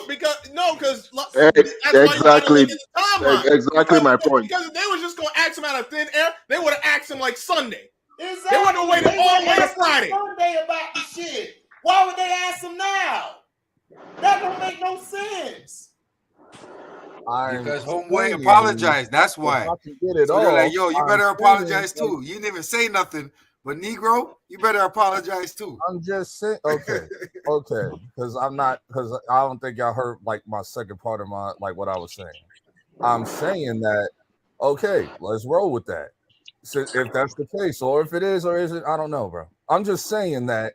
Because exactly my point. Because if they were just gonna ask him out of thin air, they would have asked him like Sunday. Exactly. They wouldn't have waited all the way to Friday. Sunday about the shit. Why would they ask him now? That don't make no sense. Because homeboy apologized. That's why. So they're like, yo, you better apologize too. You didn't even say nothing. But Negro, you better apologize too. I'm just saying, okay, because I don't think y'all heard like my second part of my what I was saying. I'm saying that, okay, let's roll with that. So if that's the case, or if it is or isn't, I don't know, bro. I'm just saying that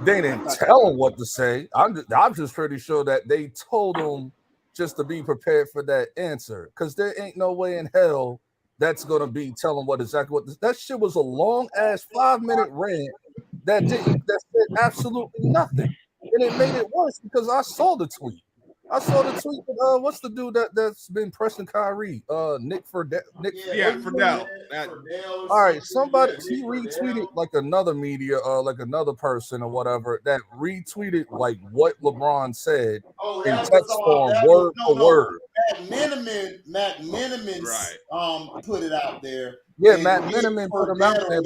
they didn't tell him what to say. I'm just pretty sure that they told him just to be prepared for that answer, because there ain't no way in hell that's gonna be telling what that shit was a long ass 5-minute rant that said absolutely nothing, and it made it worse because I saw the tweet. What's the dude that's been pressing Kyrie? Nick Friedel. Friedel. All right, somebody he retweeted like another media, like another person or whatever that retweeted like what LeBron said in text form, word for word. Matt Miniman put it out there. Yeah, Matt Miniman put him out there,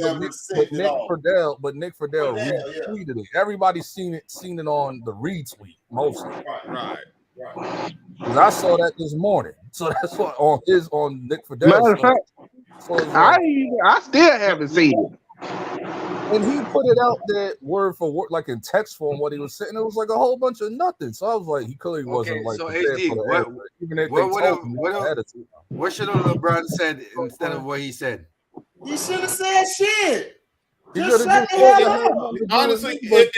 but Nick Friedel retweeted it. Everybody's seen it on the retweet mostly. Right. Because I saw that this morning, so that's what on Nick Friedel. Matter of fact, I still haven't seen it. And he put it out there word for word, like in text form, what he was saying. It was like a whole bunch of nothing. So I was like, he clearly wasn't like. So HD, what should have LeBron said instead of what he said? He should have said shit. Just shut the hell up. Honestly, if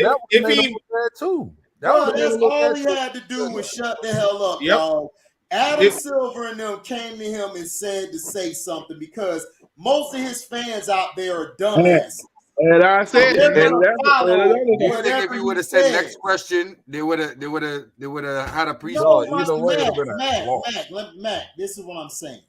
he too. That's all he had to do was shut the hell up, y'all. Adam Silver and them came to him and said to say something because most of his fans out there are dumbasses. And I said, if you would have said next question, they would have had a pre-show. Matt, this is what I'm saying.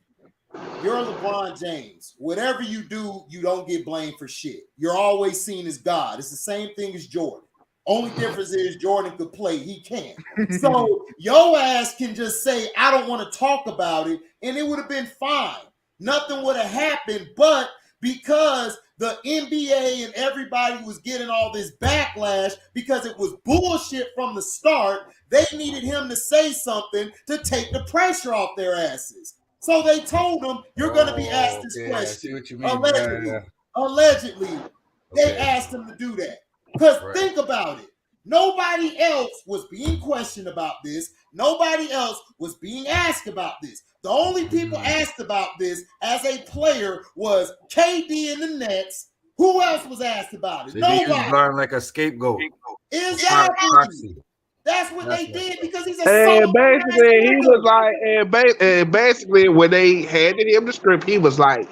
You're LeBron James. Whatever you do, you don't get blamed for shit. You're always seen as God. It's the same thing as Jordan. Only difference is Jordan could play, he can't. So your ass can just say, I don't want to talk about it, and it would have been fine. Nothing would have happened, but because the NBA and everybody was getting all this backlash because it was bullshit from the start, they needed him to say something to take the pressure off their asses. So they told him, you're going to be asked this question. I see what you mean. Allegedly, they asked him to do that. Because think about it. Nobody else was being questioned about this. Nobody else was being asked about this. The only people asked about this as a player was KD in the Nets. Who else was asked about it? So Nobody. they use Brian like a scapegoat. Exactly. That's what they did because he's a and basically he was like, and basically when they handed him the script, he was like,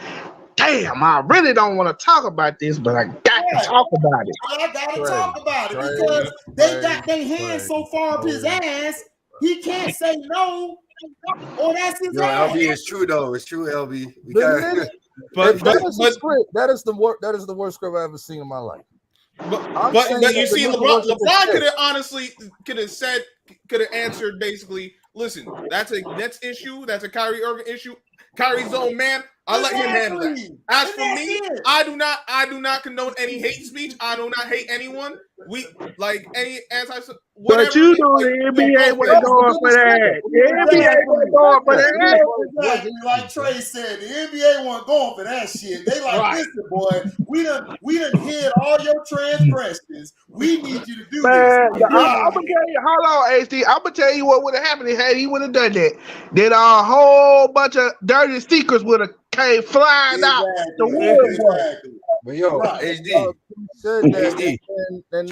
damn, I really don't want to talk about this, but I got to talk about it. I got to talk about it because they got their hands so far up his ass, he can't say no, or that's his ass. LB, it's true though. It's true, LB. But that is the worst script I've ever seen in my life. But you see, LeBron could have honestly could have answered basically. Listen, that's a Nets issue. That's a Kyrie Irving issue. Kyrie's own man. I'll let him handle that. As for me, I do not condone any hate speech. I do not hate anyone. We like any whatever. But you know the NBA wasn't going for that. The NBA wasn't going for that. Exactly. Like Trey said, the NBA wasn't going for that shit. They like, listen, boy, we done hid all your transgressions. We need you to do this. I'm gonna tell you, hold on, HD. I'm gonna tell you what would have happened had he would have done that. Then a whole bunch of dirty secrets would have came flying out the woodwork. But yo, HD. And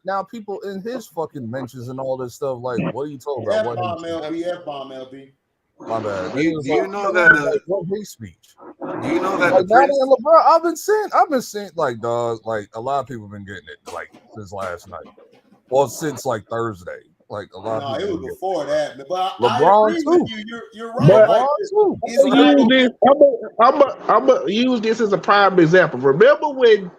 now people in his fucking mentions and all this stuff, like, what are you talking about? F-bomb LB. My bad. Do you know that hate speech? Do you know that like, LeBron, I've been saying like, dog, like a lot of people have been getting it like since last night. Well, since like Thursday. Like a lot of people. It was before that. But LeBron I agree too. with you. You're right. I'm gonna use this as a prime example. Remember when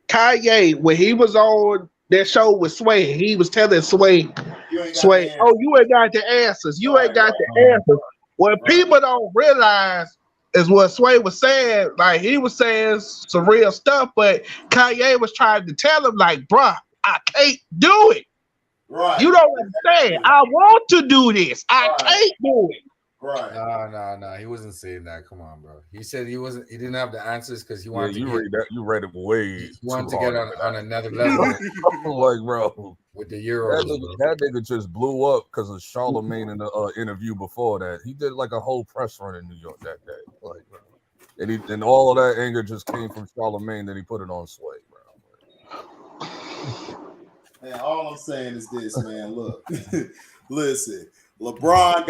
Kanye, when he was on that show with Sway, he was telling Sway, oh, you ain't got the answers. You ain't got the answers. What people don't realize is what Sway was saying. Like, he was saying some real stuff, but Kanye was trying to tell him, like, bruh, I can't do it. Right. You don't understand. I want to do this. I can't do it. Right. No. He wasn't saying that. Come on, bro. He said he didn't have the answers because he wanted you read it way. He wanted to get on another level. Like, bro, with the Euros. That nigga just blew up because of Charlemagne in the interview before that. He did like a whole press run in New York that day. Like, bro. And all of that anger just came from Charlemagne. Then he put it on Sway, bro. Man, all I'm saying is this, man. Look, listen. LeBron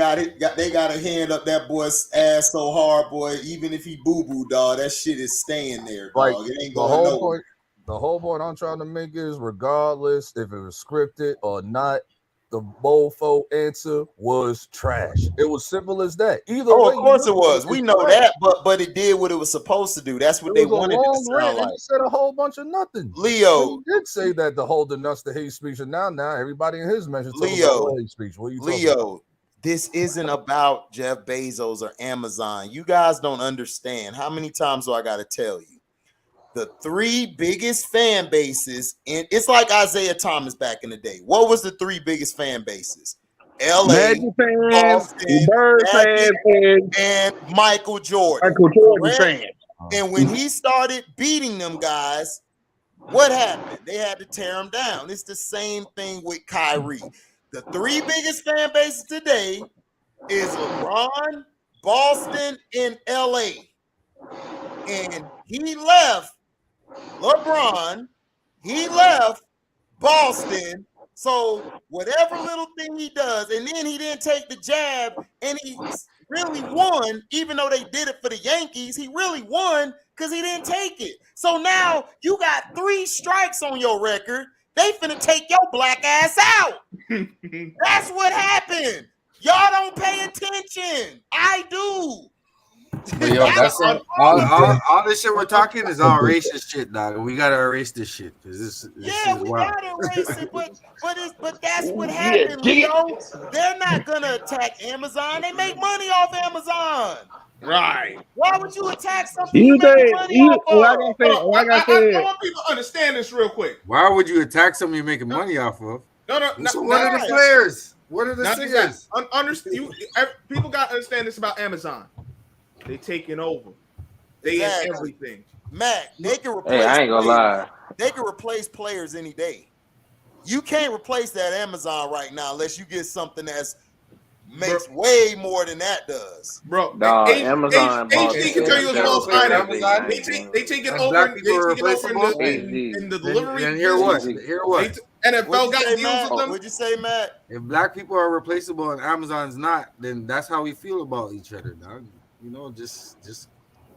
they got a hand up that boy's ass so hard, boy. Even if he boo-boo, dog, that shit is staying there, dog. Like, it ain't going nowhere. The whole point I'm trying to make is, regardless if it was scripted or not, the Bofo answer was trash. It was simple as that. Either way, of course it was. We know that, but it did what it was supposed to do. That's what they wanted to sound like. He said a whole bunch of nothing. Leo he did say that the whole denounced the hate speech, and now everybody in his mentions Leo hate speech. What are you talking about? This isn't about Jeff Bezos or Amazon. You guys don't understand. How many times do I got to tell you? The three biggest fan bases, and it's like Isaiah Thomas back in the day. What was the three biggest fan bases? LA, Boston, Bird fans, and Michael Jordan. Fans. And when he started beating them guys, what happened? They had to tear him down. It's the same thing with Kyrie. The three biggest fan bases today is LeBron, Boston, and LA. And he left LeBron, he left Boston. So whatever little thing he does, and then he didn't take the jab, and he really won, even though they did it for the Yankees, he really won because he didn't take it. So now you got 3 strikes on your record. They finna take your black ass out. That's what happened. Y'all don't pay attention. I do. But yo, that's all this shit we're talking is all racist shit, dog. We gotta erase this shit because this is we wild. gotta erase it, but that's what Yeah, happened, Leo. They're not gonna attack Amazon. They make money off Amazon. Right. Why would you attack something You you making money off like I I said, want people to understand this real quick. Why would you attack something you're making money off of? No. So what are the players? What are the singers? People got to understand this about Amazon. They taking over. They in everything. Mac, they can replace. Hey, I ain't gonna lie. They can replace players any day. You can't replace that Amazon right now unless you get something that's makes way more than that does. Bro, Amazon HD can tell you as well as I do. They take it over in the delivery. And hear what? NFL got deals with them. What'd you say, Matt? If black people are replaceable and Amazon's not, then that's how we feel about each other, dog. You know, just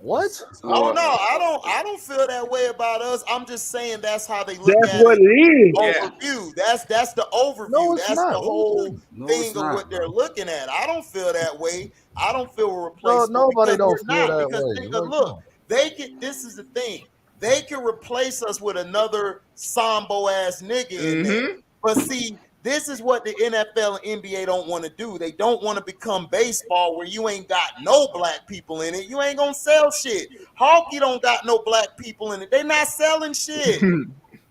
what? Oh no, I don't feel that way about us. I'm just saying that's how they look that's at what it is. Overview. That's the overview. No, it's that's not. the whole thing of not, what they're looking at. I don't feel that way. I don't feel we're No, replaceable. nobody don't we're feel not, that because way. nigga, look, they can. This is the thing. They can replace us with another Sambo ass nigga in there. But see, this is what the NFL and NBA don't want to do. They don't want to become baseball where you ain't got no black people in it. You ain't gonna sell shit. Hockey don't got no black people in it. They not selling shit.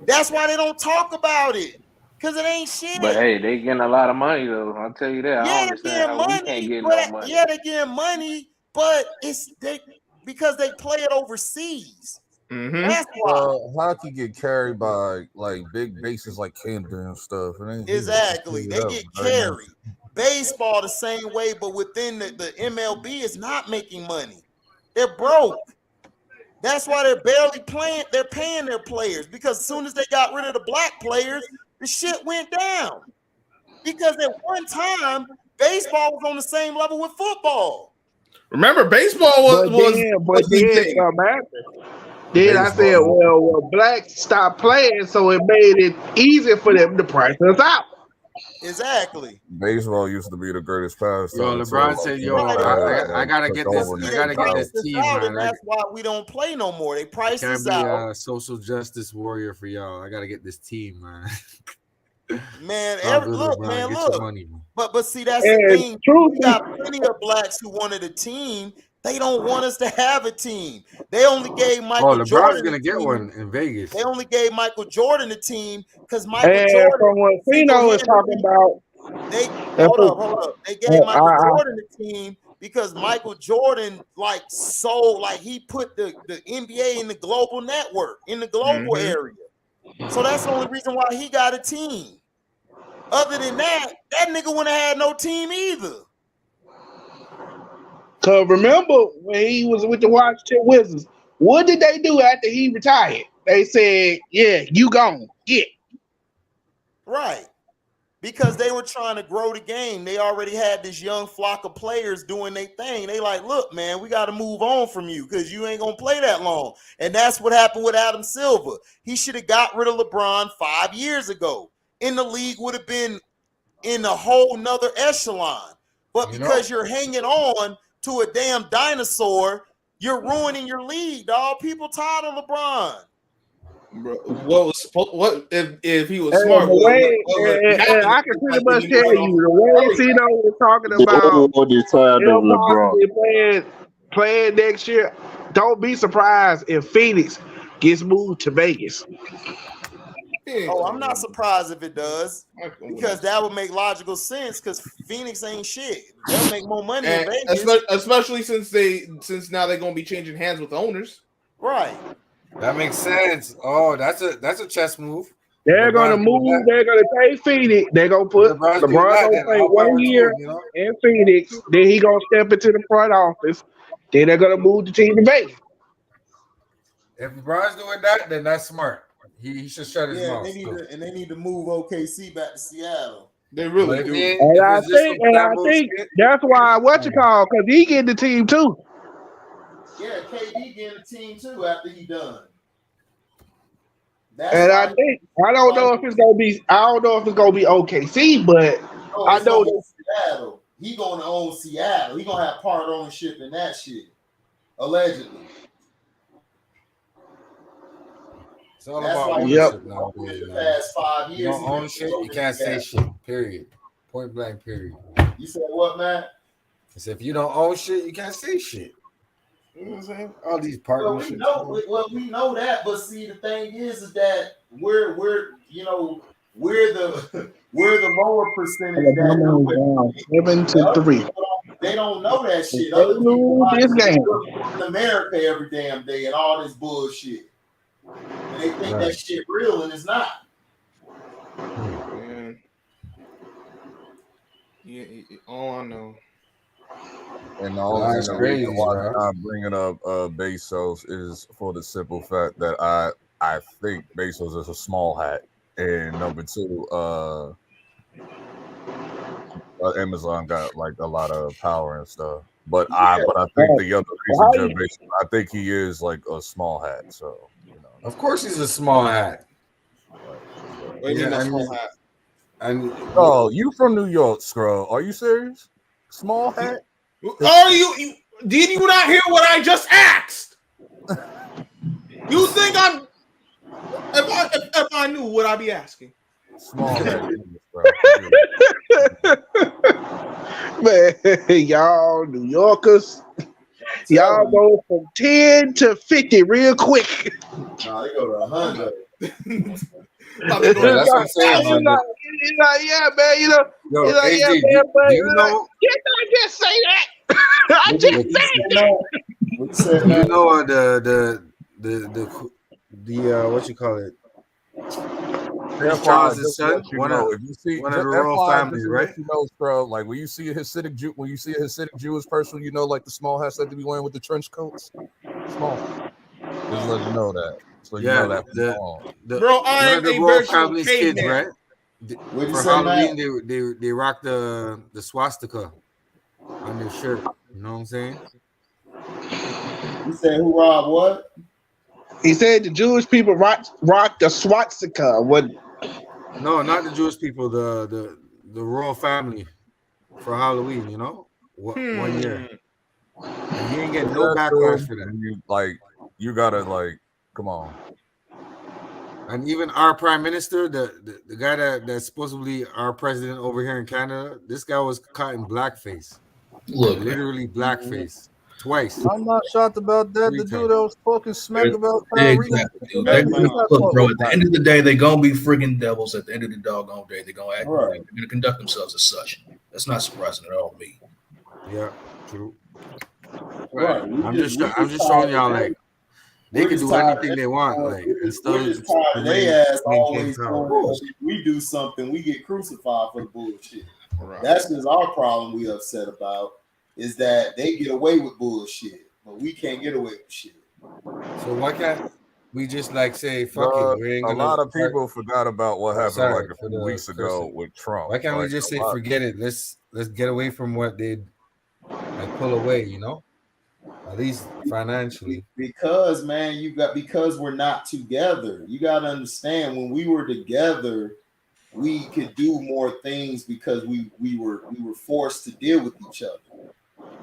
That's why they don't talk about it. Cause it ain't shit. But hey, they getting a lot of money though. I'll tell you that. I don't understand how we can't get no money. Yeah, they getting money, but because they play it overseas. That's why. Hockey get carried by like big bases like Canada and stuff. Exactly, they get carried. Baseball the same way, but within the MLB is not making money. They're broke. That's why they're barely playing. They're paying their players because as soon as they got rid of the black players, the shit went down. Because at one time, baseball was on the same level with football. Remember, baseball was Then I said, well, blacks stopped playing, so it made it easy for them to price us out. Exactly. Baseball used to be the greatest pastime. Yo, LeBron said, "Yo, I gotta get this. I gotta get this team, man. And that's why we don't play no more. They price us out. out. Can't be a social justice warrior for y'all. I gotta get this team, man. Man, look. Money, man. But see, that's the thing. We got plenty of blacks who wanted a team. They don't want us to have a team. They only gave Michael Jordan. LeBron's gonna get one in Vegas. They only gave Michael Jordan a team because Michael Jordan. From what Fino is talking about, hold up. They gave Michael Jordan a team because Michael Jordan he put the NBA in the global network, in the global area. So that's the only reason why he got a team. Other than that nigga wouldn't have had no team either. Cause remember when he was with the Washington Wizards, what did they do after he retired? They said, "Yeah, you gone, get." Right, because they were trying to grow the game. They already had this young flock of players doing their thing. They like, look, man, we got to move on from you because you ain't gonna play that long. And that's what happened with Adam Silver. He should have got rid of LeBron 5 years ago. And the league would have been in a whole nother echelon. But because you're hanging on to a damn dinosaur, you're ruining your league, dog. People tired of LeBron. Bro, what if he was smart? I can pretty much tell you the way Tino was talking about playing next year. Don't be surprised if Phoenix gets moved to Vegas. Oh, I'm not surprised if it does, because that would make logical sense. Because Phoenix ain't shit; they'll make more money in Vegas, especially since now they're gonna be changing hands with owners. Right. That makes sense. Oh, that's a chess move. They're gonna move. They're gonna pay Phoenix. They're gonna put LeBron gonna play 1 year in Phoenix. Then he gonna step into the front office. Then they're gonna move the team to Vegas. If LeBron's doing that, then that's smart. He should shut his mouth. They need to move OKC back to Seattle. They really do. And I think that's why because he getting the team too. Yeah, KD getting the team too after he done. I don't know if it's gonna be OKC, but I know Seattle. He gonna own Seattle. He gonna have part ownership in that shit. Allegedly. It's all That's about why ownership in nowadays, the man. past 5 You years, don't own shit, you can't say shit. Period. Point blank. Period. You said what, man? I said if you don't own shit, you can't say shit. You know what I'm saying? All these partnerships. We know that, but see, the thing is that we're the lower percentage that 7-3. they don't know that shit. They Other people lose this game. in America every damn day and all this bullshit, and they think that shit real and it's not. Man. Yeah, all I know. And the only reason why I'm bringing up Bezos is for the simple fact that I think Bezos is a small hat, and number two, Amazon got like a lot of power and stuff. But I think the other reason, Jeff Bezos, I think he is like a small hat. So of course he's a small hat. Oh, you from New York, Scrub? Are you serious? Small hat? Are you? Did you not hear what I just asked? You think I'm? If I knew, would I be asking? Small hat, Man, y'all New Yorkers, y'all go from 10 to 50 real quick. Nah, they go to 100. That's what I'm saying, man. Yeah, man. You know, Yo, yeah, AJ, man. But do you know? Didn't I just say that? I just said that. You know the what you call it? Prince Charles' son, one of the royal families, right? You know, bro, like when you see a Hasidic Jewish person, you know, like the small hats that they be wearing with the trench coats. Small. Just let you know that. So you know that. Bro, I am the a royal virtual family's kids, caveman. right? For Halloween, they rock the swastika on their shirt. You know what I'm saying? You said who robbed what? He said the Jewish people rock the swastika. What? No, not the Jewish people. The royal family for Halloween. You know, 1 year. And he ain't getting no backlash for that. You gotta come on. And even our prime minister, the guy that's supposedly our president over here in Canada, this guy was caught in blackface. Look, literally blackface twice. I'm not shocked about that. The dude that was talking smack about Kyrie. Exactly. Look, bro, at the end of the day, they're gonna be friggin' devils. At the end of the doggone day, they're gonna act right. They're gonna conduct themselves as such. That's not surprising at all, me. Yeah, true. Right. I'm just showing y'all they can do anything they want, and still they ass always if we do something, we get crucified for the bullshit. Right. That's just our problem we upset about, is that they get away with bullshit, but we can't get away with shit. So why can't we just say fuck it? We ain't a lot of people forgot about what happened a few weeks ago with Trump. Why can't we just say forget it? Let's get away from what they pull away, you know? At least financially. Because because we're not together. You gotta understand, when we were together, we could do more things because we were forced to deal with each other.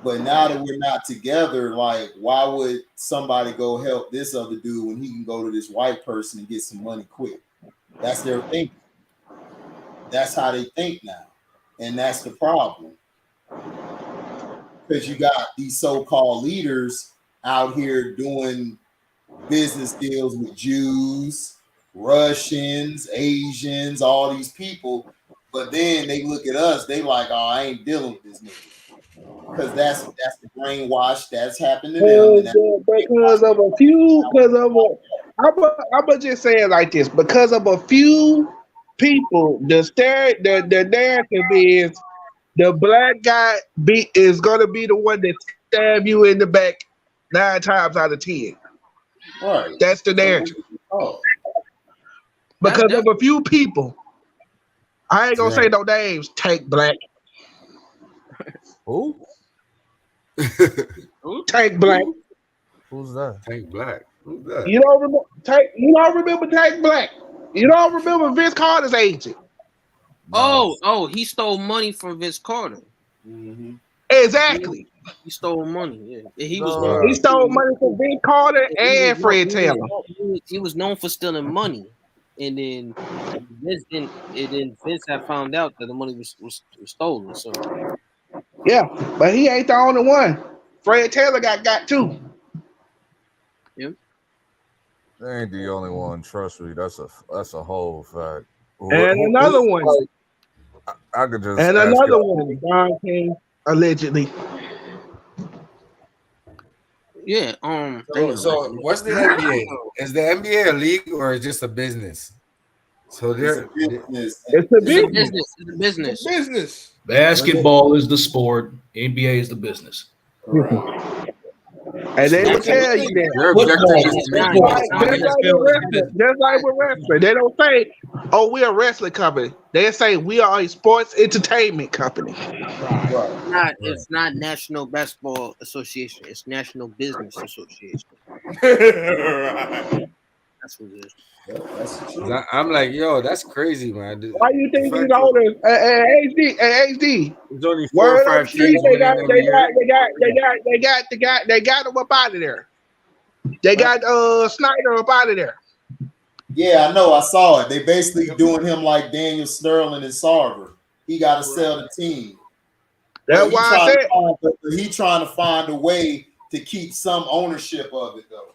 But now that we're not together, why would somebody go help this other dude when he can go to this white person and get some money quick? That's their thinking. That's how they think now. And that's the problem. Because you got these so-called leaders out here doing business deals with Jews, Russians, Asians, all these people, but then they look at us, they like, oh, I ain't dealing with this nigga. Because that's the brainwash that's happened to them. I'm gonna just say it like this, because of a few people, the narrative is the black guy is gonna be the one that stab you in the back 9 times out of 10. Right. That's the narrative. Because of a few people. I ain't gonna say no names. Tank Black. Who? Tank Black. Who's that? Tank Black. Who's that? You don't remember Tank? You don't remember Tank Black? You don't remember Vince Carter's agent? Oh, he stole money from Vince Carter. Mm-hmm. Exactly. He stole money. Yeah. He was He stole money from Vince Carter and Fred Taylor. He was known for stealing money, and then Vince had found out that the money was stolen. So yeah, but he ain't the only one. Fred Taylor got too. Yep. They ain't the only one. Trust me, that's a whole fact. And another one. Like, I could just. And another one. Don King allegedly. Yeah. So what's the NBA? Is the NBA a league or is it just a business? So they're It's a business. It's a business. Business. Basketball is the sport. NBA is the business. And they will tell you that. Just like with wrestling. They don't say, oh, we're a wrestling company. They say we are a sports entertainment company. It's not National Basketball Association. It's National Business Association. That's what it is. I'm like, yo, that's crazy, man. Why do you think these owners HD? There's only 4 Word or on 5 the street, teams. they got them up out of there. They got Snyder up out of there. Yeah, I know. I saw it. They basically doing him like Daniel Sterling and Sarver. He got to sell the team. That's why I said He's trying to find a way to keep some ownership of it, though.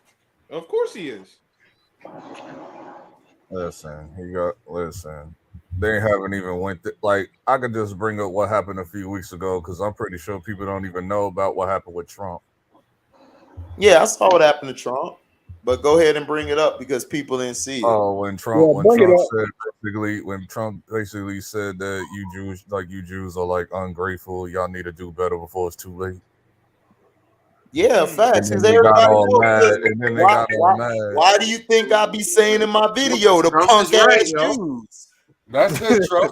Of course he is. Listen. They haven't even like, I could just bring up what happened a few weeks ago because I'm pretty sure people don't even know about what happened with Trump. Yeah, I saw what happened to Trump, but go ahead and bring it up because people didn't see it. Oh, when Trump basically said that you Jews are like ungrateful, y'all need to do better before it's too late. Yeah, facts. And then they got all mad. Why do you think I be saying in my video the punk ass Jews? That's it, Trump.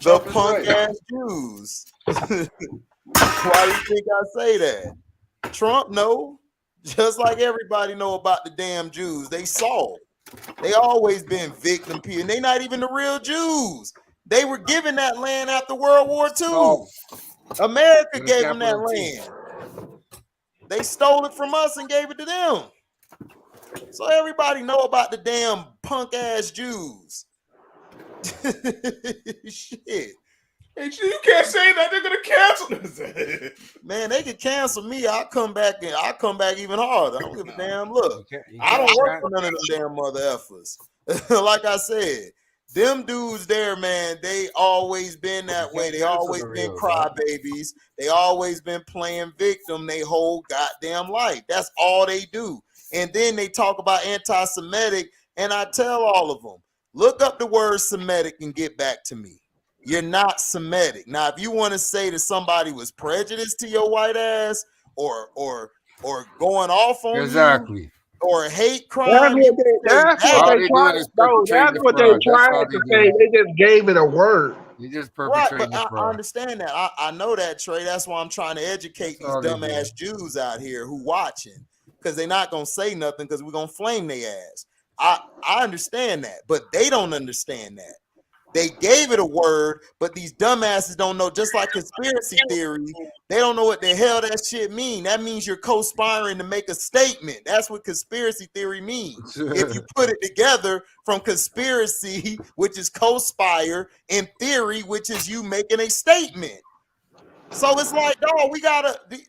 The punk ass Jews. Why do you think I say that? Trump know, just like everybody know about the damn Jews. They saw. They always been victim people. And they not even the real Jews. They were given that land after World War II. America gave them that land. They stole it from us and gave it to them. So everybody know about the damn punk ass Jews. Shit. Hey, you can't say that. They're gonna cancel this. Man, they can cancel me. I'll come back even harder. I don't give a damn. Look, I don't work for none of them damn mother effers. Like I said, them dudes there, man, they always been that way. They always been crybabies. They always been playing victim they whole goddamn life. That's all they do. And then they talk about anti-Semitic, and I tell all of them, look up the word Semitic and get back to me. You're not Semitic. Now, if you want to say that somebody was prejudiced to your white ass or going off on you or hate crime, that's what they trying to say. They just gave it a word. You just perpetrating right, but I understand that. I know that, Trey. That's why I'm trying to educate these dumbass Jews out here who watching, because they're not gonna say nothing because we're gonna flame their ass. I understand that, but they don't understand that. They gave it a word, but these dumbasses don't know. Just like conspiracy theory, they don't know what the hell that shit mean. That means you're conspiring to make a statement. That's what conspiracy theory means. If you put it together from conspiracy, which is conspire, and theory, which is you making a statement. So it's like, dog,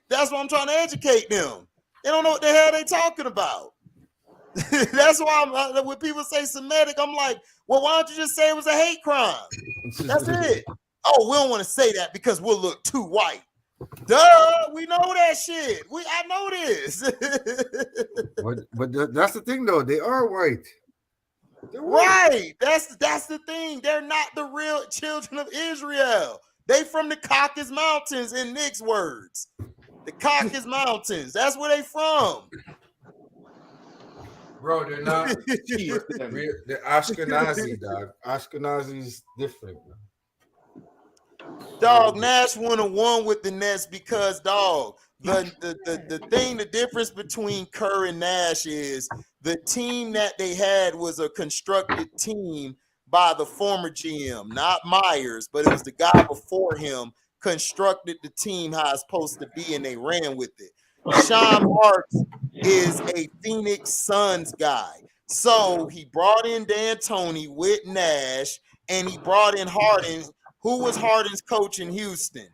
that's what I'm trying to educate them. They don't know what the hell they talking about. That's why when people say Semitic, I'm like, well, why don't you just say it was a hate crime? That's it. Oh, we don't want to say that because we'll look too white. Duh, we know that shit. I know this. but that's the thing, though. They are white. Right. That's the thing. They're not the real children of Israel. They from the Caucasus Mountains, in Nick's words. The Caucasus Mountains. That's where they from. Bro, they're not. They're Ashkenazi, dog. Ashkenazi's different. Dog, Nash won with the Nets because, dog, the difference between Kerr and Nash is the team that they had was a constructed team by the former GM, not Myers, but it was the guy before him constructed the team how it's supposed to be, and they ran with it. Sean Marks is a Phoenix Suns guy. So he brought in D'Antoni with Nash, and he brought in Harden. Who was Harden's coach in Houston?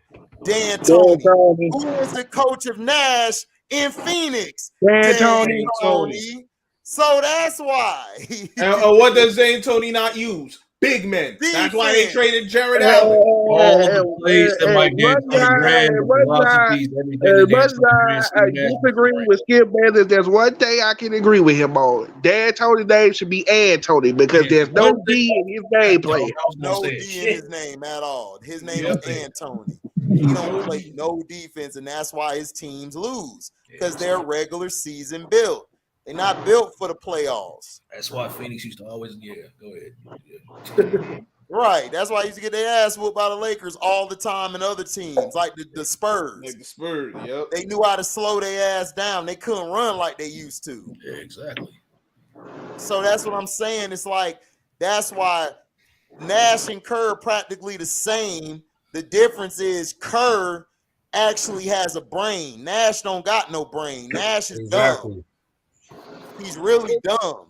D'Antoni. Who was the coach of Nash in Phoenix? D'Antoni. So that's why. And what does D'Antoni not use? Big men. Defense. That's why they traded Jared Allen. All the plays that Mike D'Antoni ran, the philosophies, everything that D'Antoni ran. I disagree with Skip Bayless. There's one thing I can agree with him on. D'Antoni's name should be Antoni because there's no D in his gameplay. No D in his name at all. His name is Antoni. He don't play no defense, and that's why his teams lose because they're regular season built. They're not built for the playoffs. That's why Phoenix used to always, go ahead. Right. That's why I used to get their ass whooped by the Lakers all the time and other teams, like the Spurs. Like the Spurs, yep. They knew how to slow their ass down. They couldn't run like they used to. Yeah, exactly. So that's what I'm saying. It's like, that's why Nash and Kerr are practically the same. The difference is Kerr actually has a brain. Nash don't got no brain. Nash is dumb. He's really dumb.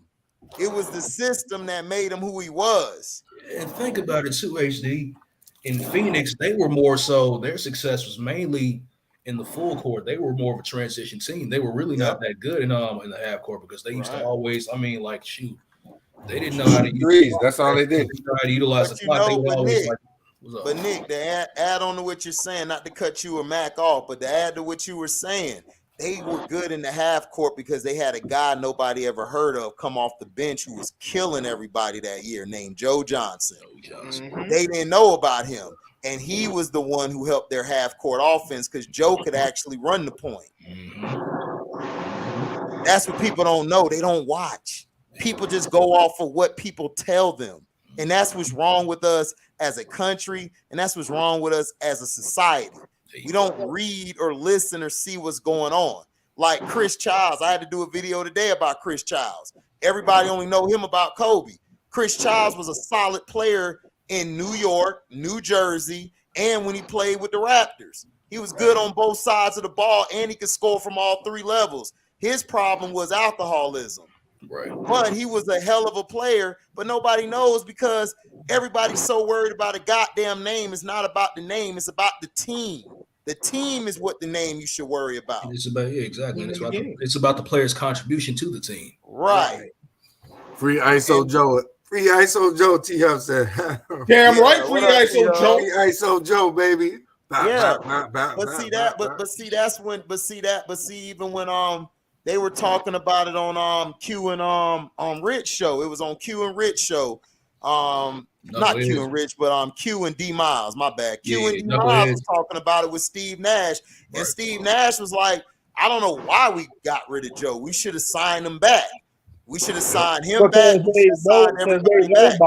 It was the system that made him who he was. And think about it too, HD. In Phoenix, they were more so, their success was mainly in the full court. They were more of a transition team. They were really not that good in the half court because they used to always, shoot. They didn't know how to use That's all they did. They tried to utilize the clock. They would always But Nick, to add on to what you're saying, not to cut you or Mac off, but to add to what you were saying, they were good in the half court because they had a guy nobody ever heard of come off the bench who was killing everybody that year named Joe Johnson. They didn't know about him. And he was the one who helped their half court offense because Joe could actually run the point. That's what people don't know. They don't watch. People just go off of what people tell them. And that's what's wrong with us as a country. And that's what's wrong with us as a society. We don't read or listen or see what's going on. Like Chris Childs. I had to do a video today about Chris Childs. Everybody only know him about Kobe. Chris Childs was a solid player in New York, New Jersey, and when he played with the Raptors. He was good on both sides of the ball, and he could score from all three levels. His problem was alcoholism. Right. But he was a hell of a player, but nobody knows because everybody's so worried about a goddamn name. It's not about the name, it's about the team. The team is what the name you should worry about. It's about, exactly. It's about the player's contribution to the team. Right. Free ISO Joe. Free ISO Joe, T-Hub said. Damn right, free ISO Joe. Free ISO Joe, baby. Even when they were talking about it on Q and Rich show. It was on Q and Rich show. Not Q and Rich, but Q and D Miles. My bad. Q and D Miles was talking about it with Steve Nash, and Steve Nash was like, "I don't know why we got rid of Joe. We should have signed him back. We should have signed him back. We should have signed everybody back."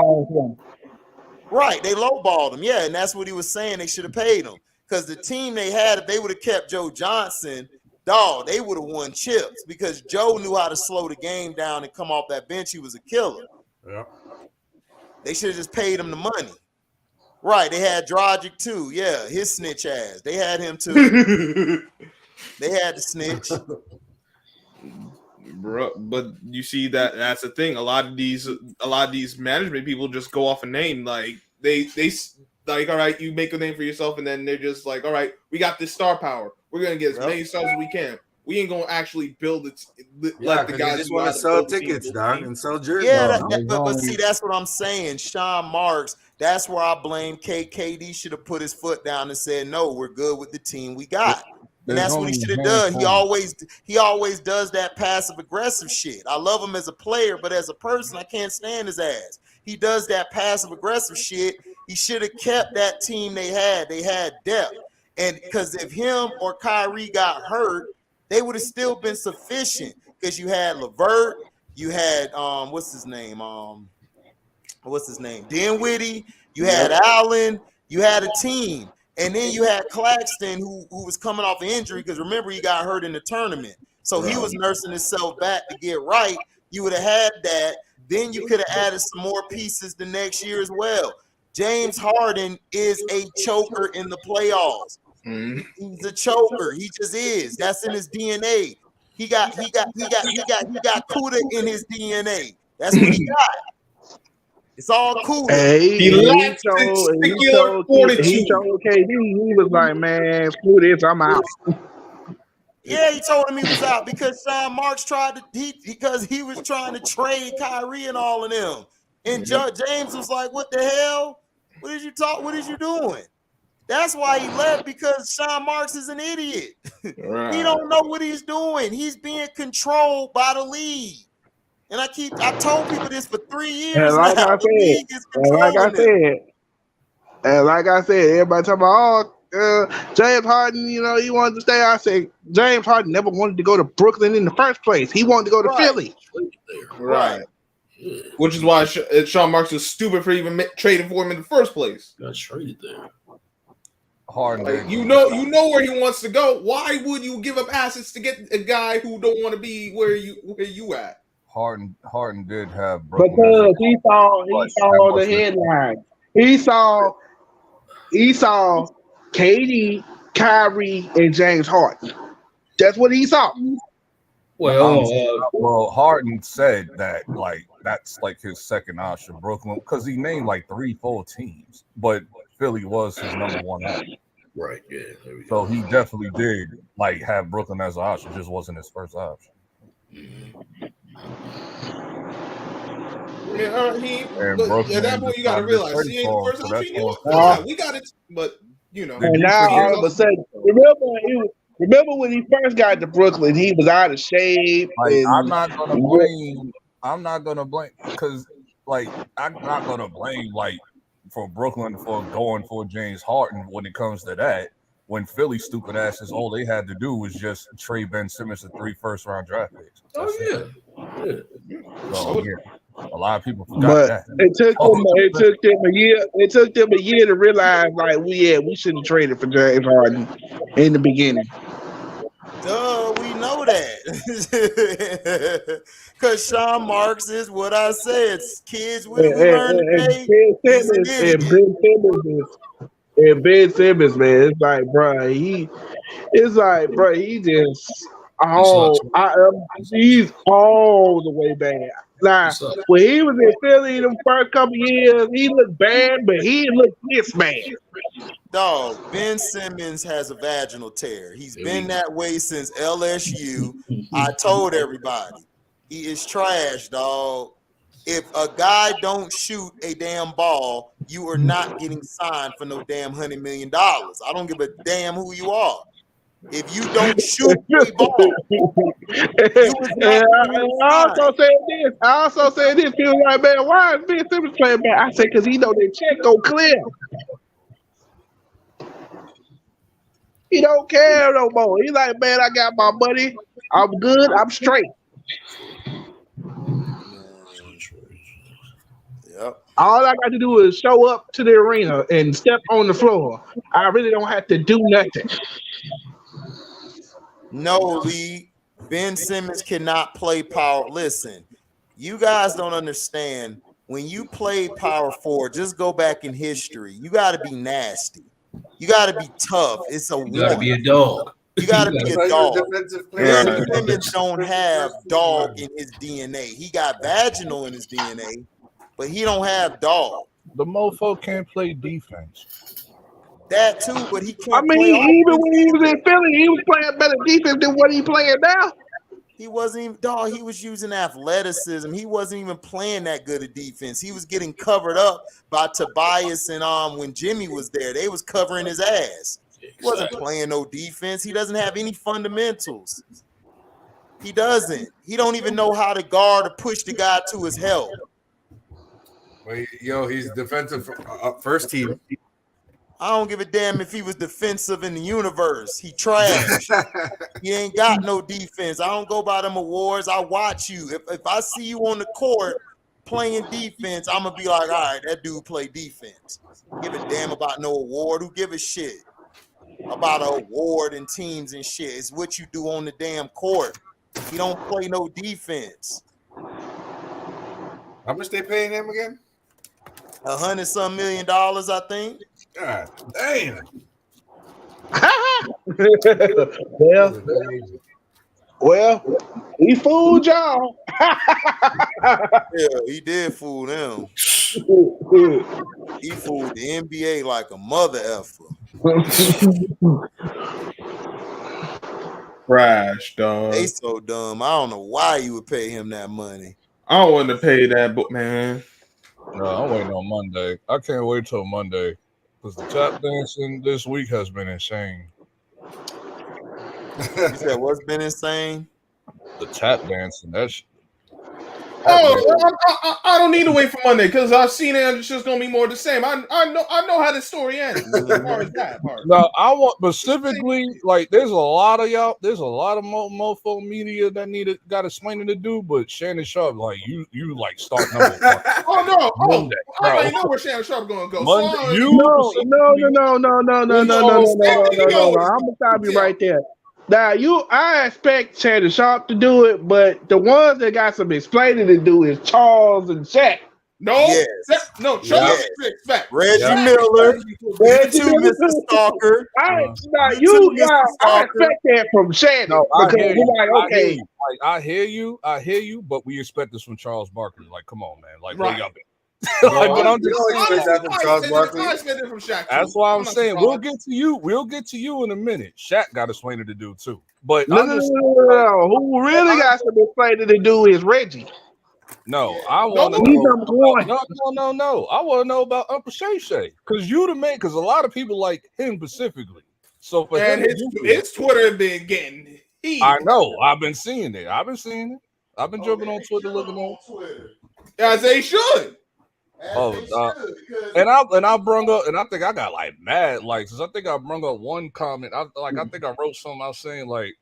Right? They lowballed him. Yeah, and that's what he was saying. They should have paid him because the team they had, if they would have kept Joe Johnson, dog, they would have won chips because Joe knew how to slow the game down and come off that bench. He was a killer. Yeah. They should have just paid him the money. Right. They had Dragic too. Yeah, his snitch ass. They had him too. They had the snitch. Bro, but you see that's the thing. A lot of these management people just go off a name. Like they like, all right, you make a name for yourself, and then they're just like, all right, we got this star power. We're gonna get as many stars as we can. We ain't gonna actually build it. Let the guys just want to sell tickets, dog, and sell jerseys. Yeah, but see, that's what I'm saying. Sean Marks. That's where I blame KD. Should have put his foot down and said, "No, we're good with the team we got." And that's what he should have done. He always does that passive aggressive shit. I love him as a player, but as a person, I can't stand his ass. He does that passive aggressive shit. He should have kept that team they had. They had depth, and because if him or Kyrie got hurt, they would have still been sufficient because you had LeVert, you had what's his name, Dinwiddie, you had Allen, you had a team, and then you had Claxton who was coming off an injury because remember he got hurt in the tournament, so he was nursing himself back to get right. You would have had that. Then you could have added some more pieces the next year as well. James Harden is a choker in the playoffs. He's a choker. He just is. That's in his DNA. He got Kuda in his DNA. That's what he got. It's all Kuda. Hey, he lacks testicular fortitude. He told KD, he was like, man, screw this, I'm out. Yeah, he told him he was out because Sean Marks because he was trying to trade Kyrie and all of them. And James was like, what the hell? What is you doing? That's why he left, because Sean Marks is an idiot. Right. He don't know what he's doing. He's being controlled by the league. And I told people this for 3 years And like now. I The league is like I said, everybody talking about, James Harden, he wanted to stay. I said, James Harden never wanted to go to Brooklyn in the first place. He wanted to go to Philly. Right. Which is why Sean Marks was stupid for even trading for him in the first place. Got traded there. Harden, like, you know where he wants to go. Why would you give up assets to get a guy who don't want to be where you at? Harden did have Brooklyn because he saw the headlines. He saw KD, Kyrie, and James Harden. That's what he saw. Well, Harden said that that's like his second option, Brooklyn, because he named like 3-4 teams, but Philly was his number one option. Right. Yeah. So he definitely did have Brooklyn as an option, just wasn't his first option. At that point, you got to realize he ain't the first option anymore. We got it, but And now all of a sudden, remember when he first got to Brooklyn, he was out of shape. I'm not gonna blame because I'm not gonna blame for Brooklyn for going for James Harden when it comes to that. When Philly stupid asses, all they had to do was just trade Ben Simmons and 3 first-round draft picks. So yeah, a lot of people forgot that. It took them a year. It took them a year to realize we should have traded for James Harden in the beginning. Duh, we know that. Because Sean Marks is what I said. Kids will learn today. And Ben Simmons, man, it's like, bro, he just he's all the way bad. Like when he was in Philly the first couple years, he looked bad, but he looked this bad. Dog, Ben Simmons has a vaginal tear. He's been that way since LSU. I told everybody, he is trash, dog. If a guy don't shoot a damn ball, you are not getting signed for no damn $100 million. I don't give a damn who you are. If you don't shoot a ball, I also said this. He was like, man, why is Ben Simmons playing bad? I said, because he know that check go clear. He don't care no more. He's like, man, I got my money. I'm good. I'm straight. Yep. All I got to do is show up to the arena and step on the floor. I really don't have to do nothing. No, Lee. Ben Simmons cannot play power. Listen, you guys don't understand. When you play power forward, just go back in history. You got to be nasty. You got to be tough. It's a war. You got to be a dog. You got to be a dog. Ben Simmons don't have dog in his DNA. He got vaginal in his DNA, but he don't have dog. The mofo can't play defense. That too, but he can't. I mean, even when he was in Philly, he was playing better defense than what he playing now. He wasn't even dog. He was using athleticism. He wasn't even playing that good of defense. He was getting covered up by Tobias and when Jimmy was there. They was covering his ass. He wasn't playing no defense. He doesn't have any fundamentals. He doesn't. He don't even know how to guard or push the guy to his help. Well, he's defensive first team. I don't give a damn if he was defensive in the universe. He trash. He ain't got no defense. I don't go by them awards. I watch you. If I see you on the court playing defense, I'm going to be like, all right, that dude play defense. Give a damn about no award. Who give a shit about an award and teams and shit? It's what you do on the damn court. He don't play no defense. How much they paying him again? $100-some million, I think. God damn. well, he fooled y'all. Yeah, he did fool them. He fooled the NBA like a mother effer. Trash, dog. They so dumb. I don't know why you would pay him that money. I don't want to pay that, but man. No, I'm waiting on Monday. I can't wait till Monday because the tap dancing this week has been insane. You said what's been insane? The tap dancing. That's. I don't need to wait for Monday because I've seen it. It's just gonna be more the same. I know how the story ends. As far as that part. No, I want specifically like there's a lot of y'all. There's a lot of mofo media that got explaining to do. But Shannon Sharp, like you like start number one. Monday, I already know where Shannon Sharp gonna go. No. I'm gonna stop you right there. Now I expect Shannon Sharp to do it, but the ones that got some explaining to do is Charles and Shaq. Charles Reggie Miller. Reggie you too, Mr. Stalker. I expect that from Shannon. No, I hear you. I hear you, but we expect this from Charles Barkley. Like, come on, man. Like, right. where y'all been? Like, but I'm just saying. That's why I'm saying we'll get to you. We'll get to you in a minute. Shaq got explaining to do too. But no. Who really got some explaining to do is Reggie. No, I want to know. No. I want to know about Uncle Shay Shay because you the man. Because a lot of people like him specifically. So for him, his Twitter been getting heat. I know. I've been seeing it. I've been jumping on Twitter, looking on Twitter. As they should. And I brung up, and I think I got like mad likes. Cause I think I brung up one comment. I think I wrote something. I was saying like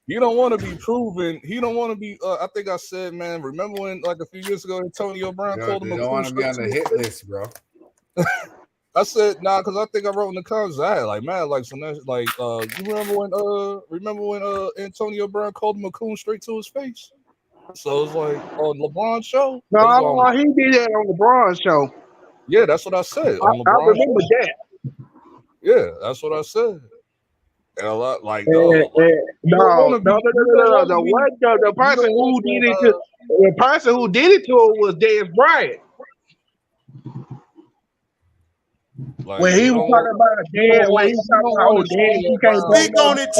he don't want to be proven. He don't want to be. I think I said, man, remember when like a few years ago Antonio Brown called him? They don't want to be on the hit list, bro. I said because I think I wrote in the comments. I had like mad likes on that. Like you remember when Antonio Brown called him a coon straight to his face? So it's like on LeBron show. No, he did that on LeBron show. Yeah, that's what I said. I remember that. Yeah, that's what I said. And a lot like the person who did it to him was Dez Bryant. Like, when he was talking about Dan, when he was talking about Dan, he can't speak on it,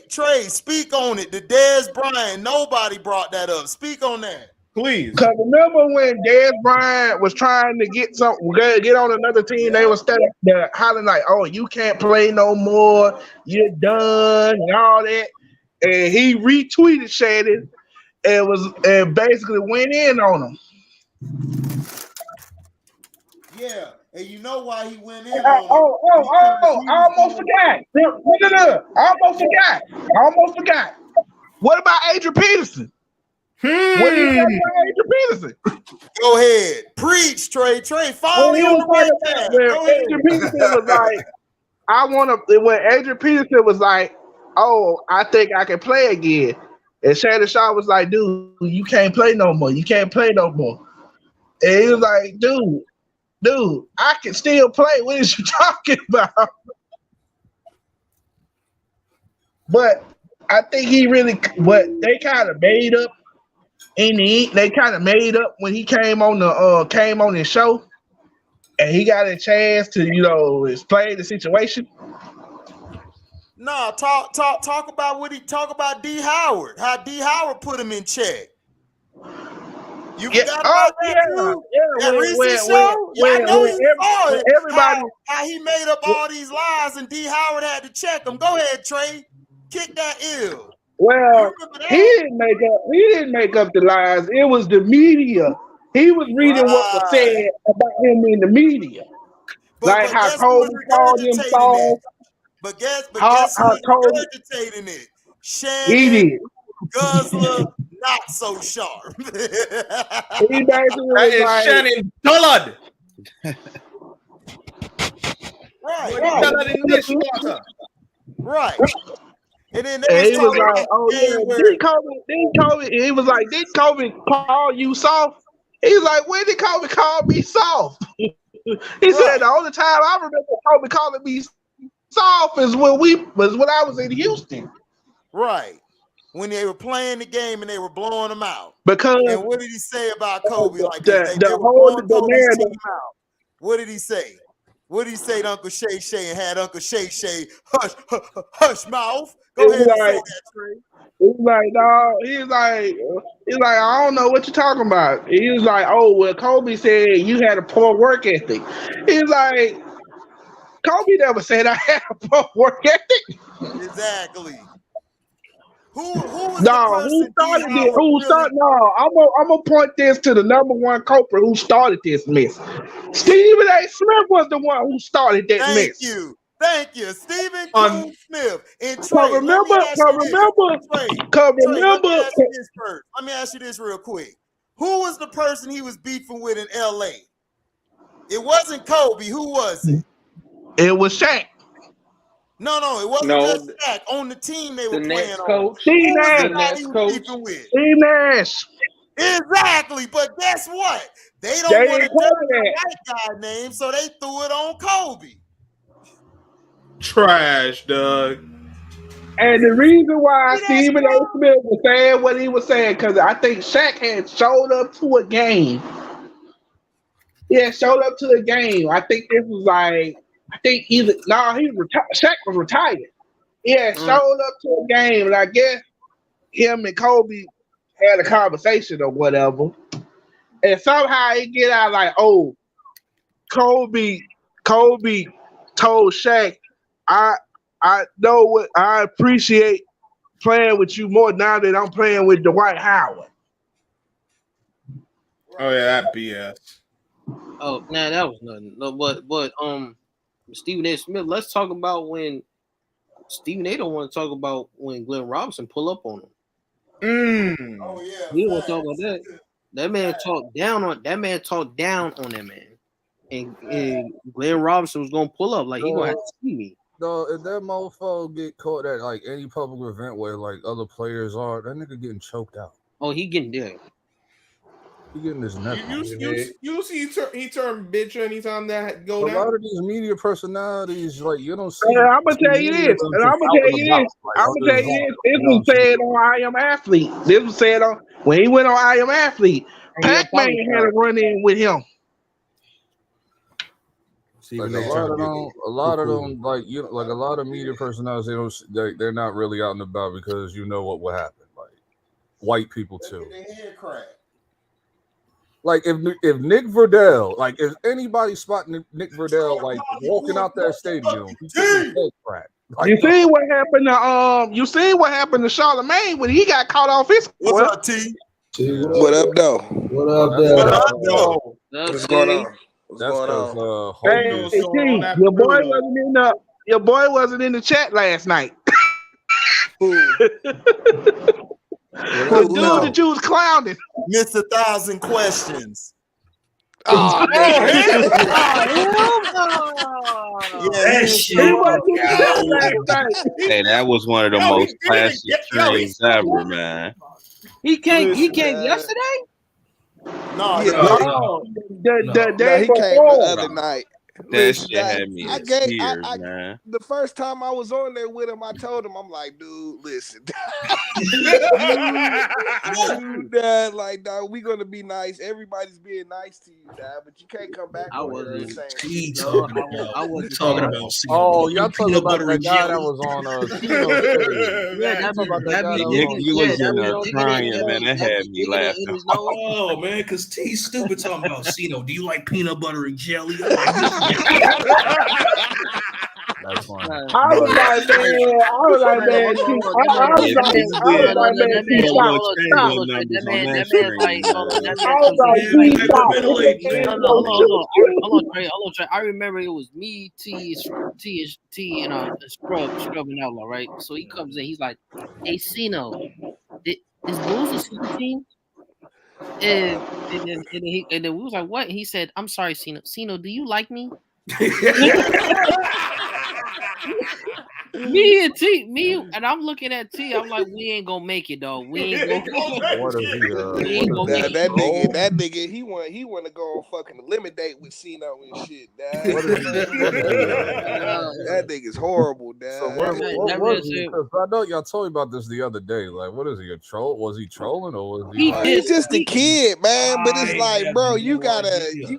Trey. Speak on it. The Dez Bryant, nobody brought that up. Speak on that, please. Because remember when Dez Bryant was trying to get on another team, they were standing there hollering like, "Oh, you can't play no more. You're done," and all that. And he retweeted Shannon and basically went in on him. Yeah. And you know why he went in? I almost forgot. No. I almost forgot. What about Adrian Peterson? What did you say about Adrian Peterson? Go ahead. Preach, Trey. Follow me on the right path. Adrian Peterson was like, when Adrian Peterson was like, "Oh, I think I can play again." And Shannon Sharp was like, "Dude, you can't play no more. You can't play no more." And he was like, Dude, I can still play. What is you talking about? But I think he really, they kind of made up when he came on his show, and he got a chance to explain the situation. No, talk about D. Howard. How D. Howard put him in check. You forgot about that too? That recent show? I know you saw it. Everybody, how he made up all these lies and D. Howard had to check them. Go ahead, Trey. Kick that ill. Well, he didn't make up the lies. It was the media. He was reading what was said about him in the media. Like how Kobe called him soft. But guess who's regurgitating it? Shannon Guzzler. Not so sharp. He basically that is like, Shannon Dullard. Right. And then he was like, "Oh yeah, didn't Kobe call you soft?" He's like, when did Kobe call me soft? He said the only time I remember Kobe calling me soft is when I was in Houston. Right. When they were playing the game and they were blowing them out. Because and what did he say about Kobe? Like they were blowing Kobe's team out. What did he say? What did he say to Uncle Shay Shay and had Uncle Shay Shay hush mouth? Go ahead and say that, Trey. He's like, no, he's like, I don't know what you're talking about. He was like, oh, well, Kobe said you had a poor work ethic. He's like, Kobe never said I had a poor work ethic. Exactly. Who was no, who started it? Who started? No, I'm gonna point this to the number one culprit who started this mess. Stephen A. Smith was the one who started that mess. Thank you, Stephen Coon Smith. And Trey, let me ask you this real quick. Who was the person he was beefing with in LA? It wasn't Kobe. Who was it? It was Shaq. No, it wasn't just Shaq. On the team they were playing on. Steve Nash. Exactly, but guess what? They don't want to dirty the white guy name, so they threw it on Kobe. Trash, Doug. And the reason why Stephen A. Smith was saying what he was saying, because I think Shaq had showed up to a game. Yeah, showed up to the game. I think this was like, Shaq was retired. Yeah, showed up to a game, and I guess him and Kobe had a conversation or whatever. And somehow he get out like, oh, Kobe told Shaq, I know what I appreciate playing with you more now that I'm playing with Dwight Howard. Oh yeah, that BS. Oh, nah, that was nothing. No, but Stephen A. Smith. Let's talk about when Stephen A. don't want to talk about when Glenn Robinson pull up on him. Oh yeah, he don't want to talk about that. That man talked down on that man, and Glenn Robinson was gonna pull up like he gonna have to see me. No, if that mofo get caught at like any public event where like other players are, that nigga getting choked out. Oh, he getting there. He getting his neck. You see, he turned bitch anytime that go down. A lot of these media personalities, like you don't see. I'm gonna tell you this. This was said on I Am Athlete. This was said on when he went on I Am Athlete. Pac-Man had a run in with him. Like a lot of them, like a lot of media personalities, they're not really out and about because you know what will happen. Like white people too. Like if Nick Verdell, like if anybody spotting Nick Verdell like walking out that stadium, like, you see what happened to Charlamagne when he got caught off his. What's up, T? What up, though? What up, though? What's going on? That's because hey, your boy wasn't in the chat last night. The dude that you was clowning. Missed 1,000 questions. Oh, man. Hey, that was one of the most classic trains ever, man. He came yesterday? No, he came the other night. That shit had me in tears, man. The first time I was on there with him, I told him, I'm like, dude, listen. Dad, like, dog, we gonna be nice. Everybody's being nice to you, Dad, but you can't come back. I wasn't talking about. Oh, y'all talking about the guy that was on You was in there crying, man. That had me laughing. Oh man, because T stupid talking about Cino. Do you like peanut butter and jelly? That's fine. I was like, man, I remember it was me, T, and Scrubbing Outlaw, right? So he comes in, he's like, "Hey, Cino, is Bulls a super team?" And then we was like, "What?" He said, "I'm sorry, Cino. Cino, do you like me?" and I'm looking at T. I'm like, we ain't gonna make it, dog. We ain't gonna. What is he? We ain't gonna make That it. nigga, he want to go on fucking eliminate with Cino and shit, dad. What is he? That nigga's horrible, dad. So what was he? Because I know y'all told me about this the other day. Like, what is he, a troll? Was he trolling or was he? He's just a kid, man. But it's like, bro, you gotta. He's a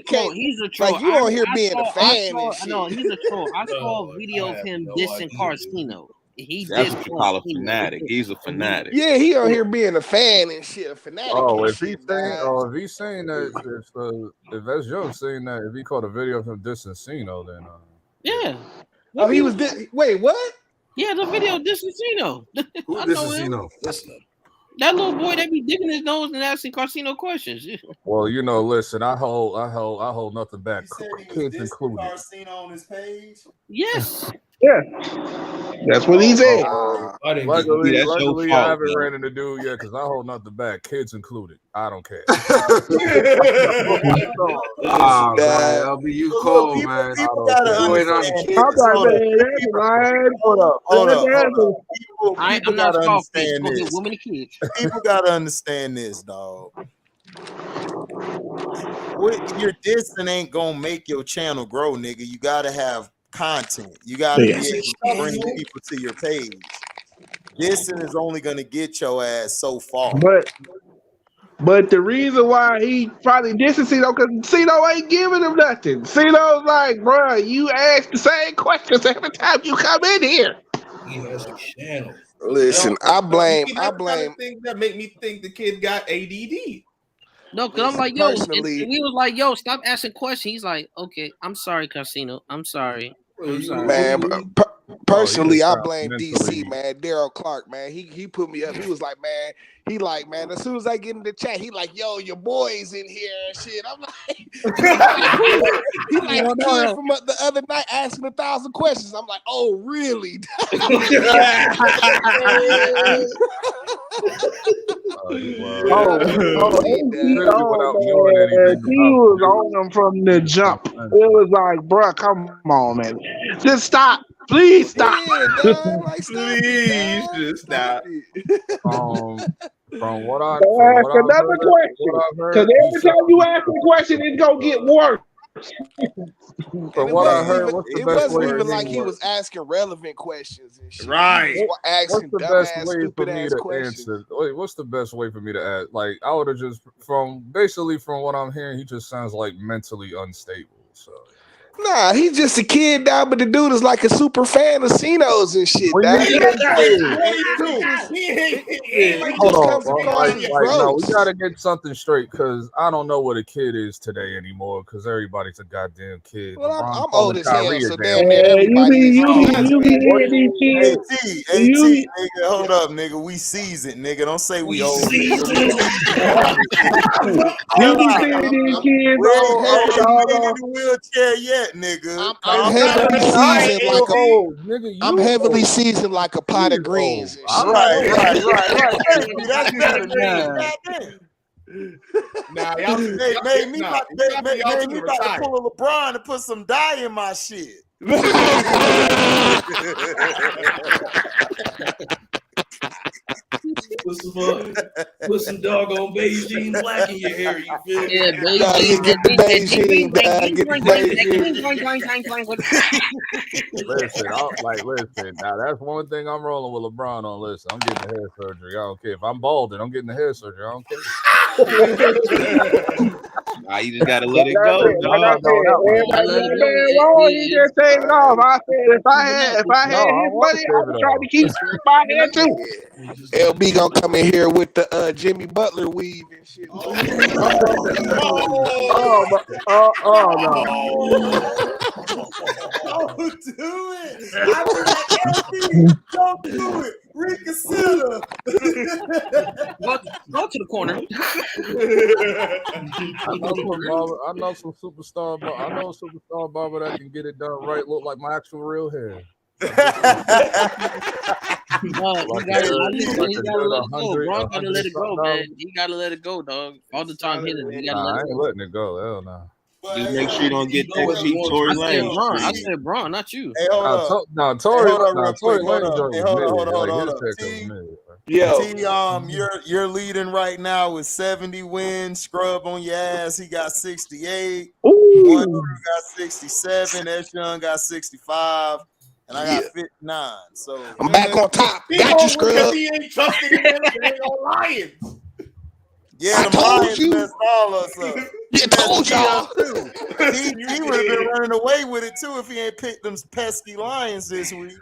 troll. He's a troll. Like, you on here being a fan and shit. No, he's a troll. I saw a video of him dissing Carcino. That's what you call a fanatic. He's a fanatic. Yeah, he on here being a fan and shit, a fanatic. Oh, if he's saying that, if that's Joe saying that, if he caught a video of him dissing Cino, then yeah. Oh, he was wait, what? Yeah, the video dissing Cino. Who dissing Cino? That little boy that be digging his nose and asking Carcino questions. Well, listen, I hold nothing back, kids included. Carcino on his page? Yes. Yeah, that's what he said. Luckily, I haven't ran into dude yet because I hold nothing back, kids included. I don't care. LB, you cold, man. People gotta understand. I'm not understand this. Women and kids. People gotta understand this, dog. Your dissing ain't gonna make your channel grow, nigga. You gotta have content. You gotta be able to bring people to your page. Dissing is only gonna get your ass so far. But the reason why he probably dissing Cino, because Cino ain't giving him nothing. Cino's like, bro, you ask the same questions every time you come in here. He has a channel. Listen, I blame. Things that make me think the kid got ADD. No, because I'm like, yo, we was like, yo, stop asking questions. He's like, okay, I'm sorry, Casino. I'm sorry. Man, personally, I blame DC, man. Daryl Clark, man. He put me up. He was like, man, as soon as I get in the chat, he like, yo, your boy's in here and shit. I'm like, he like the kid from the other night asking 1,000 questions. I'm like, oh, really? He was on him from the jump. It was like, bro, come on, man. Just stop. Please stop. Please just stop. From what I ask another question. Because every time you ask a question, it's gonna get worse. From what I heard, it wasn't even like he was asking relevant questions and shit. Right. What's the best way for me to answer? Wait, what's the best way for me to ask? Like, I would have just from what I'm hearing, he just sounds like mentally unstable. So. Nah, he's just a kid now, but the dude is like a super fan of Cino's and shit. Hold on, no, we gotta get something straight because I don't know what a kid is today anymore because everybody's a goddamn kid. Well, I'm old as hell, so damn near everybody. AT, nigga, hold up, nigga. We seasoned, nigga. Don't say we old. You be seeing these kids in the wheelchair yet, nigga. I'm heavily seasoned like a pot of greens. Right. That's better than Nah, y'all made me about to pull a LeBron and put some dye in my shit. Put some doggone Beijing black in your hair. You feel me? Yeah, Listen. Now that's one thing I'm rolling with LeBron on. Listen, I'm getting the hair surgery. I don't care if I'm balding. I'm getting the hair surgery. I don't care. Nah, you just gotta let it go. He just saved it off. I said if I had his money, I would try to keep my hair too. LB gonna come in here with the Jimmy Butler weave and shit. No. Don't do it. Don't do it. Reconsider. Go to the corner. I know some superstar. I know a superstar barber that can get it done right. Look like my actual real hair. You gotta let it go, man. You gotta let it go, dog. All the time hitting it. You gotta let it go. I ain't letting it go. Hell no. Just make sure you don't get that cheap Tory Lanez. I said Braun, not you. Hey, hold up. Tory Hold Lanez up. joint Hey, was hold mid. Like, up. his pick T, was mid. T, you're leading right now with 70 wins. Scrub on your ass. He got 68. One Drew got 67. S Young got 65. And I got 59. So I'm back on top. Got you, Scrub. He ain't trusted in them Lions. Yeah, the Lions messed all us up. You told y'all. He would have been running away with it too if he ain't picked them pesky Lions this week.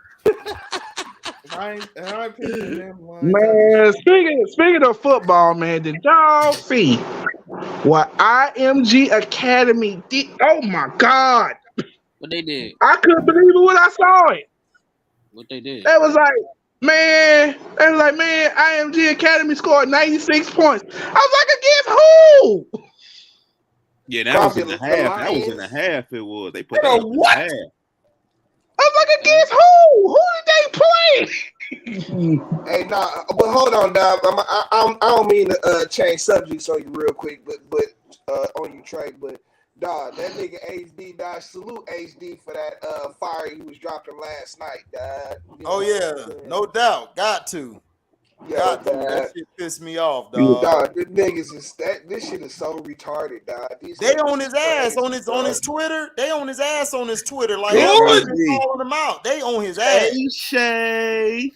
Man, speaking of football, man, did y'all see what IMG Academy did? Oh my God! What they did? I couldn't believe it when I saw it. What they did? They was like, man, IMG Academy scored 96 points. I was like, against who? Yeah, that was in the half. That was in the half. It was. They put that in the half. I was like, against who? Who did they play? Hey, nah, but hold on, dog. I don't mean to change subjects on you real quick, but on you, Trey, but dog, that nigga HD, dog, salute HD for that fire he was dropping last night, dog. Oh yeah, no doubt, got to. Yeah, that shit pissed me off, dog. Dog, the niggas is this shit is so retarded, dog. They on his ass on his Twitter. They on his ass on his Twitter. Like calling him out. They on his ass. Hey, Shay.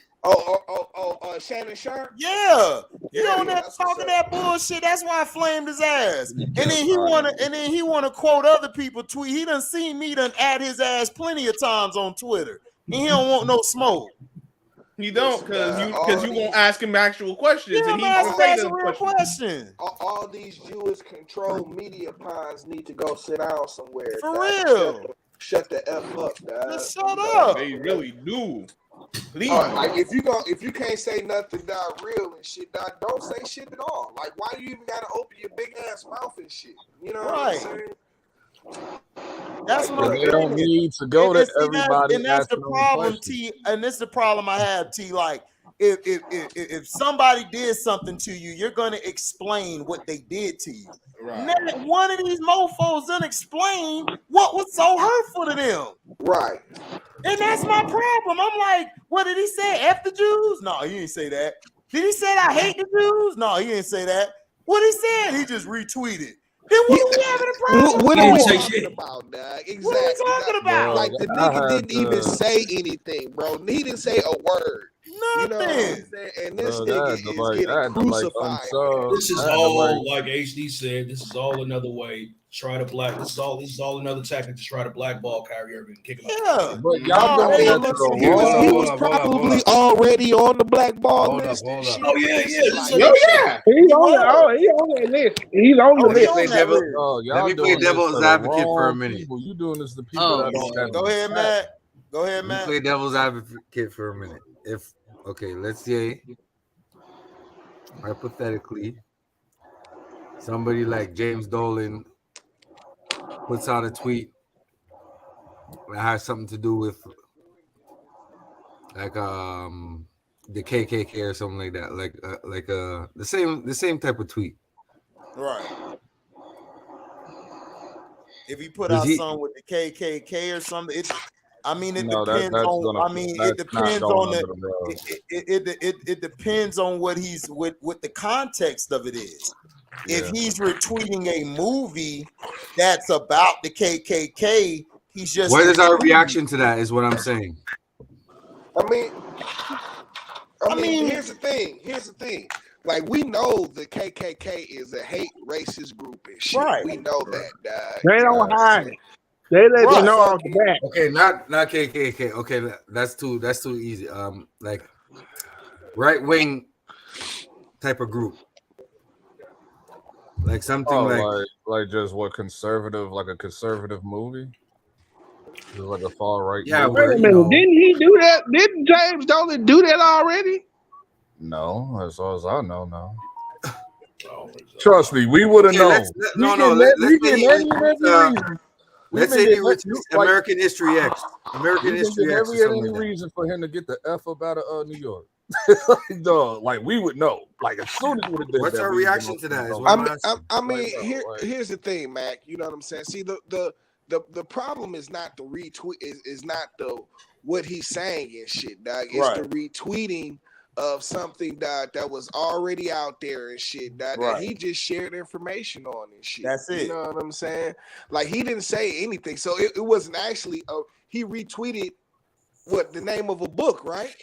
Shannon Sharp. Yeah, he on there talking that bullshit. That's why I flamed his ass. And then he wanna quote other people tweet. He done seen me add his ass plenty of times on Twitter, and he don't want no smoke. You don't, because you won't ask him actual questions, and he won't say the real question. All these Jewish-controlled media pawns need to go sit down somewhere. For real. Shut the F up, dog. Just shut up. They really do. Like if you can't say nothing, dog, real and shit, dog, don't say shit at all. Like, why you even gotta open your big ass mouth and shit? You know what I'm saying? That's what they don't need to go to everybody. And that's the problem, T. And this is the problem I have, T. Like, if somebody did something to you, you're gonna explain what they did to you. Right. Not one of these mofos didn't explain what was so hurtful to them. Right. And that's my problem. I'm like, what did he say? F the Jews? No, he didn't say that. Did he say I hate the Jews? No, he didn't say that. What he said? He just retweeted. Then what are we having a problem? What are we talking about, dog? Exactly. What are we talking about? Like, the nigga didn't even say anything, bro. He didn't say a word. Nothing. You know what I'm saying? And this nigga is getting crucified. This is all, like HD said, this is all another way to try to this is all another tactic to try to blackball Kyrie Irving and kick him out. But y'all doing that to the He was probably already on the blackball list. Oh yeah. He's on that list. He's on the list. Let me play devil's advocate for a minute. You doing this to people that don't have. Go ahead, Matt. Go ahead, Matt. Play devil's advocate for a minute. Let's say hypothetically somebody like James Dolan puts out a tweet that has something to do with like the KKK or something like that, like the same type of tweet. Right. If he put out something with the KKK or something, it depends on what the context of it is. Yeah. If he's retweeting a movie that's about the KKK, he's just. What is our reaction to that? Is what I'm saying. I mean, here's the thing. Like, we know the KKK is a hate racist group and shit. Right. We know that. They don't hide it. They let you know off the bat. Okay, not KKK. Okay, that's too easy. Like right wing type of group. Like something like just what conservative, like a conservative movie. Just like a far right. Yeah, movie. Wait a minute. Didn't he do that? Didn't James Dolan do that already? No, as far as I know, no. Trust me, we would have known. Let's say he retweets American History X. American History X. Never had any reason for him to get the F up out of New York. Dog, like we would know. Like as soon as we would have did What's that, our we would reaction know. to that? Is what I'm asking. I mean, Like, bro, here's the thing, Mac. You know what I'm saying? See, the problem is not the retweet, is not the what he's saying and shit, dog. It's the retweeting of something that was already out there and shit, that he just shared information on and shit. That's it. You know what I'm saying? Like he didn't say anything, so it wasn't actually. He retweeted what the name of a book, right?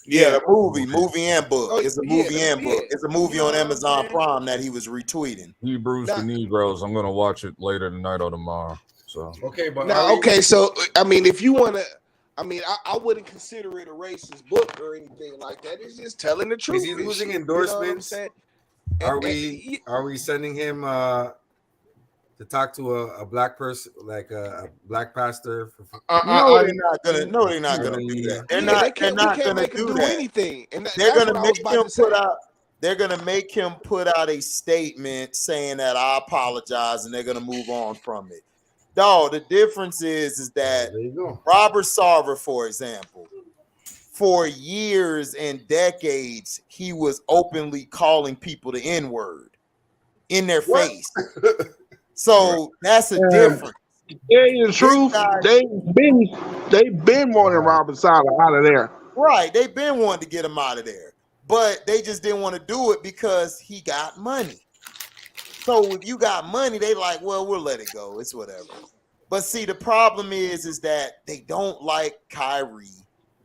Yeah, movie and book. Oh, It's a yeah, movie and book. It's a movie on Amazon Prime that he was retweeting. Hebrews to Negroes. I'm gonna watch it later tonight or tomorrow. So okay, but so I mean, if you want to, I mean, I wouldn't consider it a racist book or anything like that. It's just telling the truth. Is he losing and shit, you know what I'm endorsements? saying? Are we sending him to talk to a black person, like a black pastor? No, they're not gonna. No, they're not gonna do that. They're not. They're not gonna do that. Anything. And they're gonna make him put out. They're gonna make him put out a statement saying that I apologize, and they're gonna move on from it. Dog, the difference is that Robert Sarver, for example, for years and decades, he was openly calling people the N-word in their face. So that's a difference. Yeah, the truth. They've been wanting Robert Sarver out of there. Right, they've been wanting to get him out of there, but they just didn't want to do it because he got money. So if you got money, they like, well, we'll let it go. It's whatever. But see, the problem is that they don't like Kyrie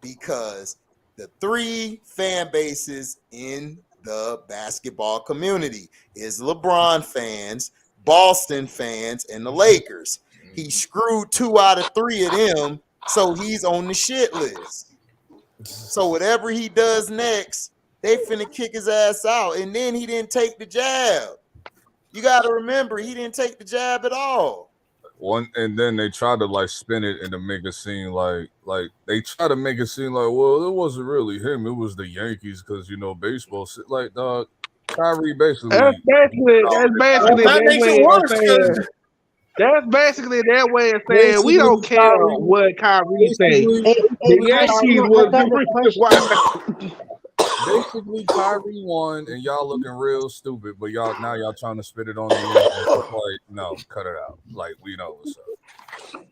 because the three fan bases in the basketball community is LeBron fans, Boston fans, and the Lakers. He screwed 2 out of 3 of them, so he's on the shit list. So whatever he does next, they finna kick his ass out. And then he didn't take the jab. You got to remember, he didn't take the jab at all. And then they try to like spin it and to make it seem like they try to make it seem like, well, it wasn't really him, it was the Yankees because baseball. Like, dog, Kyrie basically. That's basically that makes it worse because that's basically their way of saying we don't care what Kyrie says. The Yankees was the reason why. Basically, Kyrie won, and y'all looking real stupid. But y'all trying to spit it on the Yankees. Like, no, cut it out. Like, we know what's up.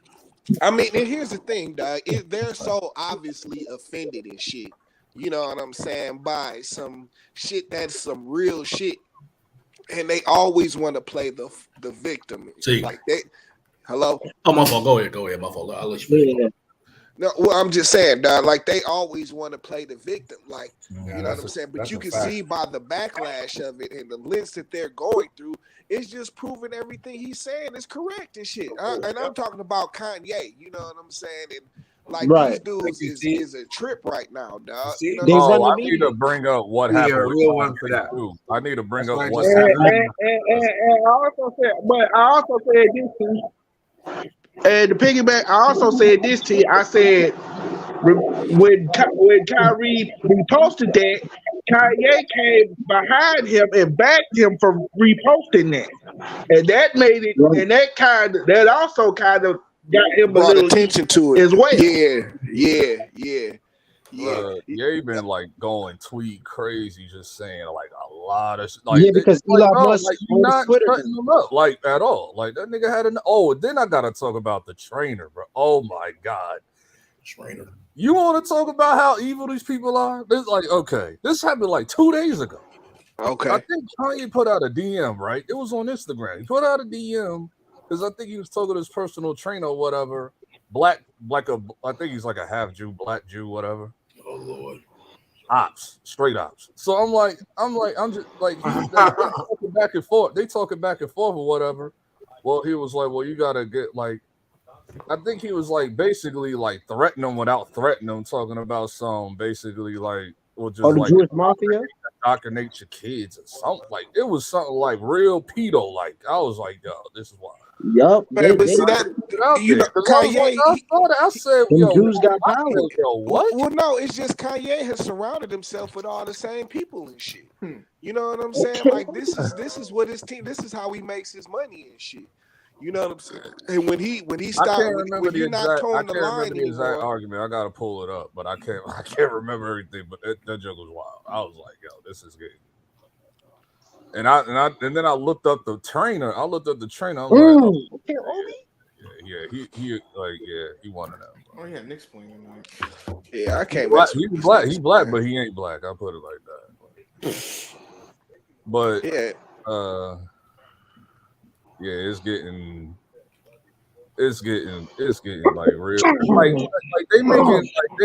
I mean, and here's the thing, dog. They're so obviously offended and shit. You know what I'm saying? By some shit that's some real shit, and they always want to play the victim. See. Like they, hello. Oh, my fault. Go ahead. My fault. I'll let you. No, well, I'm just saying, dog, like they always want to play the victim, like Yeah, you know what I'm saying. But you can see by the backlash of it and the lengths that they're going through, it's just proving everything he's saying is correct and shit. And I'm talking about Kanye, you know what I'm saying? And like these dudes is a trip right now, dog. You know I need to bring up what happened. A real one for that. I need to bring up what happened. And I also said this too. And to piggyback, I also said this to you. I said when Kyrie reposted that, Kanye came behind him and backed him from reposting that, and that made it. And that also kind of got him brought a little attention to it as well. Yeah. He been like going tweet crazy, just saying like a lot of shit. Because Elon Musk you're not cutting him up like at all. Like that nigga had then I gotta talk about the trainer, bro. Oh my god, trainer. You want to talk about how evil these people are? It's like, okay, this happened like 2 days ago. Okay, I think Kanye put out a DM, right? It was on Instagram. He put out a DM because I think he was talking to his personal trainer or whatever. I think he's like a half Jew, black Jew, whatever. Oh Lord, straight ops. So I'm just like they talking back and forth. They talking back and forth or whatever. Well, he was like, well, you gotta get like. I think he was like basically like threatening them without threatening them, talking about some basically like just the like Jewish mafia, indoctrinate your kids or something. Like it was something like real pedo. Like I was like, yo, this is wild. Yup. But see that Kanye, I said, yo, Jews got power. Yo, what? Well, no, it's just Kanye has surrounded himself with all the same people and shit. You know what I'm saying? Like this is what his team. This is how he makes his money and shit. You know what I'm saying? And when he I stopped, can't remember when the you're not exact. I towing can't the remember line the exact anymore. argument. I gotta pull it up, but I can't. I can't remember everything. But that joke was wild. I was like, "Yo, this is getting." And then I looked up the trainer. I looked up the trainer. I'm like, "Oh, yeah, he one of them." Oh yeah, Nick's playing tonight. Yeah, I can't Black, mess he's with black. these He's niggas, black, man. but he ain't black. I put it like that. But Yeah, yeah, it's getting like real. Like they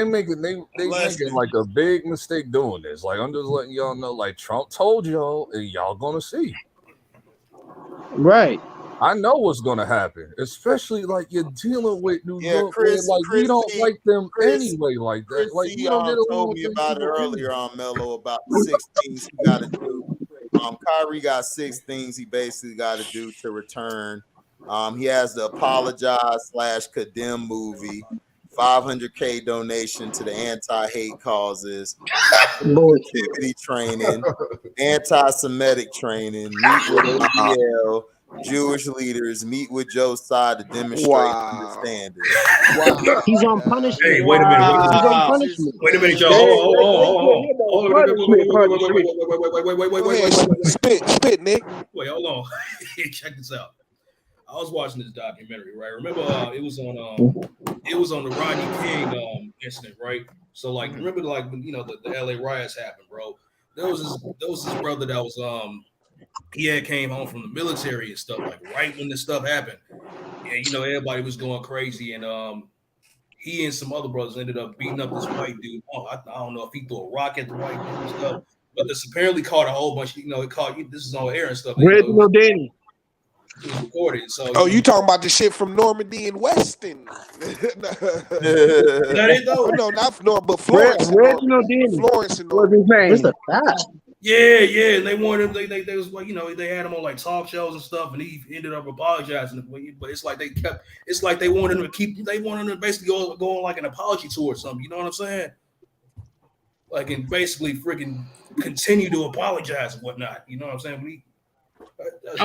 making like a big mistake doing this. Like I'm just letting y'all know. Like Trump told y'all, and y'all gonna see. Right. I know what's gonna happen, especially like you're dealing with New York, Chris, where like we don't C, like them Chris, anyway, like that. Chris Like C, we don't get along told with me them about it people earlier anyway. on Mello about the 6 things he got to do. Kyrie got 6 things he basically got to do to return. He has to apologize / condemn movie, 500K donation to the anti-hate causes, activity training, anti-Semitic training, meet with ADL, Jewish leaders, meet with Joe's side to demonstrate understanding. Wow. He's on punishment. Hey, wait a minute. He's on punishment. Wait a minute, y'all. Hold on. Spit, Nick. Wait, hold on. Check this out. I was watching this documentary, right? Remember, it was on the Rodney King incident, right? So, like, remember, like, when, you know, the LA riots happened, bro. There was this brother that was he had came home from the military and stuff, like right when this stuff happened, and you know everybody was going crazy, and he and some other brothers ended up beating up this white dude. Oh, I don't know if he threw a rock at the white dude and stuff, but this apparently caught a whole bunch. You know, it caught you. This is on air and stuff. Reginald Denny. It was recorded. So Oh, you talking about the shit from Normandy and Weston? That it though? No, not Normandy, but Florence. Reginald Denny. Florence and What's his name? Yeah, and they wanted him. They was like, you know, they had him on like talk shows and stuff, and he ended up apologizing. But it's like they wanted him to keep. They wanted him to basically go on like an apology tour or something. You know what I'm saying? Like, and basically freaking continue to apologize and whatnot. You know what I'm saying?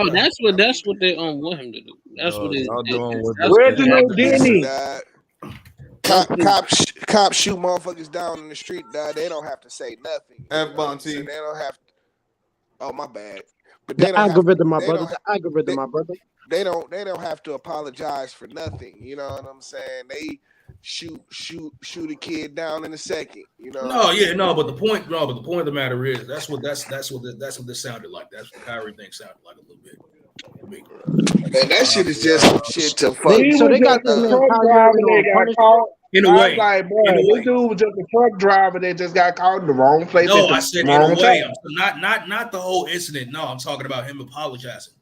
That's what they want him to do. That's what it is. Reginald Denny. Cops shoot motherfuckers down in the street. They don't have to say nothing. F-Bonte. They don't have to. Oh, my bad. But The algorithm, my brother. They don't have to apologize for nothing. You know what I'm saying? They shoot a kid down in a second. You know. But the point of the matter is that's what this sounded like. That's what the Kyrie thing sounded like a little bit. Man, that shit is just some shit to fuck. So they got this man got caught. In a I way. was like, bro, this dude was just a truck driver that just got caught in the wrong place. No, at the I said in wrong a way. time. Not the whole incident. No, I'm talking about him apologizing.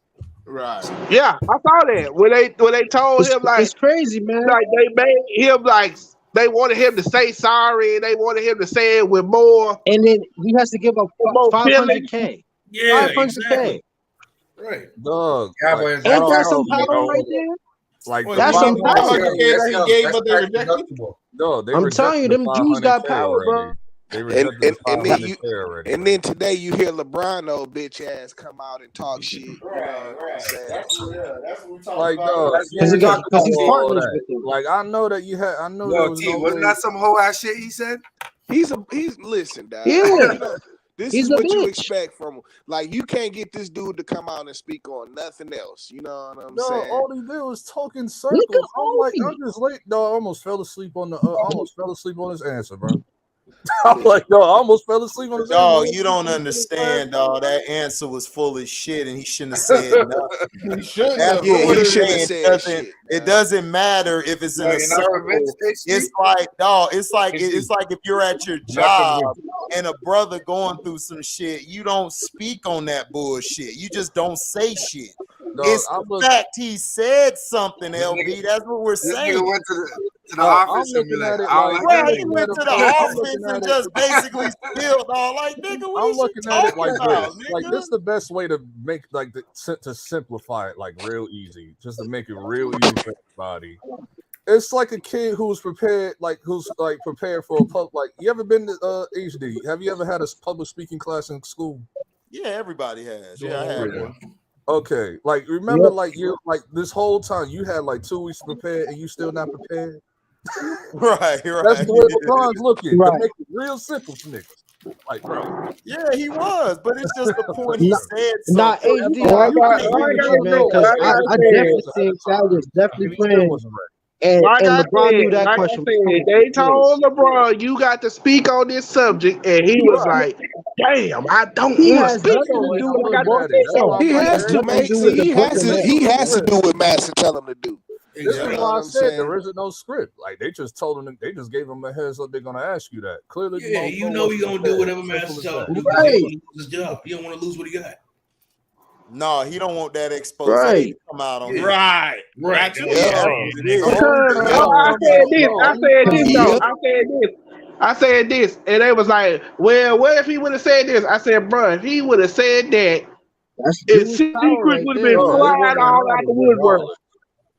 Right. Yeah, I saw that when they told him like it's crazy, man. Like they made him like they wanted him to say sorry and they wanted him to say it with more. And then he has to give up 500K. Yeah, 500K. exactly. Right, dog. Ain't that some power right there? Like that's some power. No, I'm telling you, them Jews got power, bro. And then today you hear LeBron old bitch ass come out and talk shit. You know what I'm saying? That's what we're talking Like, about. because he's partners with them. Like, I know that you had. I know there was no wasn't way. that some whole ass shit he said? He's listen, dog. Yeah. You know, this He's is a what you bitch. expect from him. Like, you can't get this dude to come out and speak on nothing else. You know what I'm No, saying? all he did was talk in circles. I'm just late. No, I almost fell asleep on his answer, bro. I'm like, no, I almost fell asleep on his Dog, answer. you don't understand, dog. That answer was full of shit, and he shouldn't have said nothing. He shouldn't That's have. what we're he shouldn't have saying. said shit. It doesn't matter if it's in a circle. It's like, dog. It's like if you're at your job and a brother going through some shit, you don't speak on that bullshit. You just don't say shit. Dog, It's the fact he said something, LB. That's what we're This saying. nigga went to the office and be like, He went to the office and just basically spilled all like, nigga, what I'm is looking you at it talking like about, this. Like, this is the best way to make to simplify it like real easy, just to make it real easy for everybody. It's like a kid who's prepared for a pub. Like, you ever been to HD? Have you ever had a public speaking class in school? Yeah, everybody has. Yeah, I had one. Okay, like remember, like you, like this whole time you had like 2 weeks prepared, and you still not prepared. Right. That's the way LeBron's looking. Right. To make it real simple for niggas. Like, bro. Yeah, he was, but it's just the point he said Nah, something. HD, I agree with you, man, because I definitely think that was definitely planned. And LeBron knew that question was coming. They told LeBron, you got to speak on this subject, and he was like, damn, I don't He want to has speak nothing on to it. do I with got the to speak on He it. has to, man. See, he has to do what Master tell him to do. This is You know why I what I'm said saying? there isn't no script. Like they just told him, they just gave him a heads up. They're gonna ask you that. Clearly, Yeah, you know he gonna do whatever Master tells him to do because he don't want to lose his job. He don't want to lose what he got. No, he don't want that expose Right. to come out on him. Right. Because I said this, and they was like, well, what if he would have said this? I said, bro, if he would have said that, his secret would have been flying all out the woodwork.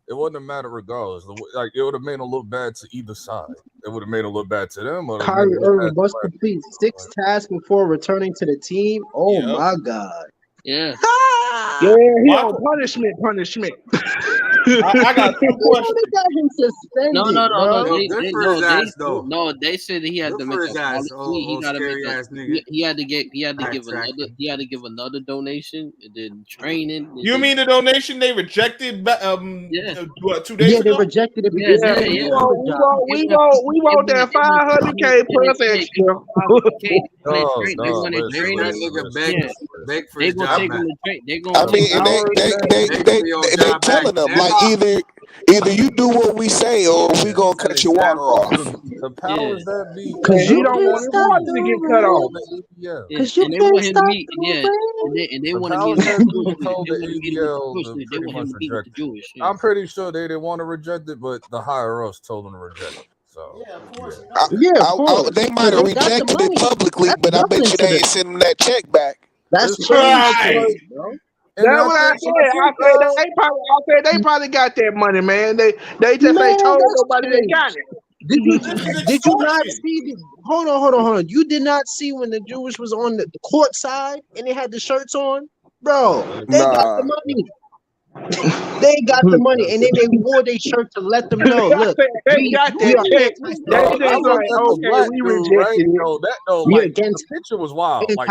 It wouldn't have mattered regardless. Like it would have made him look bad to either side. It would have made him look bad to them. Or Kyrie Irving must complete 6 tasks before returning to the team. Oh my God. Yeah. Yeah, he on punishment. I got 2 questions. They got him suspended. No, they said that he had to make a policy. He got to make he had to give another donation and then training. You mean the donation they rejected? 2 days Yeah, ago? they rejected it. We want that 500K plus extra. They gonna take him to train. They gonna. I mean, and they telling them like either you do what we say or we gonna cut your water off. The powers that be, because you don't want his water to get cut off. Because you can't stop the and they want to Jewish. I'm pretty sure they didn't want to reject it, but the higher ups told them to reject it. So they might have rejected it publicly, but I bet you they ain't sending that check back. That's right. That's what I said. They probably got that money, man. They just ain't told nobody they got it. Did you not see hold on. You did not see when the Jewish was on the court side and they had the shirts on? Bro, they got the money. They got the money, and then they wore their shirt to let them know. Look, they got that. We rejected it. We against the picture was wild. Like,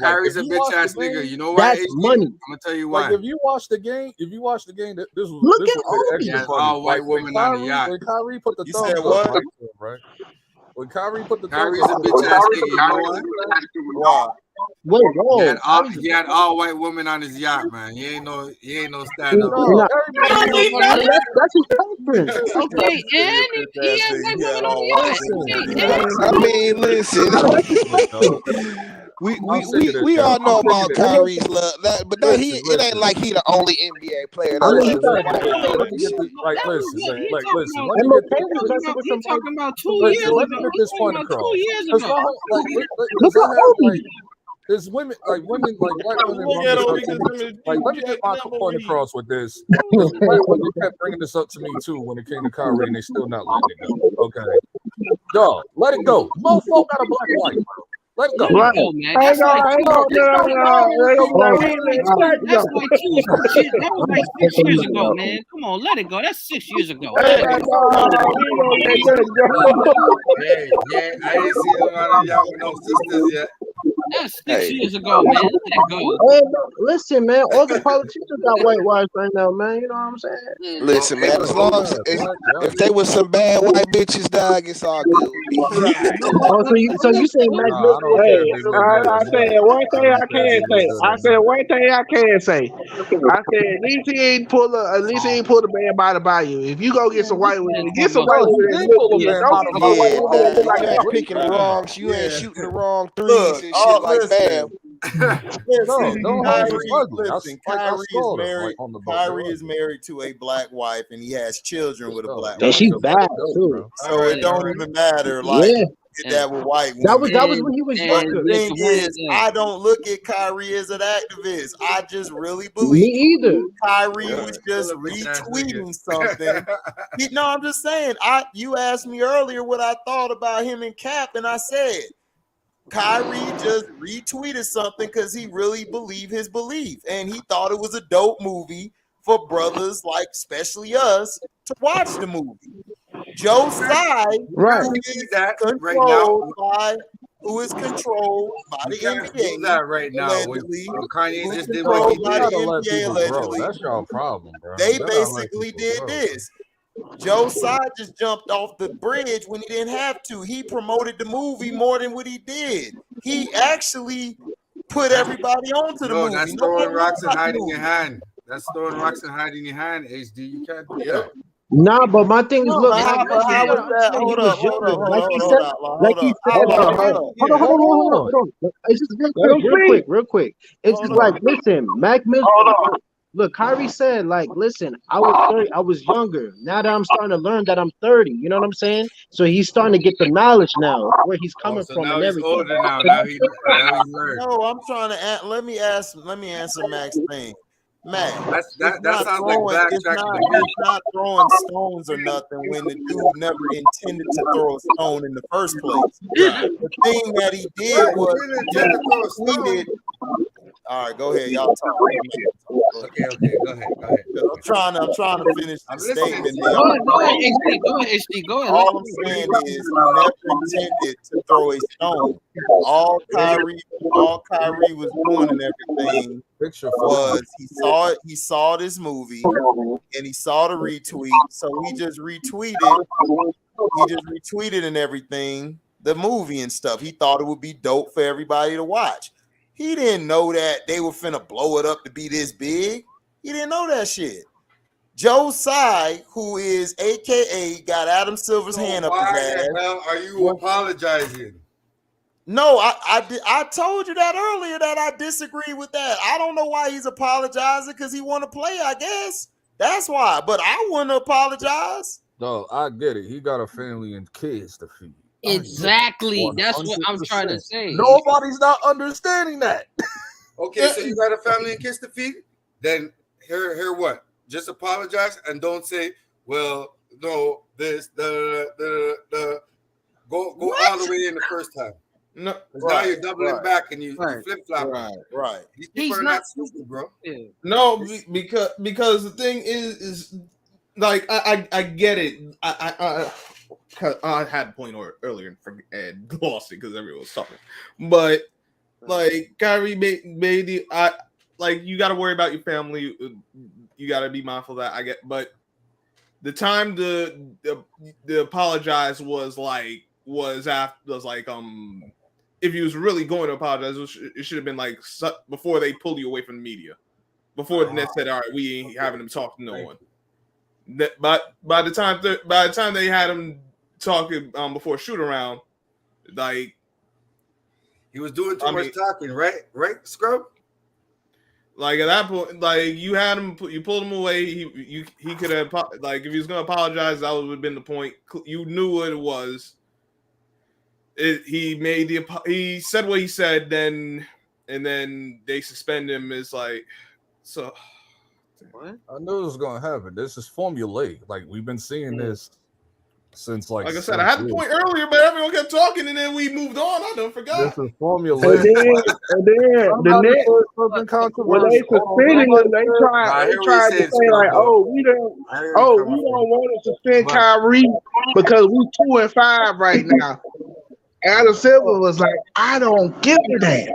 Kyrie's a bitch ass nigga. You know why? That's money. I'm gonna tell you why. Like, if you watch the game, this was look this at was extra funny. all white women on the yacht. When Kyrie put the You thumbs said up, what? right? When Kyrie put the Kyrie's thumbs a up, bitch ass nigga. You know why? Wait, He had all white women on his yacht, man. He ain't no stand up. That's his preference. Okay, and he had white women on the yacht. I mean, listen. We all know about Kyrie's love, but it ain't like he the only NBA player. He's talking about 2 years ago. Let me get this point across. There's women, like black women. Like, let me get my point across with this. Black women kept bringing this up to me too when it came to Kyrie, and they still not letting it go. Okay, dog, let it go. Motherfucker got a black wife, bro. Let it go. Let it go, man. That's like 6 years ago, man. Come on, let it go. That's 6 years ago. Yeah, I didn't see him out of y'all with no sisters yet. That's 6 years ago, man. Let it go. Hey, listen, man. All the politicians got white wives right now, man. You know what I'm saying? Listen, man. As long as if they was some bad white bitches, dog, it's all good. So you saying Mac I said one thing I can say. I said at least he ain't pull the man by the bayou. If you go get some white women, get some white women. You ain't picking the wrong. You ain't shooting the wrong threes and shit like bam. Kyrie is married to a black wife, and he has children with a black wife. And she's bad too. So it don't even matter. Like, did that with white women. That was when he was younger. The thing is, I don't look at Kyrie as an activist. I just really believe. Me either. Kyrie was just retweeting something. No, I'm just saying. You asked me earlier what I thought about him and Cap, and I said, Kyrie just retweeted something because he really believed his belief, and he thought it was a dope movie for brothers like especially us to watch the movie. Joe Tsai, Right. who is controlled by the NBA. Do that right now. Allegedly, Kanye just did what he controlled by the did. NBA allegedly. That's y'all problem, bro. They Y'all let basically people did grow. this. Joe Tsai just jumped off the bridge when he didn't have to. He promoted the movie more than what he did. He actually put everybody onto the movie. That's throwing rocks and hiding your hand. That's throwing rocks and hiding your hand, HD. You can't do that. Nah, but my thing is, look, how was that? Hold up. Hold on. It's just real quick. It's just like, listen, Mac Mills. Look, Kyrie said, like, listen, I was 30, I was younger. Now that I'm starting to learn that I'm 30, you know what I'm saying? So he's starting to get the knowledge now, where he's coming from now and he's everything. older now he learned. No, I'm trying to let me answer Mac's thing. Mac, that sounds like backtracking. It's not throwing stones or nothing when the dude never intended to throw a stone in the first place. The thing that he did was he tweeted. All right, go ahead, y'all talk. Okay, go ahead. I'm trying to finish the statement. Go ahead, HD. Go ahead. All I'm saying is he never intended to throw a stone. All Kyrie was doing and everything was he saw this movie and he saw the retweet, so he just retweeted and everything, the movie and stuff. He thought it would be dope for everybody to watch. He didn't know that they were finna blow it up to be this big. He didn't know that shit. Joe Tsai, who is AKA got Adam Silver's hand up his ass. Why the hell are you apologizing? No, I told you that earlier that I disagree with that. I don't know why he's apologizing, because he want to play, I guess. That's why. But I wouldn't apologize. No, I get it. He got a family and kids to feed. Exactly. That's what I'm trying to say. Nobody's not understanding that. Okay, so you got a family and kids to feed? Then hear what? Just apologize and don't say, well, no, this, the go all the way in the first time. No, now you're doubling back and you flip flop. Right. These people are not stupid, bro. No, because the thing is like I get it. I had a point earlier and lost it because everyone was talking. But like Kyrie made the like you got to worry about your family. You got to be mindful of that. I get, but the time the apologize was like if you was really going to apologize, it should have been like before they pulled you away from the media, before the net said, all right, we ain't having them talk to no one. But by the time they had him talking before shoot around, like he was doing too much talking, right, Scrub? Like at that point, like you had him, you pulled him away. He could have, like, if he was gonna apologize, that would have been the point. You knew what it was. He said what he said, and then they suspend him. It's like, so what? I knew it was gonna happen. This is formulaic. Like we've been seeing this since like I said, I had the point earlier, but everyone kept talking, and then we moved on. I don't forgot. This is formulaic. And then the next when they suspended him, they tried to say like, we don't want to suspend Kyrie because we 2-5 right now. Adam Silver was like, I don't give a damn.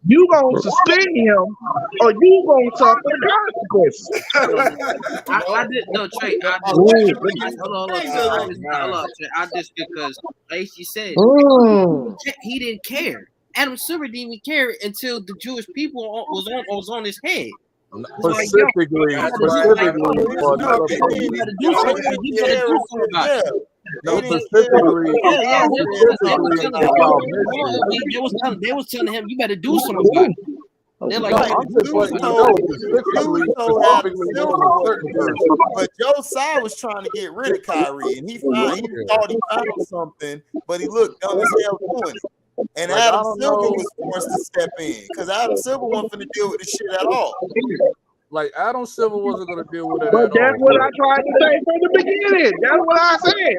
You gonna suspend him, or you gonna suffer the consequences. I did no Trey. Hold on. I just because like she said, he didn't care. Adam Silver didn't even care until the Jewish people was on his head. Specifically, you better do something about it. They was telling him, you better do something about it. They're like, but Joe Tsai was trying to get rid of Kyrie, and he thought he found something, but he looked dumb as hell doing it. And Adam Silver was forced to step in because Adam Silver wasn't going to deal with this shit at all. Like Adam Silver wasn't going to deal with it. But that's what I tried to say from the beginning. That's what I said.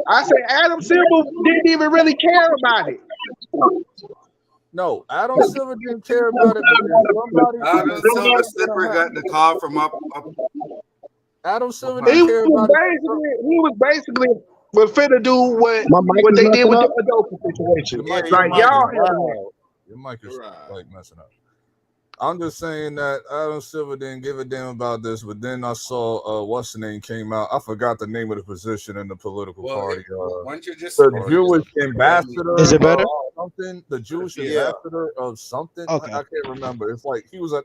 I said Adam Silver didn't even really care about it. No, Adam Silver didn't care about it, but then somebody. Adam Silver slipper got the call from up. Adam Silver didn't care about it. He was basically was finna do what they did with the Adolfo situation. Like y'all, your mic is like messing up. I'm just saying that Adam Silver didn't give a damn about this, but then I saw what's the name came out. I forgot the name of the position in the political party. Why don't you just the Jewish ambassador? Is it better? Something. The Jewish ambassador of something. Okay. I can't remember. It's like he was at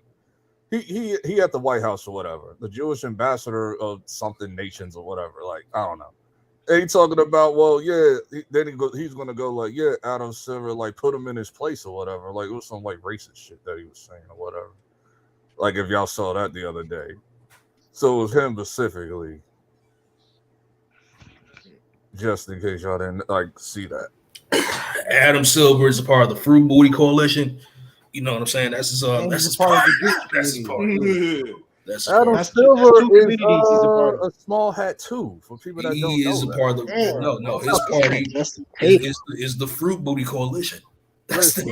he at the White House or whatever. The Jewish ambassador of something nations or whatever. Like I don't know. And he talking about, well, yeah. Then he's gonna go like, yeah, Adam Silver, like put him in his place or whatever. Like it was some like racist shit that he was saying or whatever. Like if y'all saw that the other day, so it was him specifically. Just in case y'all didn't like see that. Adam Silver is a part of the Fruit Booty Coalition. You know what I'm saying? That's his part. That's his part. Adam Silver is a small hat too. For people that don't know, he is a part of the no. His party is the Fruit Booty Coalition. That's the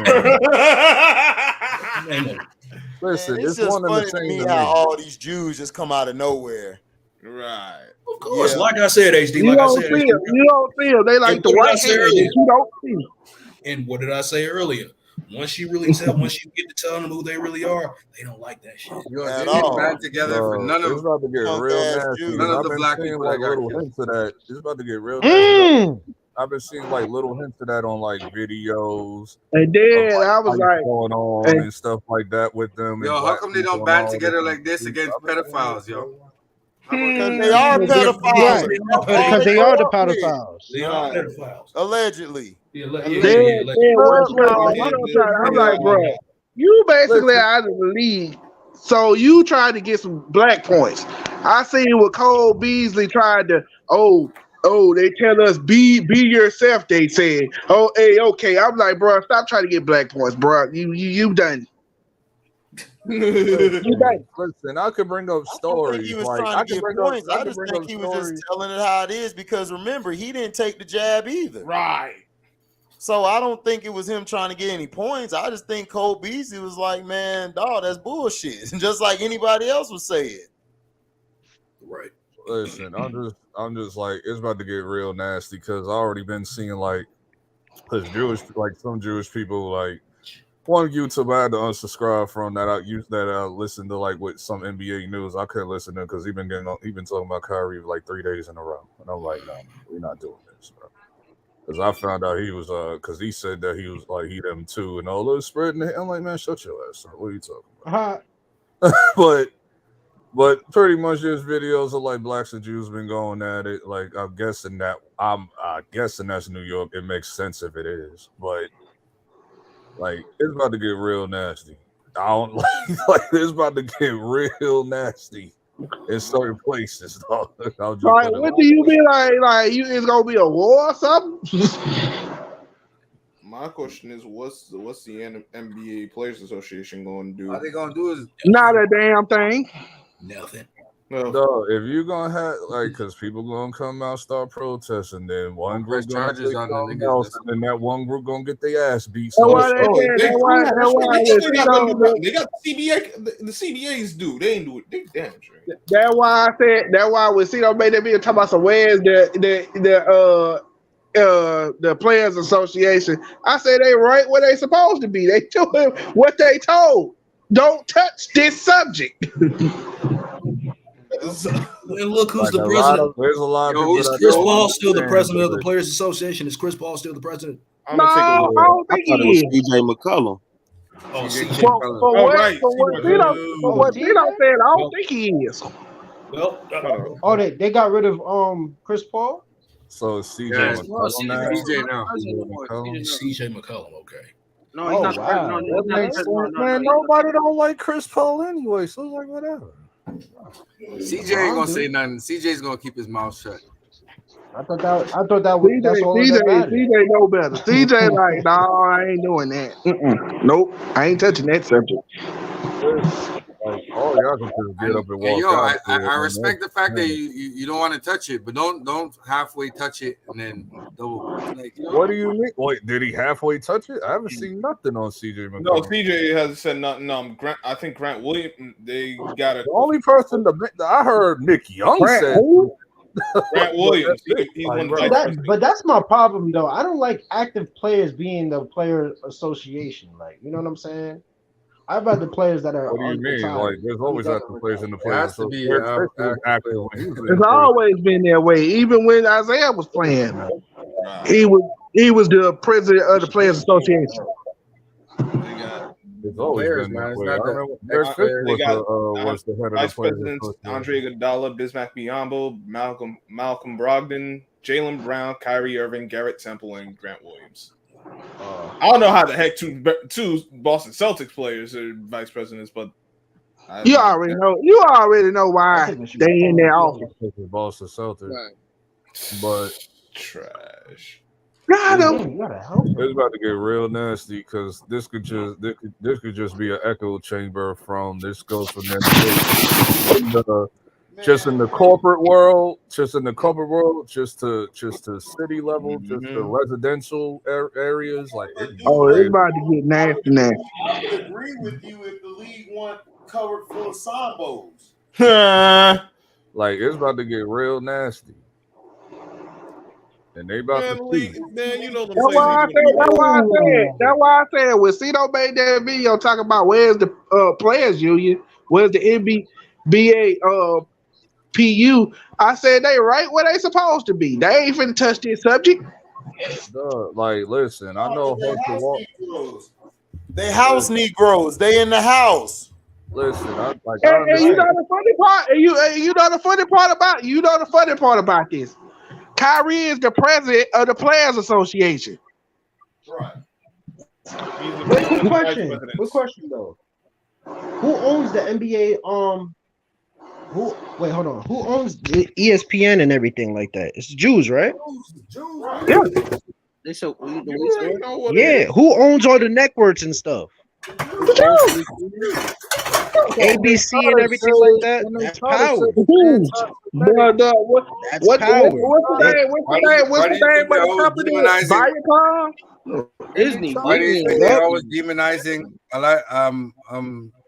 Listen, it's just funny to me how all these Jews just come out of nowhere. Right. Of course, like I said, HD. You don't see them. They like the white hair. You don't see. And what did I say earlier? Once you get to telling them who they really are, they don't like that shit. At all. Band together for none of it's about to get real nasty. None of the black people like little hints of that. It's about to get real nasty. I've been seeing like little hints of that on like videos. And then I was like going on and stuff like that with them. Yo, how come they don't band together like this against pedophiles, yo? Because they are pedophiles. Because they are the pedophiles. They are pedophiles. Allegedly. I'm like, bro, you basically out of the league. So you tried to get some black points. I seen what Cole Beasley tried to, they tell us be yourself, they said. Oh, hey, okay. I'm like, bro, stop trying to get black points, bro. You done. Listen, I could bring up stories. He was trying to get points. I just think he was just telling it how it is because remember, he didn't take the jab either. Right. So I don't think it was him trying to get any points. I just think Cole Beasley was like, man, dog, that's bullshit. Just like anybody else would say it. Right. Listen, I'm just like, it's about to get real nasty because I already been seeing like, because some Jewish people like, one YouTube I had to unsubscribe from that I listened to like with some NBA news. I couldn't listen to because he been talking about Kyrie like 3 days in a row, and I'm like, no, we're not doing this, bro. Because I found out he was because he said that he was like he them too and all those spreading it. I'm like, man, shut your ass up. What are you talking about? But pretty much there's videos of like blacks and Jews been going at it. Like I'm guessing that's New York. It makes sense if it is, but. Like it's about to get real nasty. I don't like it's about to get real nasty in certain places. Dog. Like, what do you mean? Like you it's gonna be a war or something? My question is, what's the NBA Players Association going to do? All they gonna do is not a damn thing. Nothing. No, if you're gonna have because people gonna come out start protesting, then one group gonna take something else, and then that one group gonna get their ass beat. They got the CBA. The CBAs do. They ain't do it. They damn sure. That's why I said. That's why we see them made that video talking about some where's the Players Association. I say they right where they supposed to be. They doing what they told. Don't touch this subject. And look who's the president. There's a lot of is Chris Paul still the president of the Players Association? Is Chris Paul still the president? No, I don't think he is. CJ McCollum. Oh, CJ McCollum. For what Dino said, I don't think he is. Well, they got rid of Chris Paul. So CJ McCollum. Okay. No, he's not. Man, nobody don't like Chris Paul anyway, so it's like whatever. CJ ain't gonna say nothing. CJ's gonna keep his mouth shut. I thought that was that's all CJ know better. CJ like, no, I ain't doing that. Nope, I ain't touching that subject. Like, all y'all can just get up and walk yo, out. I respect the fact that you don't want to touch it, but don't halfway touch it and then double. Like, What do you mean? Wait, did he halfway touch it? I haven't seen nothing on CJ McCollum. No, CJ hasn't said nothing. I think Grant Williams. They got the only person I heard Nick Young said. Grant Williams. But that's my problem, though. I don't like active players being the player association. Like, you know what I'm saying? I'd rather players that are. What do you mean? Like, there's always active players in the players. Has to be active. It's always been that way. Even when Isaiah was playing, he was the president of the Players Association. It's always been that way. I remember was the head of Vice the Players Presidents Association. Andre Iguodala, Bismack Biyombo, Malcolm Brogdon, Jaylen Brown, Kyrie Irving, Garrett Temple, and Grant Williams. I don't know how the heck two Boston Celtics players are vice presidents, but you already know why they in their office. Boston Celtics, but trash. It's about to get real nasty because this could just be an echo chamber from this goes from them. Just in the corporate world, just to city level, just to residential areas. Like, it's about to get nasty now. I would agree with you if the league want covered full of sambos. Like, it's about to get real nasty. And they about to see. Man, you know That's why I said when Cito made that video talking about where's the players union, where's the NBA PU, I said they right where they supposed to be. They ain't finna touch this subject. Like, listen, I know They house Negroes. They in the house. Listen, and you know the funny part. You know the funny part about this. Kyrie is the president of the Players Association. Right. Quick question though. Who owns the NBA? Who owns the ESPN and everything like that? It's Jews, right? Yeah. Yeah. Who owns all the networks and stuff? ABC and everything like that. That's power. What's the name of the company? Viacom? Disney. They're always demonizing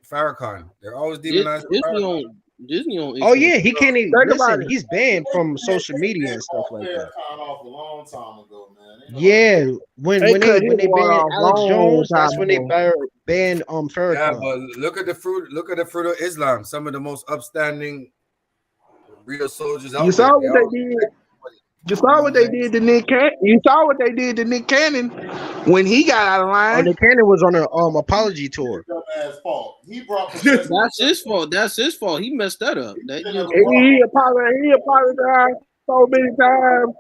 Farrakhan. They're always demonizing Disney on. Oh yeah, he can't even listen. He's banned from social media and stuff like that. Off a long time ago, man. Yeah, when they banned Alex Jones, that's when they banned Farrakhan. Yeah, but look at the fruit of Islam. Some of the most upstanding real soldiers out there. You saw what they did. You saw what they did to Nick Cannon. You saw what they did to Nick Cannon when he got out of line. Nick Cannon was on an apology tour. He brought. That's his fault. That's his fault. He messed that up. He apologized so many times.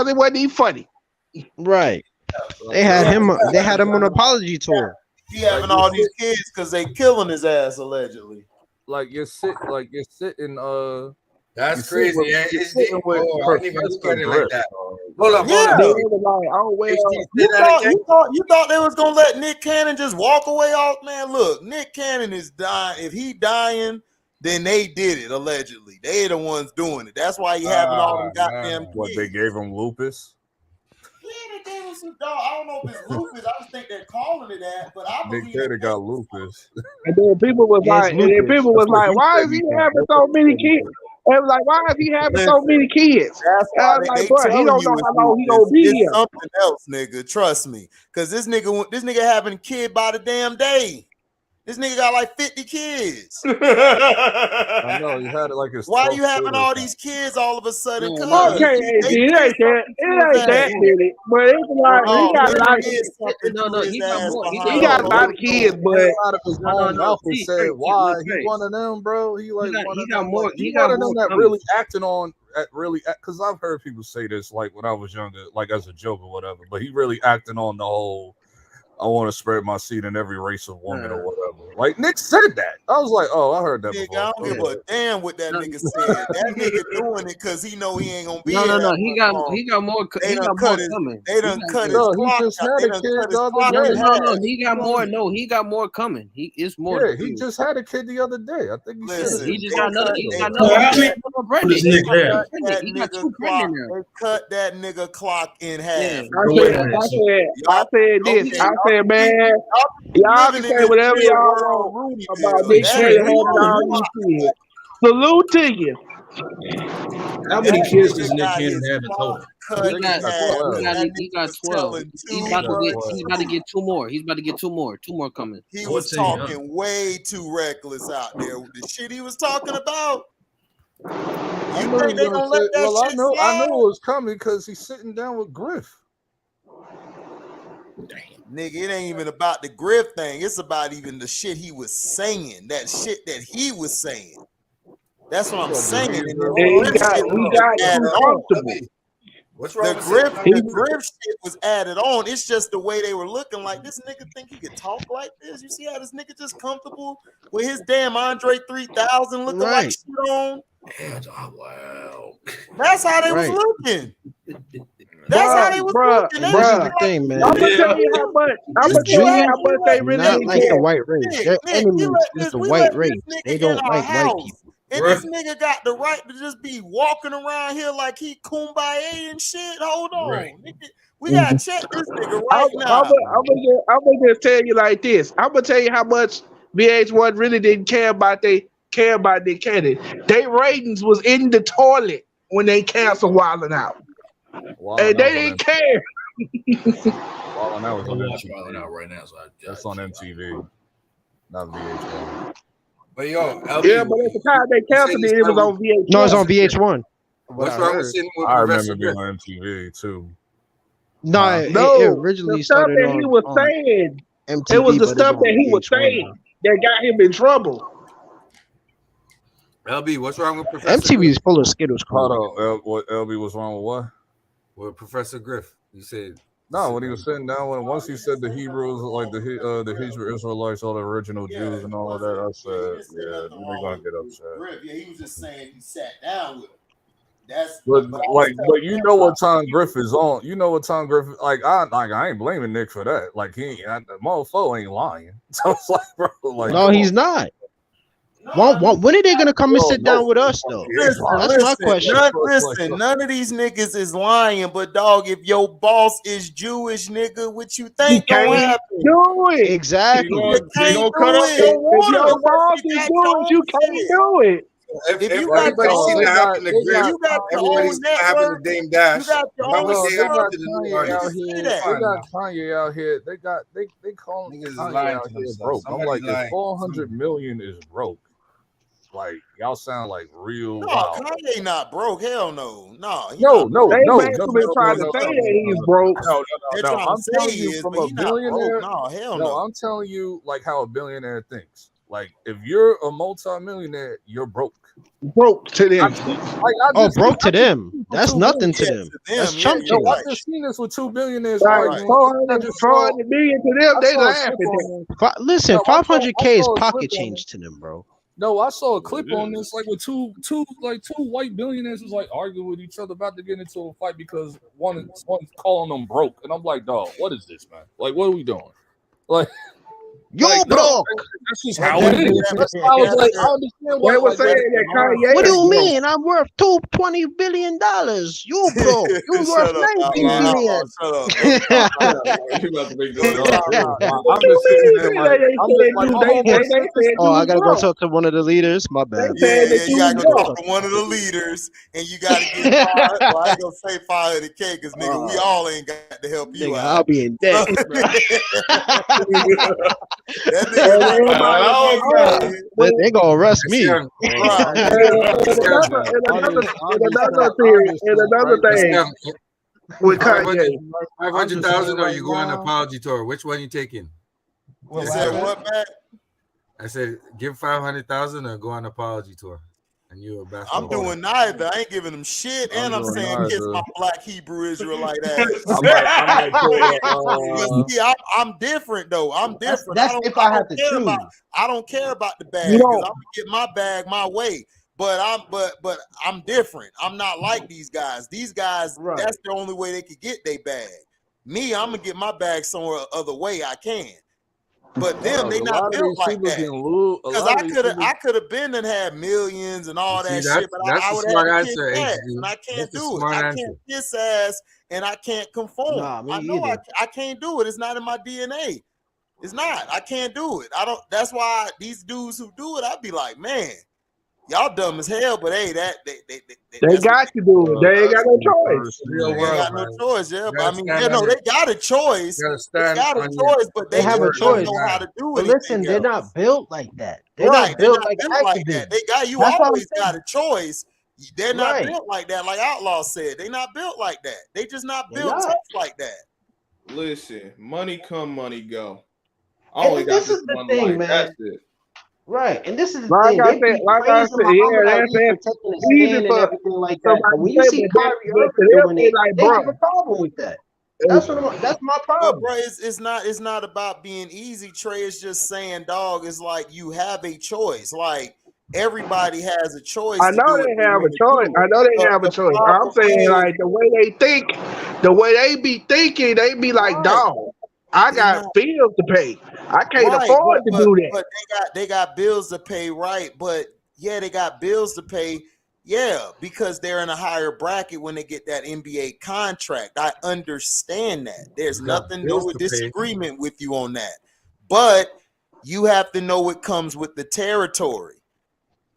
It wasn't even funny. Right. They had him. They had him on an apology tour. He having all these kids because they killing his ass allegedly. Like you're sitting. That's crazy. Yeah, I didn't even look at it like that. Hold up. You thought they was gonna let Nick Cannon just walk away off? Man, look, Nick Cannon is dying. If he dying, then they did it allegedly. They the ones doing it. That's why he having all them goddamn kids. What, they gave him lupus? Yeah, they gave him some dog. I don't know if it's lupus. I just think they're calling it that. But I believe Nick Cannon got lupus. And then people was like, why is he having so many kids? They was like, why is he having so many kids? That's why I was like, bro, he don't know how long he gonna be it's here. something else, nigga. Trust me. Cause this nigga having a kid by the damn day. This nigga got like 50 kids. I know he had it like his. Why are you having all these kids all of a sudden? Okay, it ain't that, did it? But it's like he got a lot of kids. He got a lot of kids, but out of his own mouth and said why he one of them, bro. He one of them that really acting on because I've heard people say this like when I was younger, like as a joke or whatever. But he really acting on the whole. I want to spread my seed in every race of woman or whatever. whatever. Like Nick said that. I was like, oh, I heard that Nigga, before. I don't give a damn what that nigga said. That nigga doing it because he know he ain't gonna be No, here. he got more. He got more coming. They done cut his No, he clock. just had They a done kid cut his the other clock day. in half. No, he got more. No, he got more coming. It's more. Yeah, he just had a kid the other day. I think he said He just got another. He got How another. many Pregnant. this nigga have? He got 2 pregnant now. They cut that nigga clock in half. Yeah. I said this. I said, man, y'all can say whatever y'all want about Nick Cannon having all these kids. Salute to you. How many kids does Nick Cannon have in total? He got 12. He's about to get 2 more. He's about to get 2 more. 2 more coming. He was talking way too reckless out there with the shit he was talking about. You think they gonna let that shit slide? I know it was coming because he's sitting down with Griff. Nigga, it ain't even about the Griff thing. It's about even the shit he was saying. That shit that he was saying. That's what I'm saying. And he got too comfortable. What's wrong the Griff shit was added on. It's just the way they were looking like this nigga think he could talk like this. You see how this nigga just comfortable with his damn Andre 3000 looking like shit on? Wow. That's how they was looking. That's how they was looking. This is the thing, man. I'm gonna tell you how much. I'm gonna tell you how much they really not like care. the white race. Their enemy is the white race. They don't like white people. And this nigga got the right to just be walking around here like he kumbaya and shit. Hold on. Nigga, we gotta check this nigga right now. I'm gonna just tell you like this. I'm gonna tell you how much VH1 really didn't care about Nick Cannon. They ratings was in the toilet when they canceled Wildin' Out. And they didn't care. Wildin' Out was on Wildin' Out right now, so that's on MTV, not VH1. But yo, LB, yeah, but at the time they canceled it, it was on VH1. No, it's on VH1. What's wrong with sitting with I Professor remember being Griff? on MTV too. No, it originally the stuff started that on, he was on saying. MTV, It was the but stuff it's that on he was VH1 saying now. that got him in trouble. LB, what's wrong with Professor MTV Griff? is full of Skittles. Hold on, what LB was wrong with what? With Professor Griff, you said no. When he was sitting down, once he said the Hebrews, like the Hebrew Israelites, all the original Jews and all of that, I said, yeah, they're gonna get upset. Yeah, he was just saying he sat down with him. That's but you know what time Griff is on. You know what time Griff like I ain't blaming Nick for that. Like the motherfucker ain't lying. So it's like, bro, like No, he's not. When are they gonna come and sit down with us though? That's my question. None of these niggas is lying, but dog, if your boss is Jewish, nigga, what you think gonna happen? Do it. Exactly. You can't do cut off it. If your boss is Jewish, you can't do it. If you got everybody your seen own, that happen to Griff, you got your everybody own seen that happen to network, Dame Dash. you got your Why own would they happen network, to the new Kanye artist? out here. They got Kanye out here. They call Niggas is Kanye lying out to here themselves. broke. I'm Somebody's like, lying. if 400 million is broke, like y'all sound like real. No, Wow. Kanye not broke. Hell no. No. They basically trying to say that he's broke. No. They're trying I'm to say telling he you is, from but a he not broke. billionaire. No, hell No, no. I'm telling you like how a billionaire thinks. Like if you're a multi-millionaire, you're broke. Broke to them. Broke to them. That's nothing to them. That's chump change. I've just seen this with 2 billionaires. Like 400 million to them, they laugh at that. Listen, 500K is pocket change to them, bro. No, I saw a clip on this, like with two white billionaires was like arguing with each other about to get into a fight because one's calling them broke, and I'm like, dog, what is this, man? Like, what are we doing? Like, you're broke. That's just how it is. I was like, I understand why. They were saying that Kanye. What do you mean? I'm worth $220 billion. You broke. You worth $19 billion. Oh, I gotta go talk to one of the leaders. My bad. Yeah, you gotta go talk to one of the leaders, and you gotta get fired. Well, I ain't gonna say 500K because nigga, we all ain't got to help you out. I'll be in debt. They gonna arrest me. Another thing with Kanye. 500,000 or you go on an apology tour? Which one you taking? You said what, man? I said give 500,000 or go on an apology tour. And you a I'm basketball doing neither. I ain't giving them shit, and I'm doing saying kiss neither. my black Hebrew Israelite ass. I might pull But see, I'm different though. I'm different. That's if I have to choose. I don't care about the bag You because know, I'm gonna get my bag my way. But I'm different. I'm not like these guys. These guys, that's the only way they could get their bag. Me, I'm gonna get my bag somewhere other way I can. But them, they not built like that. Because I could have been and had millions and all that shit, but I would have to kiss ass, and I can't do it. I can't kiss ass, and I can't conform. Nah, me I know either. I can't do it. It's not in my DNA. It's not. I can't do it. I don't. That's why these dudes who do it, I'd be like, man, y'all dumb as hell. But hey, they got to do it. They ain't got no choice. They ain't got no choice, yeah. But I mean, they got a choice. They got a choice, but They have a choice. don't know how to do But anything listen, they're else. not built like that. They're Right, not built like like activism. that. They got you That's what I'm always got saying. a choice. They're not Right. built like that, like Outlaw said. They not built like that. They just not They're built not. tough like that. Listen, money come, money go. I And only got this this is the one thing, life. man. That's it. Right, and this is the Like thing. I They said, be praising Muhammad Ali for taking a easy stand and for everything like that. somebody But when to you say, see but Kyrie to Irving them, doing they it, like, they bro, have a problem with that. That's my But problem. bro, it's not about being easy, Trey. It's just saying, dog, it's like you have a choice. Like everybody has a choice I to know do what they they have a want to choice. do. I know they have a The choice. proper I'm saying, way, like, the way they think, the way they be thinking, they be like, dog, I got bills to pay. I can't afford to do that. But they got bills to pay, right? But yeah, they got bills to pay. Yeah, because they're in a higher bracket when they get that NBA contract. I understand that. There's nothing, no disagreement with you on that. But you have to know what comes with the territory.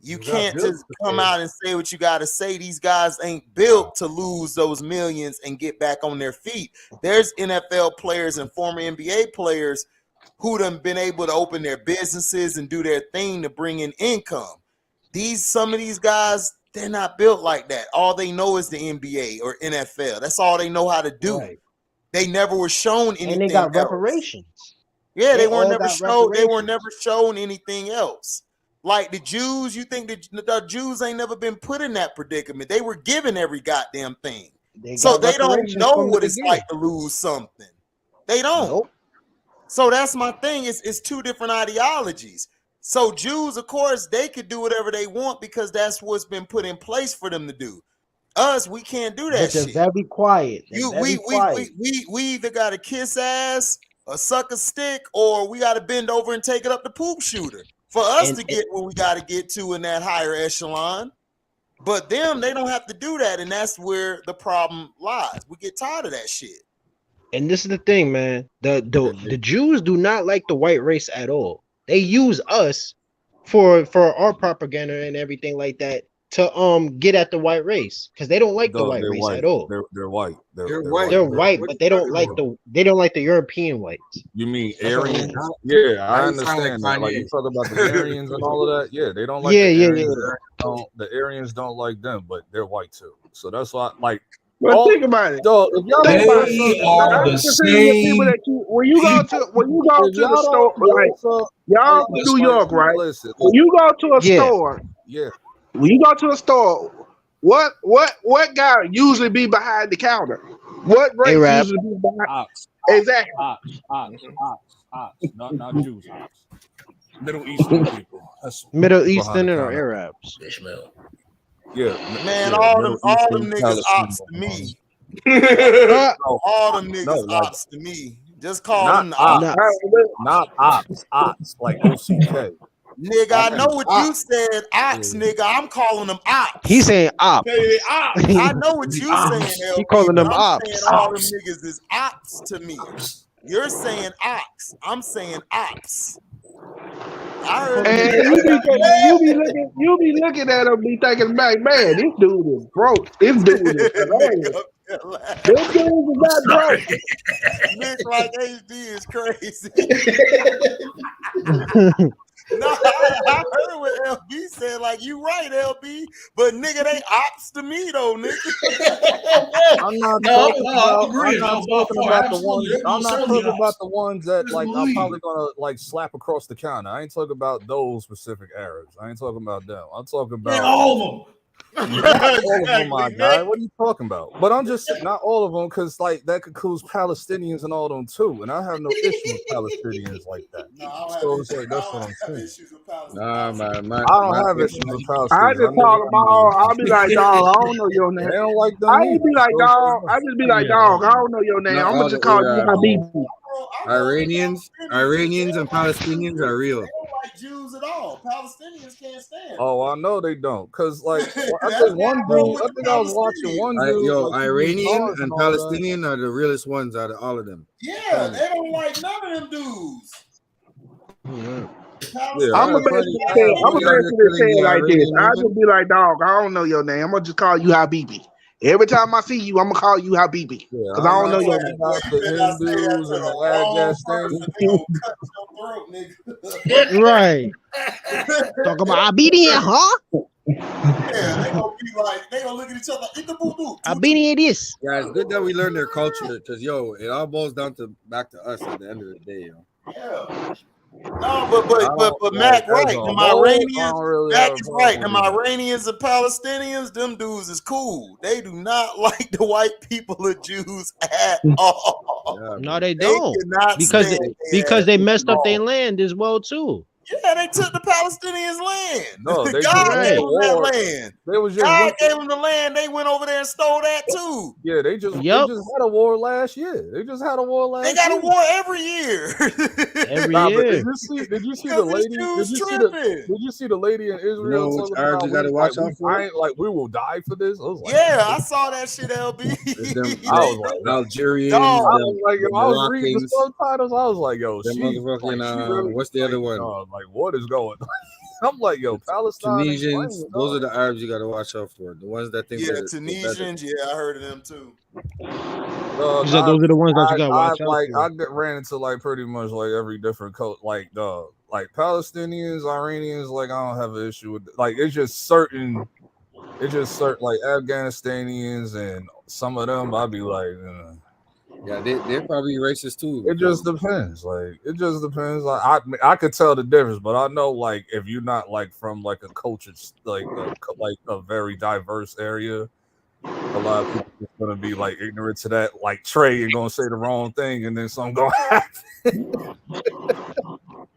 You can't just come out and say what you got to say. These guys ain't built to lose those millions and get back on their feet. There's NFL players and former NBA players who done been able to open their businesses and do their thing to bring in income. Some of these guys, they're not built like that. All they know is the NBA or NFL. That's all they know how to do. Right. They never were shown anything And they got else. reparations. Yeah, they all were never got shown. They were reparations. never shown anything else. Like the Jews, you think the Jews ain't never been put in that predicament? They were given every goddamn thing, so they don't know what it's like to lose something. They don't. Nope. So that's my thing. It's two different ideologies. So Jews, of course, they could do whatever they want because that's what's been put in place for them to do. Us, we can't do that But they're shit. very quiet. They're very quiet. We either got to kiss ass or suck a stick, or we got to bend over and take it up the poop shooter for us to get where we got to get to in that higher echelon. But them, they don't have to do that, and that's where the problem lies. We get tired of that shit. And this is the thing, man. The Jews do not like the white race at all. They use us for our propaganda and everything like that to get at the white race because they don't like the white race at all. They're white. They're white, but they don't like the European whites. You mean That's what I Aryan? mean. Yeah, I understand that. Like you talk about the Aryans and all of that. Yeah, they don't like the Aryans. The Aryans don't like them, but they're white too. So that's why, like. But think about it. Dog, if y'all Think about it. are the same When you go to the store, like y'all from New York, right? When you go to a store, when you go to a store, what guy usually be behind the counter? What race usually be behind? Ox. Exactly. Ox. Not Jews. Ox. Middle Eastern people. That's Middle Eastern or Arabs. Ishmael. Yeah, man, all them niggas ops to me. All them niggas ops to me. Just call them the ops. Not ops like OCK. Nigga, I know what you said, ox, nigga. I'm calling them ops. He's saying ops. I know what you saying, LP. He calling them I'm ops. saying all them niggas is ops to me. You're saying ox. I'm saying ops. I heard you be looking at him, be thinking, man, this dude is broke. This dude is hilarious. This dude is not broke. Nick like HD is crazy. No, I heard what LB said. Like, you right, LB. But nigga, they ops to me though, nigga. I'm not No, talking I'm about. I'm agreeing. not I'm talking for about the absolutely. ones. I'm Most not certainly talking about ops. the ones that Best like I'm believe. probably gonna like slap across the counter. I ain't talking about those specific Arabs. I ain't talking about them. I'm talking Man, about all of them. not all of them, my guy. What are you talking about? But I'm just not all of them because like that includes Palestinians and all them too. And I have no issue with Palestinians like that. So it's like that's what I'm saying. Nah, man, I don't have issues with I Palestinians. just call them all. I'll be like, dog, I don't know your name. They don't like them I either. just be like, So it's dog. I just be like, dog, I don't know your name. I'm gonna just call you Habibi. Iranians and Palestinians are real. They don't like Jews at all. Palestinians can't stand. Oh, I know they don't, cause like I think one dude. I think I was watching one dude. Yo, like, Iranian and and all that. Palestinian are the realest ones out of all of them. Yeah, they don't like none of them dudes. Yeah, I'm gonna basically say it like this. I just be like, dog, I don't know your name. I'm gonna just call you Habibi. Every time I see you, I'm gonna call you Habibi because I don't know your name. About the Hindus and the Afghanis. Right. Talk about Abidi, huh? Yeah, they gonna be like, they gonna look at each other like, eat the boo-boo. Abidi this. Yeah, it's good that we learn their culture because yo, it all boils down to back to us at the end of the day, yo. Yeah. No, but Mac right. Them Iranians, Mac is right. Them Iranians and Palestinians, them dudes is cool. They do not like the white people or Jews at all. No, they don't. cannot Because stand because they messed up their land as well too. Yeah, they took the Palestinians' land. No, they God just gave them that war. land. They was just God gave them the land. They went over there and stole that too. Yeah, they just had a war last year. They just had a war last year. They got a war every year. Every Nah, but year. did you see the lady? Did you see the lady in Israel? You know which talking Arabs about you gotta watch out for? I ain't like we will die for this. I was like, Yeah, I saw that shit, LB. I was like, Algerians, I was like, the I was reading the Moroccans, subtitles. I was like, yo, them she, motherfucking, like, she really, what's the other one? like, what is going on? I'm like, yo, Palestine. Tunisians, those are the Arabs you gotta watch out for. The ones that think Yeah, Tunisians. Yeah, I heard of them too. You said those are the ones that you gotta watch out like, for. I ran into like pretty much like every different coat, like Palestinians, Iranians. Like I don't have an issue with like it's just certain like Afghanistanians and some of them. I'd be like. Yeah, they're probably racist too. It just depends. Like it just depends. Like I could tell the difference, but I know like if you're not like from like a culture like a very diverse area, a lot of people are gonna be like ignorant to that like Trey and gonna say the wrong thing, and then something gonna happen.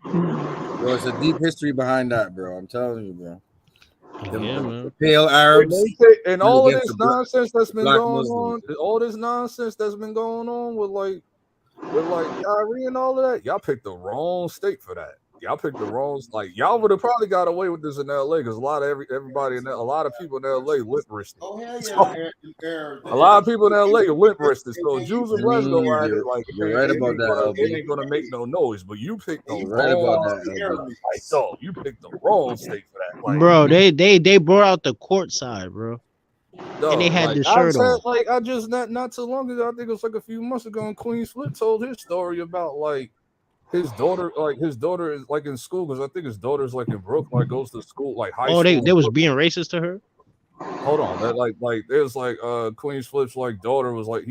Bro, it's a deep history behind that, bro. I'm telling you, bro. Man. Pale Arabs and all of this nonsense that's been going on, all this nonsense that's been going on with Kyrie and all of that, y'all picked the wrong state for that. Y'all picked the wrong, like y'all would have probably got away with this in LA because a lot of people in LA lip wristed. Oh hell yeah! A lot of people in LA lip wristed. So Jews and blacks go at it like you're right about that. It ain't gonna make no noise, but you picked the right about that. Like, so you picked the wrong state for that. Like, bro, they brought out the court side, bro. And they had the shirt on. Like I just not too long ago, I think it was like a few months ago, and Queen Flip told his story about like his daughter is like in school because I think his daughter's like in Brooklyn, like goes to school like high school. Oh, they was being racist to her. Hold on, that like there's like Queen Flip's like daughter was like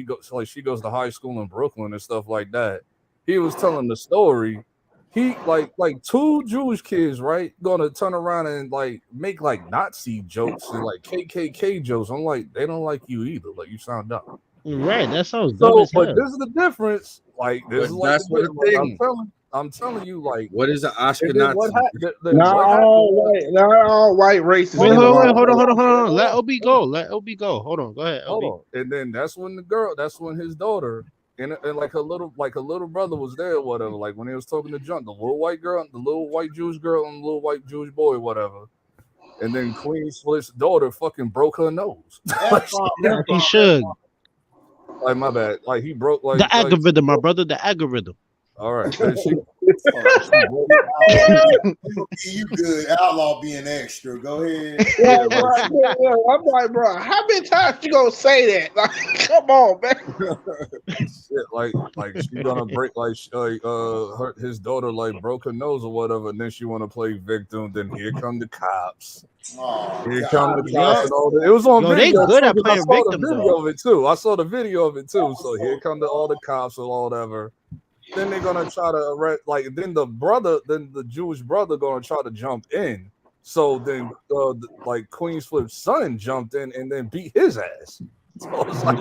she goes to high school in Brooklyn and stuff like that. He was telling the story. He like two Jewish kids, right, gonna turn around and like make like Nazi jokes and like KKK jokes. I'm like, they don't like you either. Like you sound dumb. Right, that sounds dumb as hell. But this is the difference. Like this is like that's what the thing. I'm telling you, like what is an Ashkenazi? Not all white racists. Wait, hold on. Let OB go. Hold on. Go ahead. Hold on. And then that's when his daughter and like her little brother was there, or whatever. Like when he was talking to John, the little white Jewish girl, and the little white Jewish boy, whatever. And then Queen Flip's daughter fucking broke her nose. He should. Like my bad. Like he broke like the algorithm, my brother. The algorithm. All right. You good. Outlaw being extra. Go ahead. Yeah, I'm like, bro, how many times you gonna say that? Like, come on, man. Shit, like she gonna break his daughter like broke her nose or whatever, and then she want to play victim. Then here come the cops. Here come the cops and all that. It was on video. They good at playing I saw victim, the video of it too. I saw the video of it too. So here come all the cops or whatever. Then they're gonna try to arrest, then the Jewish brother gonna try to jump in. So then Queen Flip's son jumped in and then beat his ass. So it's like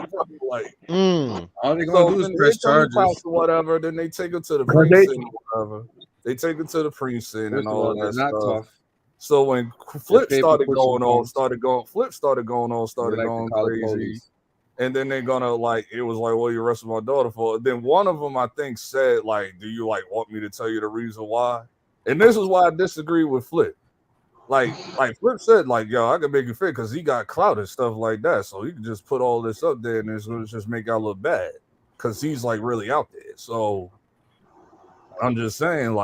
all they're gonna do is press charges or whatever. Then they take her to the precinct or whatever. They take her to the precinct and all that stuff. Tough. So when Flip started going crazy. And then they're gonna it was like, well, you arrested my daughter for it. Then one of them, I think, said, do you want me to tell you the reason why? And this is why I disagree with Flip. Like Flip said, yo, I can make it fit because he got clout and stuff like that. So he can just put all this up there and it's gonna just make out look bad. Cause he's really out there. So I'm just saying,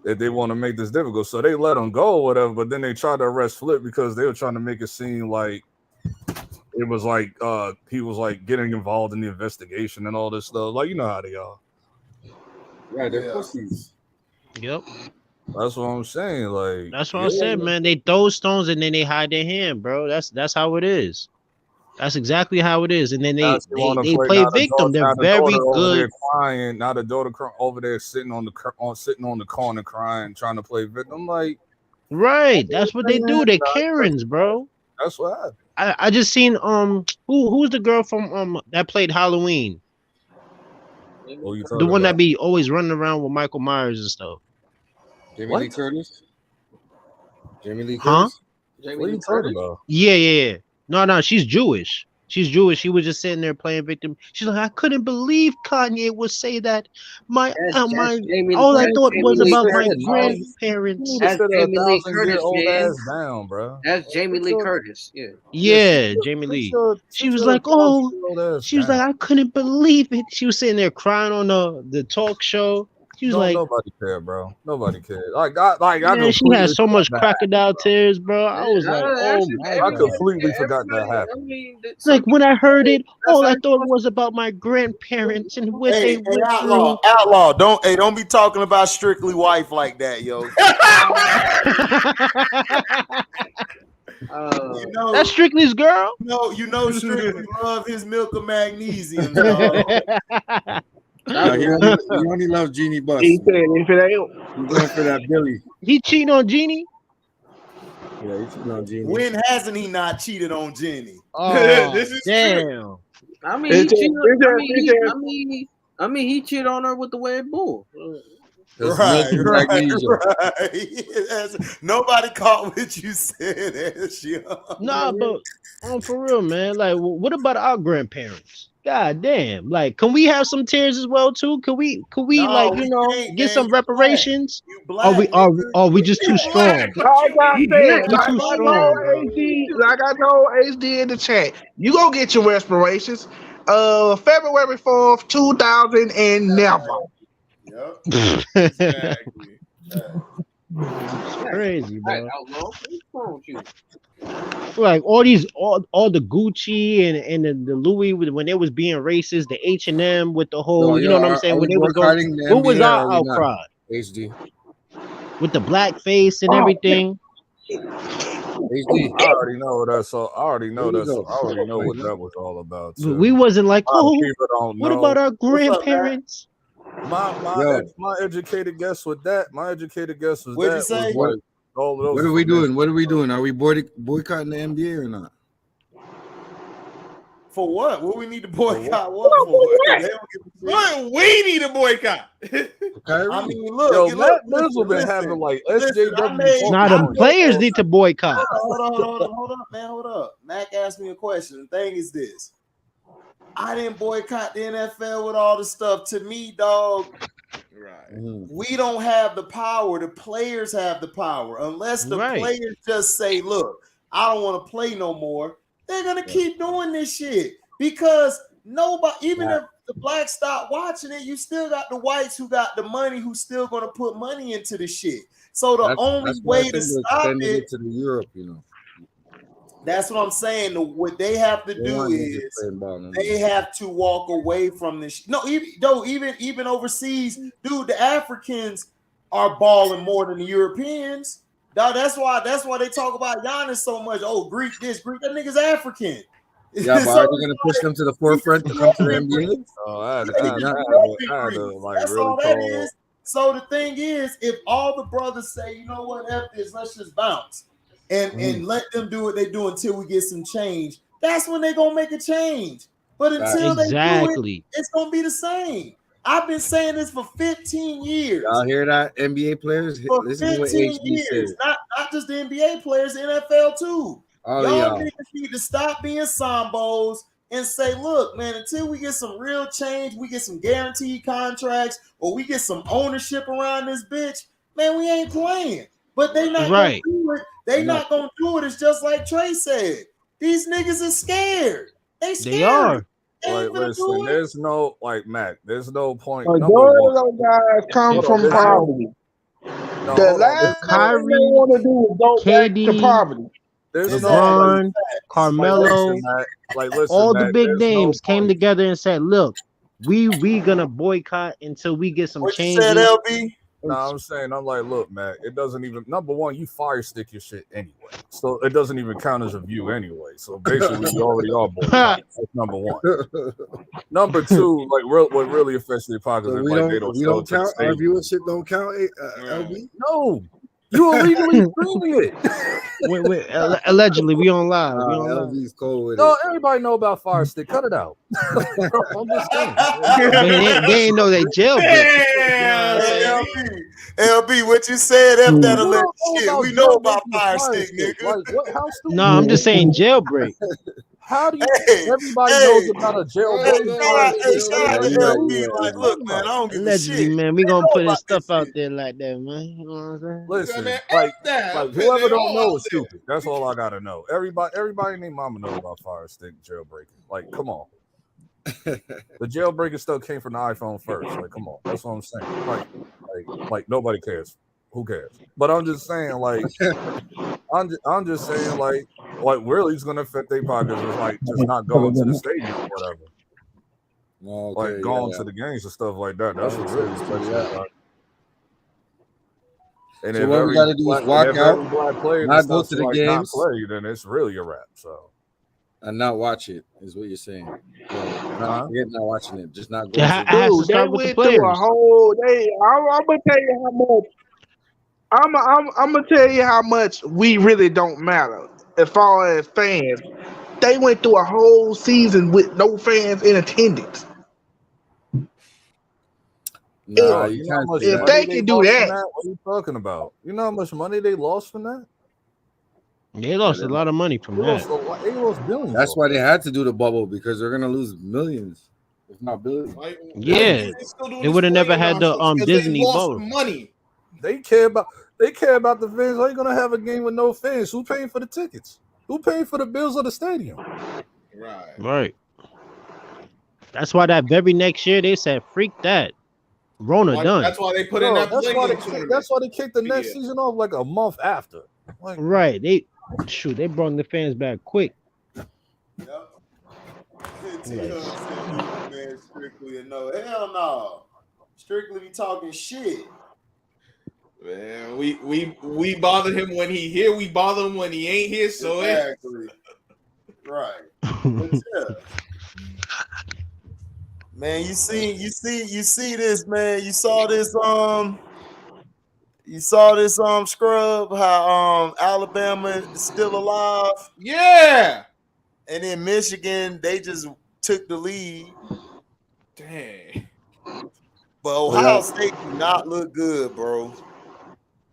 that they want to make this difficult. So they let him go or whatever, but then they tried to arrest Flip because they were trying to make it seem like it was he was getting involved in the investigation and all this stuff. You know how they are. Right, they're pussies. Yep. That's what I'm saying. That's what I'm saying, man. They throw stones and then they hide their hand, bro. That's how it is. That's exactly how it is. And then they play victim. They're very good. Crying, not a daughter over there sitting on the corner crying, trying to play victim. Right. That's what they do. They're Karens, bro. That's what happened. I just seen who's the girl from that played Halloween? The one that be always running around with Michael Myers and stuff. Jamie Lee Curtis. Jamie Lee Huh? Curtis. Jamie Lee Curtis. Yeah. No, she's Jewish. She's Jewish. She was just sitting there playing victim. She's like, I couldn't believe Kanye would say that. All I thought was about my grandparents. That's Jamie Lee Curtis, man. Down, bro. That's Jamie Lee Curtis. Yeah, Jamie Lee. She was like, I couldn't believe it. She was sitting there crying on the talk show. She was nobody cared, bro. Nobody cared. She had so much crocodile tears, bro. I was like, I completely forgot that happened. It's like when I heard it, all I thought was about my grandparents and what they went through. Outlaw, don't be talking about Strictly Wife like that, yo. That's Strictly's girl. No, Strictly love his milk of magnesium. He only loves Jeannie Buss. He said if it ain't, he's going for that Billy. He cheating on Jeannie? Yeah, he's cheating on Jeannie. When hasn't he not cheated on Jeannie? Oh, this is damn. true. I mean, he cheated on her with the Red Bull. Right. Nobody caught what you said. Nah, but for real, man. What about our grandparents? God damn! Can we have some tears as well too? Can we get some reparations? Are we just too strong? Like I told HD in the chat, you gonna get your respirations. February 4th, 2000 and never. Yep. Exactly. Crazy, bro. All the Gucci and the Louis when they was being racist, the H&M with the whole, you know what I'm saying? When they was going, what was our outcry? HD. With the black face and everything. HD. I already know what that was all about. Too. We wasn't like, what about our grandparents? My educated guess with that. What'd you say? What are we doing? Are we boycotting the NBA or not? For what? What we need to boycott? What we need to boycott? I mean, look. Matt Bizzle been having SJW. Now the players need to boycott. Hold up. Mac asked me a question. The thing is this. I didn't boycott the NFL with all the stuff. To me, dog, right. We don't have the power. The players have the power. Unless the players just say, look, I don't want to play no more, they're going to keep doing this shit. Because nobody, even if the blacks stop watching it, you still got the whites who got the money who still gonna put money into the shit. So the only way to stop it to the Europe, you know. That's what I'm saying. What they have to do is they have to walk away from this. No, even overseas, dude, the Africans are balling more than the Europeans. Dog, that's why they talk about Giannis so much. Oh, Greek this, Greek that nigga's African. Yeah, but are they gonna push them to the forefront to come to the NBA? Oh, I had to like That's really all that call. is. So the thing is, if all the brothers say, you know what, F this, let's just bounce and let them do what they do until we get some change, that's when they're gonna make a change. But until they do it, it's gonna be the same. I've been saying this for 15 years. Y'all hear that, NBA players? For Listen to what 15 HB years, said. not just the NBA players, the NFL too. All Y'all y'all. niggas need to stop being sambos and say, look, man, until we get some real change, we get some guaranteed contracts, or we get some ownership around this bitch, man, we ain't playing. But they not gonna do it. They not gonna do it. It's just like Trey said. These niggas are scared. They scared. They are. Like, listen, there's no Mac. There's no point. Those guys come from poverty. The last thing they want to do is go back to poverty. LeBron, Carmelo, all the big names came together and said, "Look, we gonna boycott until we get some change." What you said, LB? No, I'm saying, I'm like, look, man, it doesn't even, number one, you fire stick your shit anyway. So it doesn't even count as a view anyway. So basically, you already are boycotting. That's number one. Number two, like, what really affects the hypocrisy is like they don't show to the count. Our stage. viewership don't count, LB? No. You illegally streaming it. Wait, allegedly, we on live. We on live. LB's cold with No, everybody know about fire stick. Cut it out. I'm just saying. They ain't know they jailbreak. LB, what you said? F that alleged shit. We know about fire stick, nigga. Like, what? How stupid? No, I'm just saying jailbreak. How do you? Everybody knows about a jailbreak. Shout out to LB. Like, look, man, I don't give a Allegedly, shit. man, we gonna put this stuff out there like that, man. You know what I'm saying? Listen, like whoever don't know is stupid. That's all I gotta know. Everybody named mama know about fire stick jailbreaking. Like, come on. The jailbreaking stuff came from the iPhone first. Like, come on. That's what I'm saying. Like nobody cares. Who cares? But I'm just saying, like, I'm just saying, like really, it's gonna affect their pockets. Is like just not going to the stadium or whatever. Okay, Like going to the games and stuff like that. That's what really special. And So if what we gotta do is walk out, black player not go to the games, not play, then it's really a wrap. So and not watch it is what you're saying. Not watching it, just not go. Dude, they went through a whole. I'm gonna tell you how much. I'm gonna tell you how much we really don't matter as far as fans. They went through a whole season with no fans in attendance. Nah, if they can do that, what are you talking about? You know how much money they lost from that? They lost a lot of money from that. They lost billions. That's why they had to do the bubble, because they're gonna lose millions, if not billions. Yeah, they would have never had the Disney bubble. Money. They care about the fans. How you gonna have a game with no fans? Who paying for the tickets? Who paying for the bills of the stadium? Right. That's why that very next year they said, "Freak that, Rona done." That's why they put in that. That's why they kicked the next season off like a month after. Like, right. They brought the fans back quick. Yep. Man, Strictly no. Hell no. Strictly be talking shit. Man, we bother him when he here. We bother him when he ain't here. So exactly. Right. But yeah. Man, you see this, man. You saw this scrub, how Alabama is still alive. Yeah. And in Michigan, they just took the lead. Dang. But Ohio State do not look good, bro.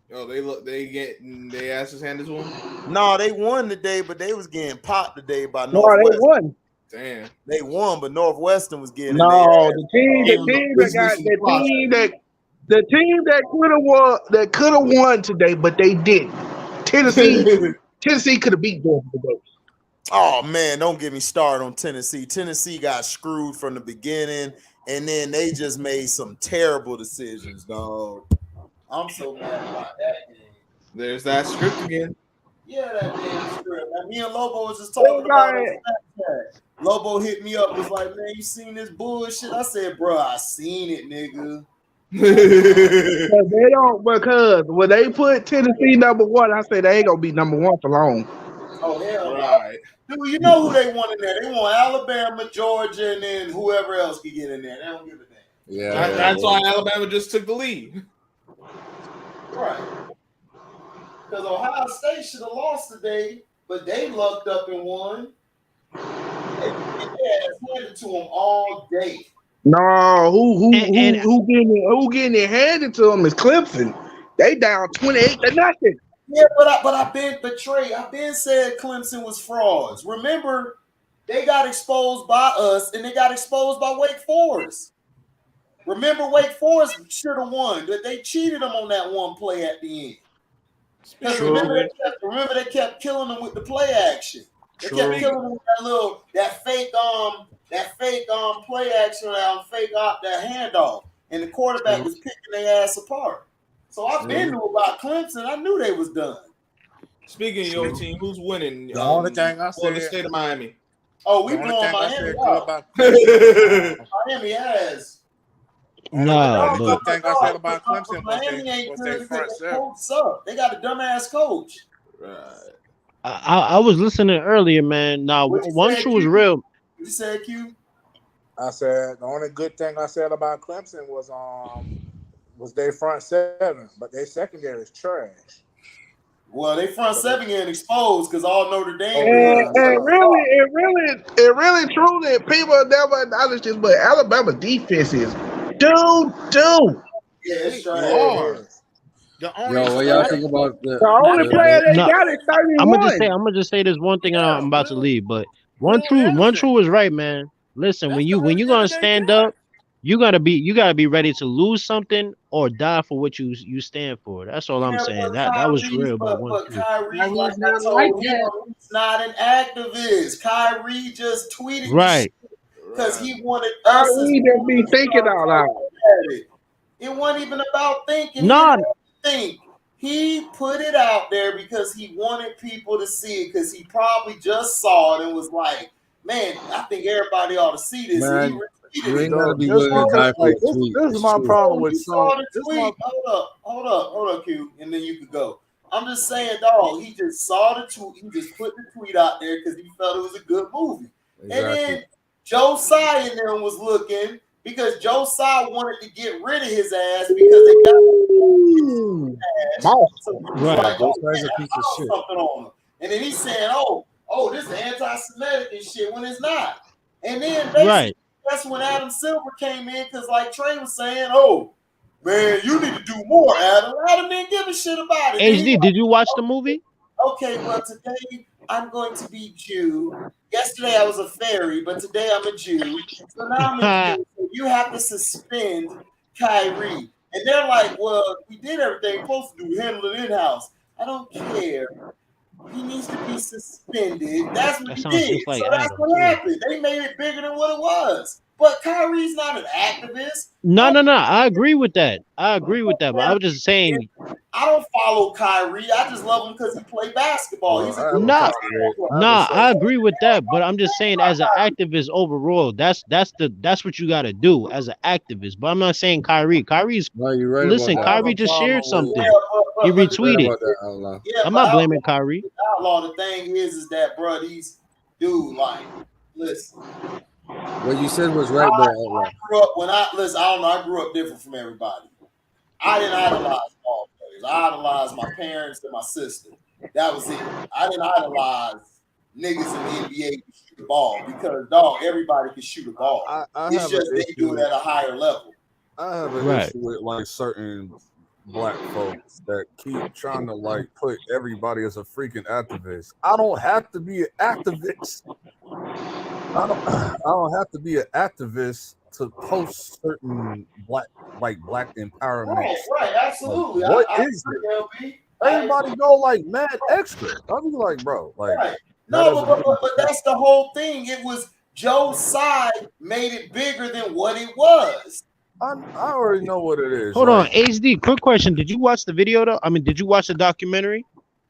Yo, they asses handed to them? No, they won today, but they was getting popped today by no, Northwestern. they won. Damn. They won, but Northwestern was getting the team that could have won today, but they didn't. Tennessee could have beat them today. Oh man, don't get me started on Tennessee. Tennessee got screwed from the beginning, and then they just made some terrible decisions, dog. I'm so mad about that game. There's that script again. Yeah, that damn script. And me and Lobo was just talking about it on Snapchat. Lobo hit me up, was like, man, you seen this bullshit? I said, bro, I seen it, nigga. Because they don't, because when they put Tennessee #1, I say they ain't gonna be #1 for long. Oh hell right. No. Dude, you know who they want in there? They want Alabama, Georgia, and then whoever else can get in there. They don't give a damn. Yeah, that's why Alabama just took the lead. Right. Because Ohio State should have lost today, but they lucked up and won. It handed to them all day. No, who getting it handed to them is Clemson. They down 28-0. Yeah, but I've been betrayed. I've been said Clemson was frauds. Remember, they got exposed by us, and they got exposed by Wake Forest. Remember, Wake Forest should have won, but they cheated them on that one play at the end. Because remember, they kept killing them with the play action. They kept killing them with that fake play action, that handoff, and the quarterback was picking their ass apart. So I've been knew about Clemson. I knew they was done. Speaking of your team, who's winning? The only thing I said, the state of Miami. Oh, we blowing Miami out. Miami has. Nah, the but thing I said about Clemson Miami ain't was good their front because seven. coach suck. They got a dumbass coach. Right. I was listening earlier, man. Now, one true is real. You said Q? I said the only good thing I said about Clemson was their front seven, but their secondary is trash. Well, they front seven getting exposed because all Notre Dame. And really, truly, people never acknowledge this, but Alabama defense is doo. Yeah, it's trash. Yo, what y'all think about The only player they got is 31. I'm gonna just say this one thing, and I'm about to leave. But one true is right, man. Listen, when you gonna stand up, you gotta be ready to lose something or die for what you stand for. That's all I'm saying. That was real. But Kyrie, like I told him, he's not an activist. Kyrie just tweeted right because he wanted us. Kyrie just be thinking out loud. It wasn't even about thinking. No. He put it out there because he wanted people to see it because he probably just saw it and was like, man, I think everybody ought to see this. Man, And he retweeted you it. ain't gotta be willing to die for a tweet. This is my problem with Saw the tweet. Hold up, Q, and then you could go. I'm just saying, dog, he just saw the tweet. He just put the tweet out there because he felt it was a good movie. Exactly. And then Joe Tsai and them was looking because Joe Tsai wanted to get rid of his ass because they got Right. Joe Tsai's a piece of shit. On him. And then he's saying, oh, this is anti-Semitic and shit when it's not. And then basically that's when Adam Silver came in because like Trey was saying, oh, man, you need to do more, Adam. Adam didn't give a shit about it. HD, did you watch the movie? Okay, well, today I'm going to be Jew. Yesterday I was a fairy, but today I'm a Jew. So now I'm a Jew. So you have to suspend Kyrie. And they're like, well, we did everything we're supposed to do, handle it in-house. I don't care. He needs to be suspended. That's what he did. Like so that's what happened. They made it bigger than what it was. But Kyrie's not an activist. No. I agree with that. But I was just saying. I don't follow Kyrie. I just love him because he played basketball. He's a good Nah, I agree with that. But I'm just saying, as an activist overall, that's what you got to do as an activist. But I'm not saying Kyrie. Kyrie's listen. Kyrie just shared something. He retweeted. I'm not blaming Kyrie. Outlaw, the thing is that, bro, these dude, like, listen. What you said was right, bro. I grew up I grew up different from everybody. I didn't idolize ball players. I idolized my parents and my sister. That was it. I didn't idolize niggas in the NBA who shoot the ball because, dog, everybody can shoot a ball. It's just they do it at a higher level. I have an issue with like certain black folks that keep trying to like put everybody as a freaking activist. I don't have to be an activist. I don't have to be an activist to post certain black empowerment. Right, absolutely. What is it? Everybody go like mad extra. I'll be like, bro, like No, but that's the whole thing. It was Joe's side made it bigger than what it was. I already know what it is. Hold on, HD. Quick question: did you watch the video though? I mean, did you watch the documentary?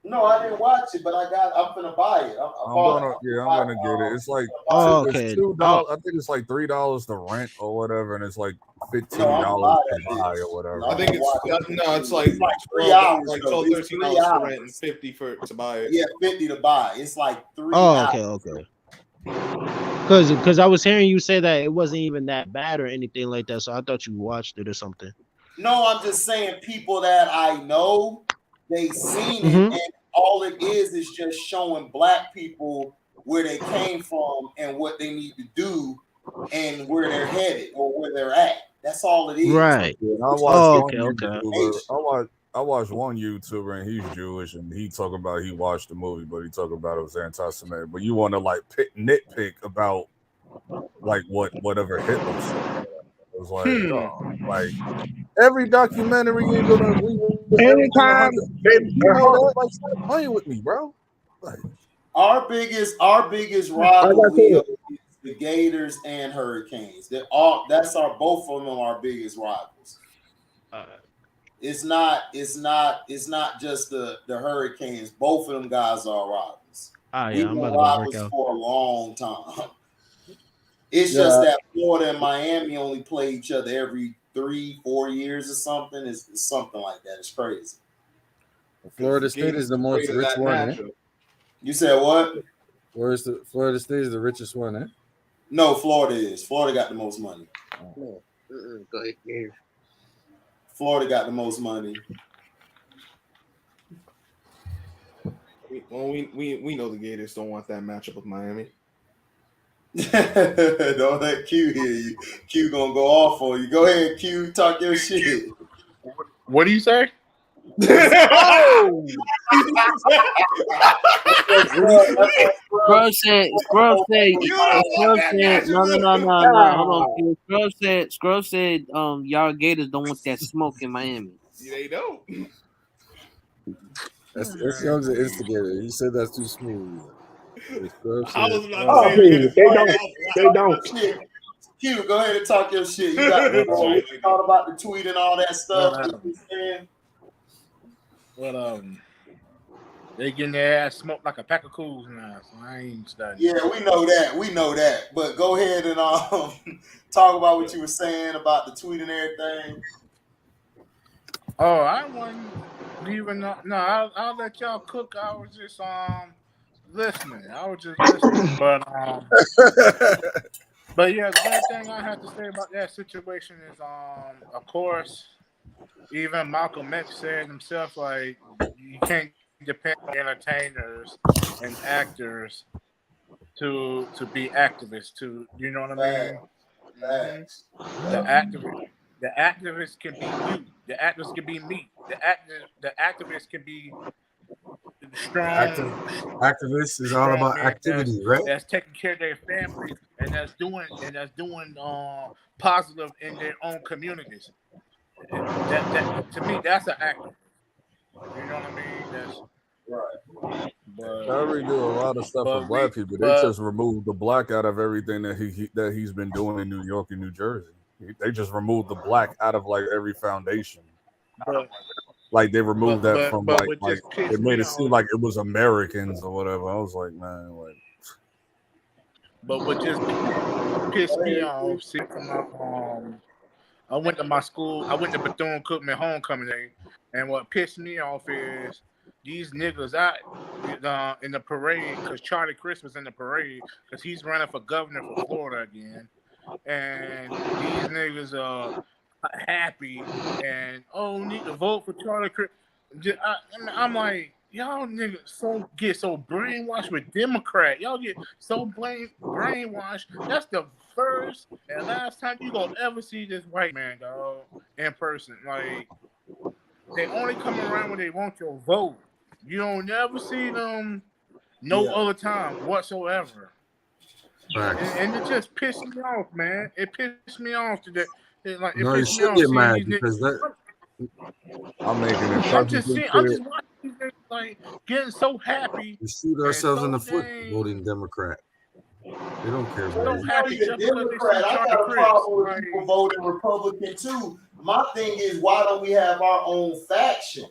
No, I didn't watch it, but I'm gonna buy it. I'm gonna get it. It's like okay. $2. I think it's like $3 to rent or whatever, and it's like $15 to buy or whatever. I think it's like 3 hours, like though. $12, It's $13 3 to hours. rent and $50 to buy it. Yeah, 50 to buy. It's like 3 Oh, hours. okay. Because I was hearing you say that it wasn't even that bad or anything like that, so I thought you watched it or something. No, I'm just saying people that I know, they seen it, and all it is just showing black people where they came from and what they need to do and where they're headed or where they're at. That's all it is. Right. Yeah, I watched one YouTuber and he's Jewish and he talking about he watched the movie, but he talking about it was anti-Semitic. But you want to like nitpick about like whatever Hitler said. It was like, like every documentary ain't gonna agree with anytime. Like stop playing with me, bro. Like, our biggest rivalry is the Gators and Hurricanes. That's both of them are our biggest rivals. It's not just the Hurricanes. Both of them guys are rivals. We've been rivals for a long time. It's just that Florida and Miami only play each other every 3-4 years or something. It's something like that. It's crazy. Florida State is the most rich one. Eh? You said what? Florida State is the richest one, eh? No, Florida is. Florida got the most money. Go ahead. Florida got the most money. We know the Gators don't want that matchup with Miami. Don't let Q hear you. Q gonna go off on you. Go ahead, Q. Talk your shit. What do you say? Oh! Scrub said, no. Scrub said, y'all Gators don't want that smoke in Miami. They don't. That's Young's an instigator. He said that's too smooth. I was about to say they don't. Q, go ahead and talk your shit. You got you thought about the tweet and all that stuff. Well, they getting their ass smoked like a pack of cools now, so I ain't studying. Yeah, we know that. But go ahead and talk about what you were saying about the tweet and everything. Oh, I wasn't even. No, I'll let y'all cook. I was just listening. But yeah, the only thing I have to say about that situation is of course, even Malcolm X said himself, like, you can't depend on entertainers and actors to be activists. You know what I mean? Thanks. The activists can be you. The activists can be me. The activists can be strong. Activists is all about activity, right? That's taking care of their families and that's doing positive in their own communities. That to me, that's an activist. You know what I mean? That's right. Kyrie do a lot of stuff for black people. They just removed the black out of everything that he's been doing in New York and New Jersey. They just removed the black out of like every foundation. Like they removed that from like it made it seem like it was Americans or whatever. I was like, man, like. But what just pissed me off, I went to my school. I went to Bethune-Cookman homecoming day, and what pissed me off is these niggas out in the parade because Charlie Crist was in the parade because he's running for governor for Florida again, and these niggas are happy and need to vote for Charlie Crist. I'm like, y'all niggas get so brainwashed with Democrat. Y'all get so brainwashed. That's the first and last time you gonna ever see this white man, dog, in person. Like, they only come around when they want your vote. You don't never see them other time whatsoever. Right. And it just pissed me off, man. It pissed me off today. It pissed me off. Get mad because that. I'm making it. I'm just watching these niggas like getting so happy. We shoot ourselves in the foot voting Democrat. They don't care about It's not even Democrat. I got a problem with people voting Republican too. My thing is, why don't we have our own faction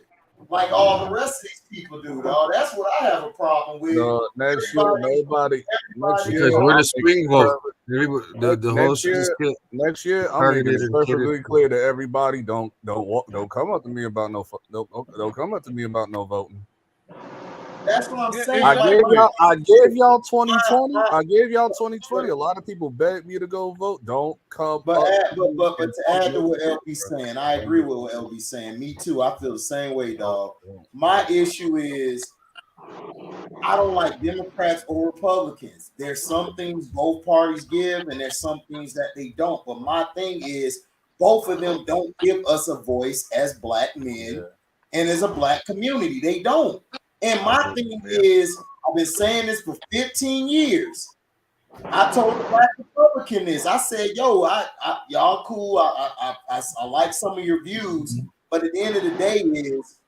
like all the rest of these people do, dog? That's what I have a problem with. No, next year, nobody. Next year, because we're the spring vote. The whole shit is next year, I'm making it perfectly clear to everybody: don't come up to me about don't come up to me about no voting. That's what I'm saying. I gave y'all 2020. I gave y'all 2020. A lot of people begged me to go vote. Don't come. But to add to what LB's saying, I agree with what LB's saying. Me too. I feel the same way, dog. My issue is I don't like Democrats or Republicans. There's some things both parties give, and there's some things that they don't. But my thing is both of them don't give us a voice as Black men and as a Black community. They don't. And my thing is, I've been saying this for 15 years. I told the Black Republican this. I said, yo, y'all cool. I like some of your views. But at the end of the day is,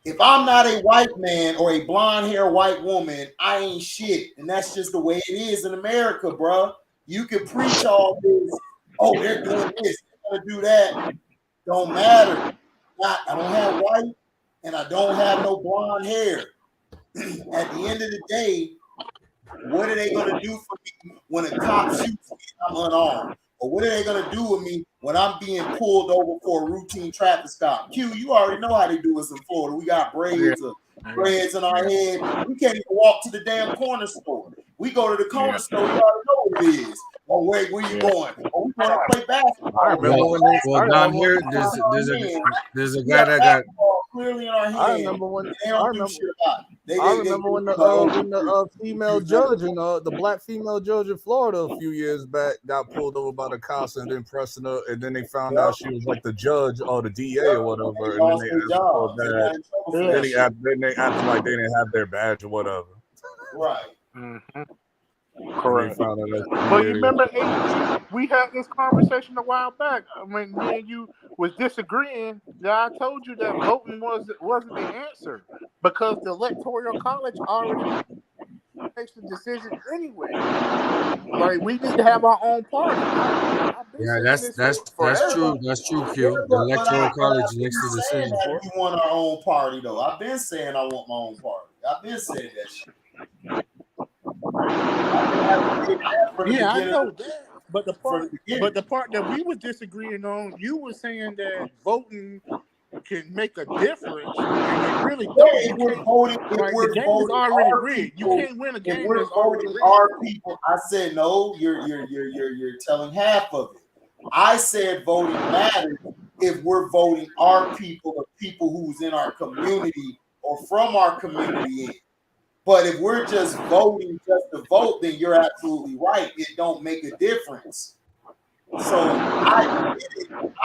if I'm not a white man or a blonde hair white woman, I ain't shit. And that's just the way it is in America, bro. You can preach all this. Oh, they're doing this. They're going to do that. Don't matter. I don't have white and I don't have no blonde hair. At the end of the day, what are they going to do for me when a cop shoots me and I'm unarmed? Or what are they going to do with me when I'm being pulled over for a routine traffic stop? Q, you already know how they do us in Florida. We got braids in our head. We can't even walk to the damn corner store. We go to the corner store, you already know what it is. Oh, wait, where you going? Oh, we want to play basketball. I remember when they down here, there's a guy that got clearly in our hands. I remember when the female judge in the Black female judge in Florida a few years back got pulled over by the cops and then pressing her, and then they found out she was like the judge or the DA or whatever, and then they acted like they didn't have their badge or whatever. Right. Mm-hmm. Correct. But you remember, we had this conversation a while back when me and you was disagreeing. That I told you that voting wasn't the answer because the Electoral College already makes the decision anyway. Like we need to have our own party. Yeah, that's true. That's true, Q. The Electoral College makes the decision for us. We want our own party, though. I've been saying I want my own party. I've been saying that shit. Yeah, I know that. But the part that we were disagreeing on, you were saying that voting can make a difference, and it really don't. The game is already rigged. You can't win a game that's already rigged. Our people. I said no. You're telling half of it. I said voting matters if we're voting our people, the people who's in our community or from our community. But if we're just voting just to vote, then you're absolutely right. It don't make a difference. So I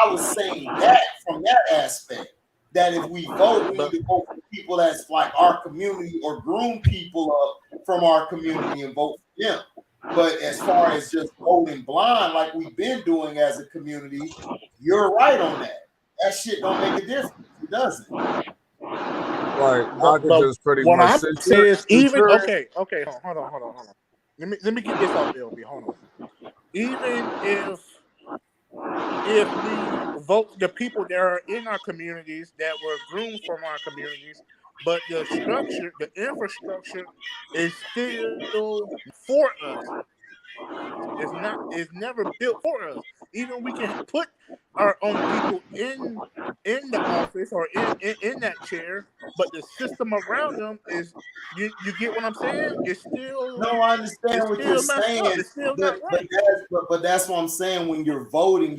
was saying that from that aspect, that if we vote, we need to vote for people that's like our community or groom people up from our community and vote for them. But as far as just voting blind, like we've been doing as a community, you're right on that. That shit don't make a difference. It doesn't. Like I could just pretty what much I'm saying is even okay. Hold on. Let me get this off, LB. Hold on. Even if we vote the people that are in our communities that were groomed from our communities, but the structure, the infrastructure is still for us. It's never built for us. Even we can put our own people in the office or in that chair, but the system around them is you get what I'm saying? It's still no, I understand what you're saying. It's still not right. But that's what I'm saying. When you're voting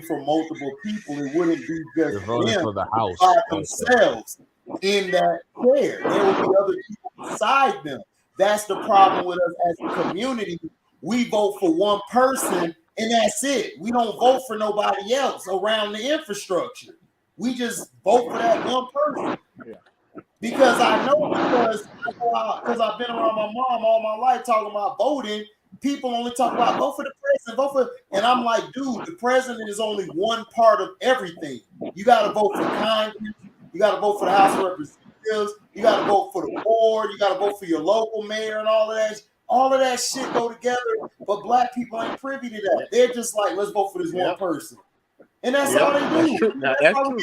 for multiple people. It wouldn't be just them for the house by themselves in that chair. There will be other people beside them. That's the problem with us as a community. We vote for one person and that's it. We don't vote for nobody else around the infrastructure. We just vote for that one person. Yeah. Because I know because I've been around my mom all my life talking about voting. People only talk about vote for the president, and I'm like, dude, the president is only one part of everything. You got to vote for Congress. You got to vote for the House of Representatives. representatives. You got to vote for the board. You got to vote for your local mayor and all of that. All of that shit go together, but black people ain't privy to that. They're just like, let's vote for this one person, and that's all they do. That's true. That's true.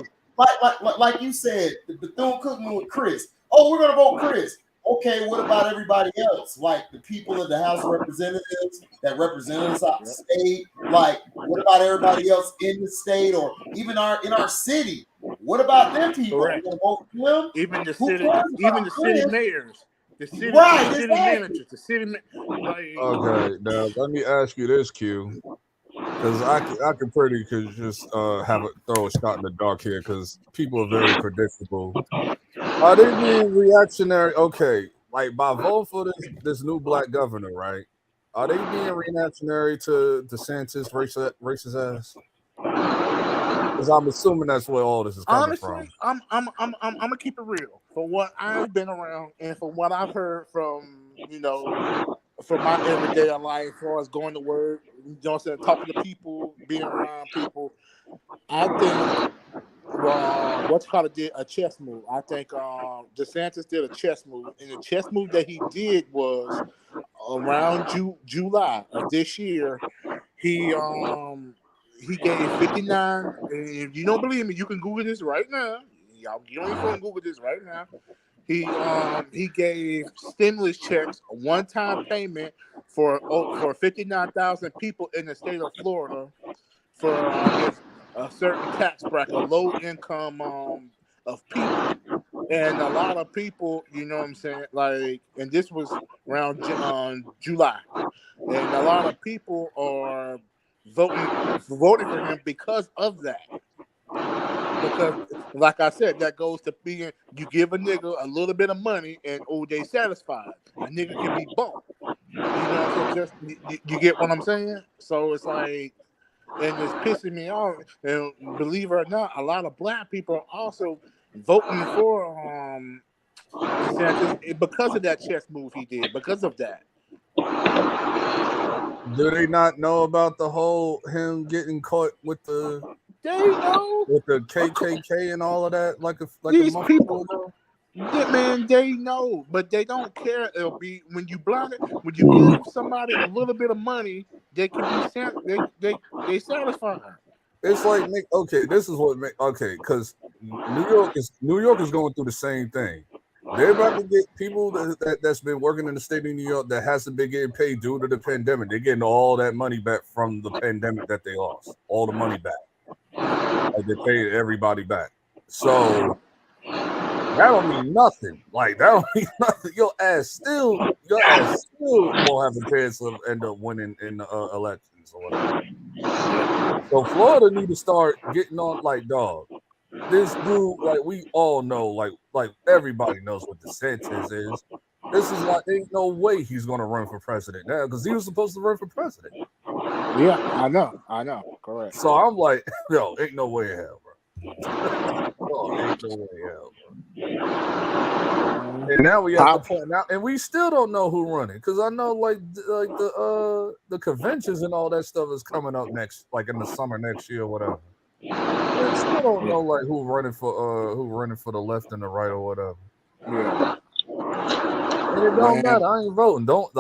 Like you said, the Bethune-Cookman with Chris. Oh, we're gonna vote Chris. Okay, what about everybody else? Like the people of the House of Representatives that represent us out the state. Like, what about everybody else in the state or even in our city? What about them people? Correct. We're gonna vote for them? Even the City mayors, the city managers, the city. Okay, now let me ask you this, Q, because I can pretty just throw a shot in the dark here because people are very predictable. Are they being reactionary? Okay, like by voting for this new black governor, right? Are they being reactionary to DeSantis' racist ass? Because I'm assuming that's where all this is coming from. I'm gonna keep it real. For what I've been around and for what I've heard from from my everyday life, as far as going to work, talking to people, being around people, I think did a chess move. I think DeSantis did a chess move, and the chess move that he did was around July of this year. He gave 59. And if you don't believe me, you can Google this right now. Y'all, you don't even Google this right now. He gave stimulus checks, a one-time payment for 59,000 people in the state of Florida for a certain tax bracket, a low income of people. And a lot of people, you know what I'm saying, like, and this was around July. And a lot of people are voting for him because of that. Because, like I said, that goes to being, you give a nigga a little bit of money and they satisfied. A nigga can be bought. You know, so you get what I'm saying? So it's like, and it's pissing me off. And believe it or not, a lot of black people are also voting for DeSantis because of that chess move he did, because of that. Do they not know about the whole him getting caught with the KKK and all of that? These people, man, they know, but they don't care. It'll be when you give somebody a little bit of money, they can be they satisfied. It's like this is what because New York is going through the same thing. They're about to get people that's been working in the state of New York that hasn't been getting paid due to the pandemic. They're getting all that money back from the pandemic that they lost. All the money back. Like they paid everybody back. So that don't mean nothing. Like that don't mean nothing. Your ass still won't have a chance to end up winning in the elections or whatever. So Florida need to start getting on like dog. This dude, like we all know, like everybody knows what DeSantis is. This is like ain't no way he's gonna run for president now because he was supposed to run for president. Yeah, I know, correct. So I'm like, yo, ain't no way in hell, bro. Ain't no way in hell, bro. And now we have the point now, and we still don't know who running because I know like the conventions and all that stuff is coming up next, like in the summer next year or whatever. I still don't know like who running for the left and the right or whatever. Yeah. And it don't matter. I ain't voting. Don't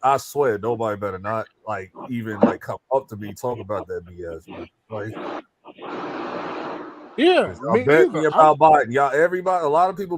I swear nobody better not like even like come up to me talk about that BS, man. Like yeah, I bet me about Biden. Y'all everybody a lot of people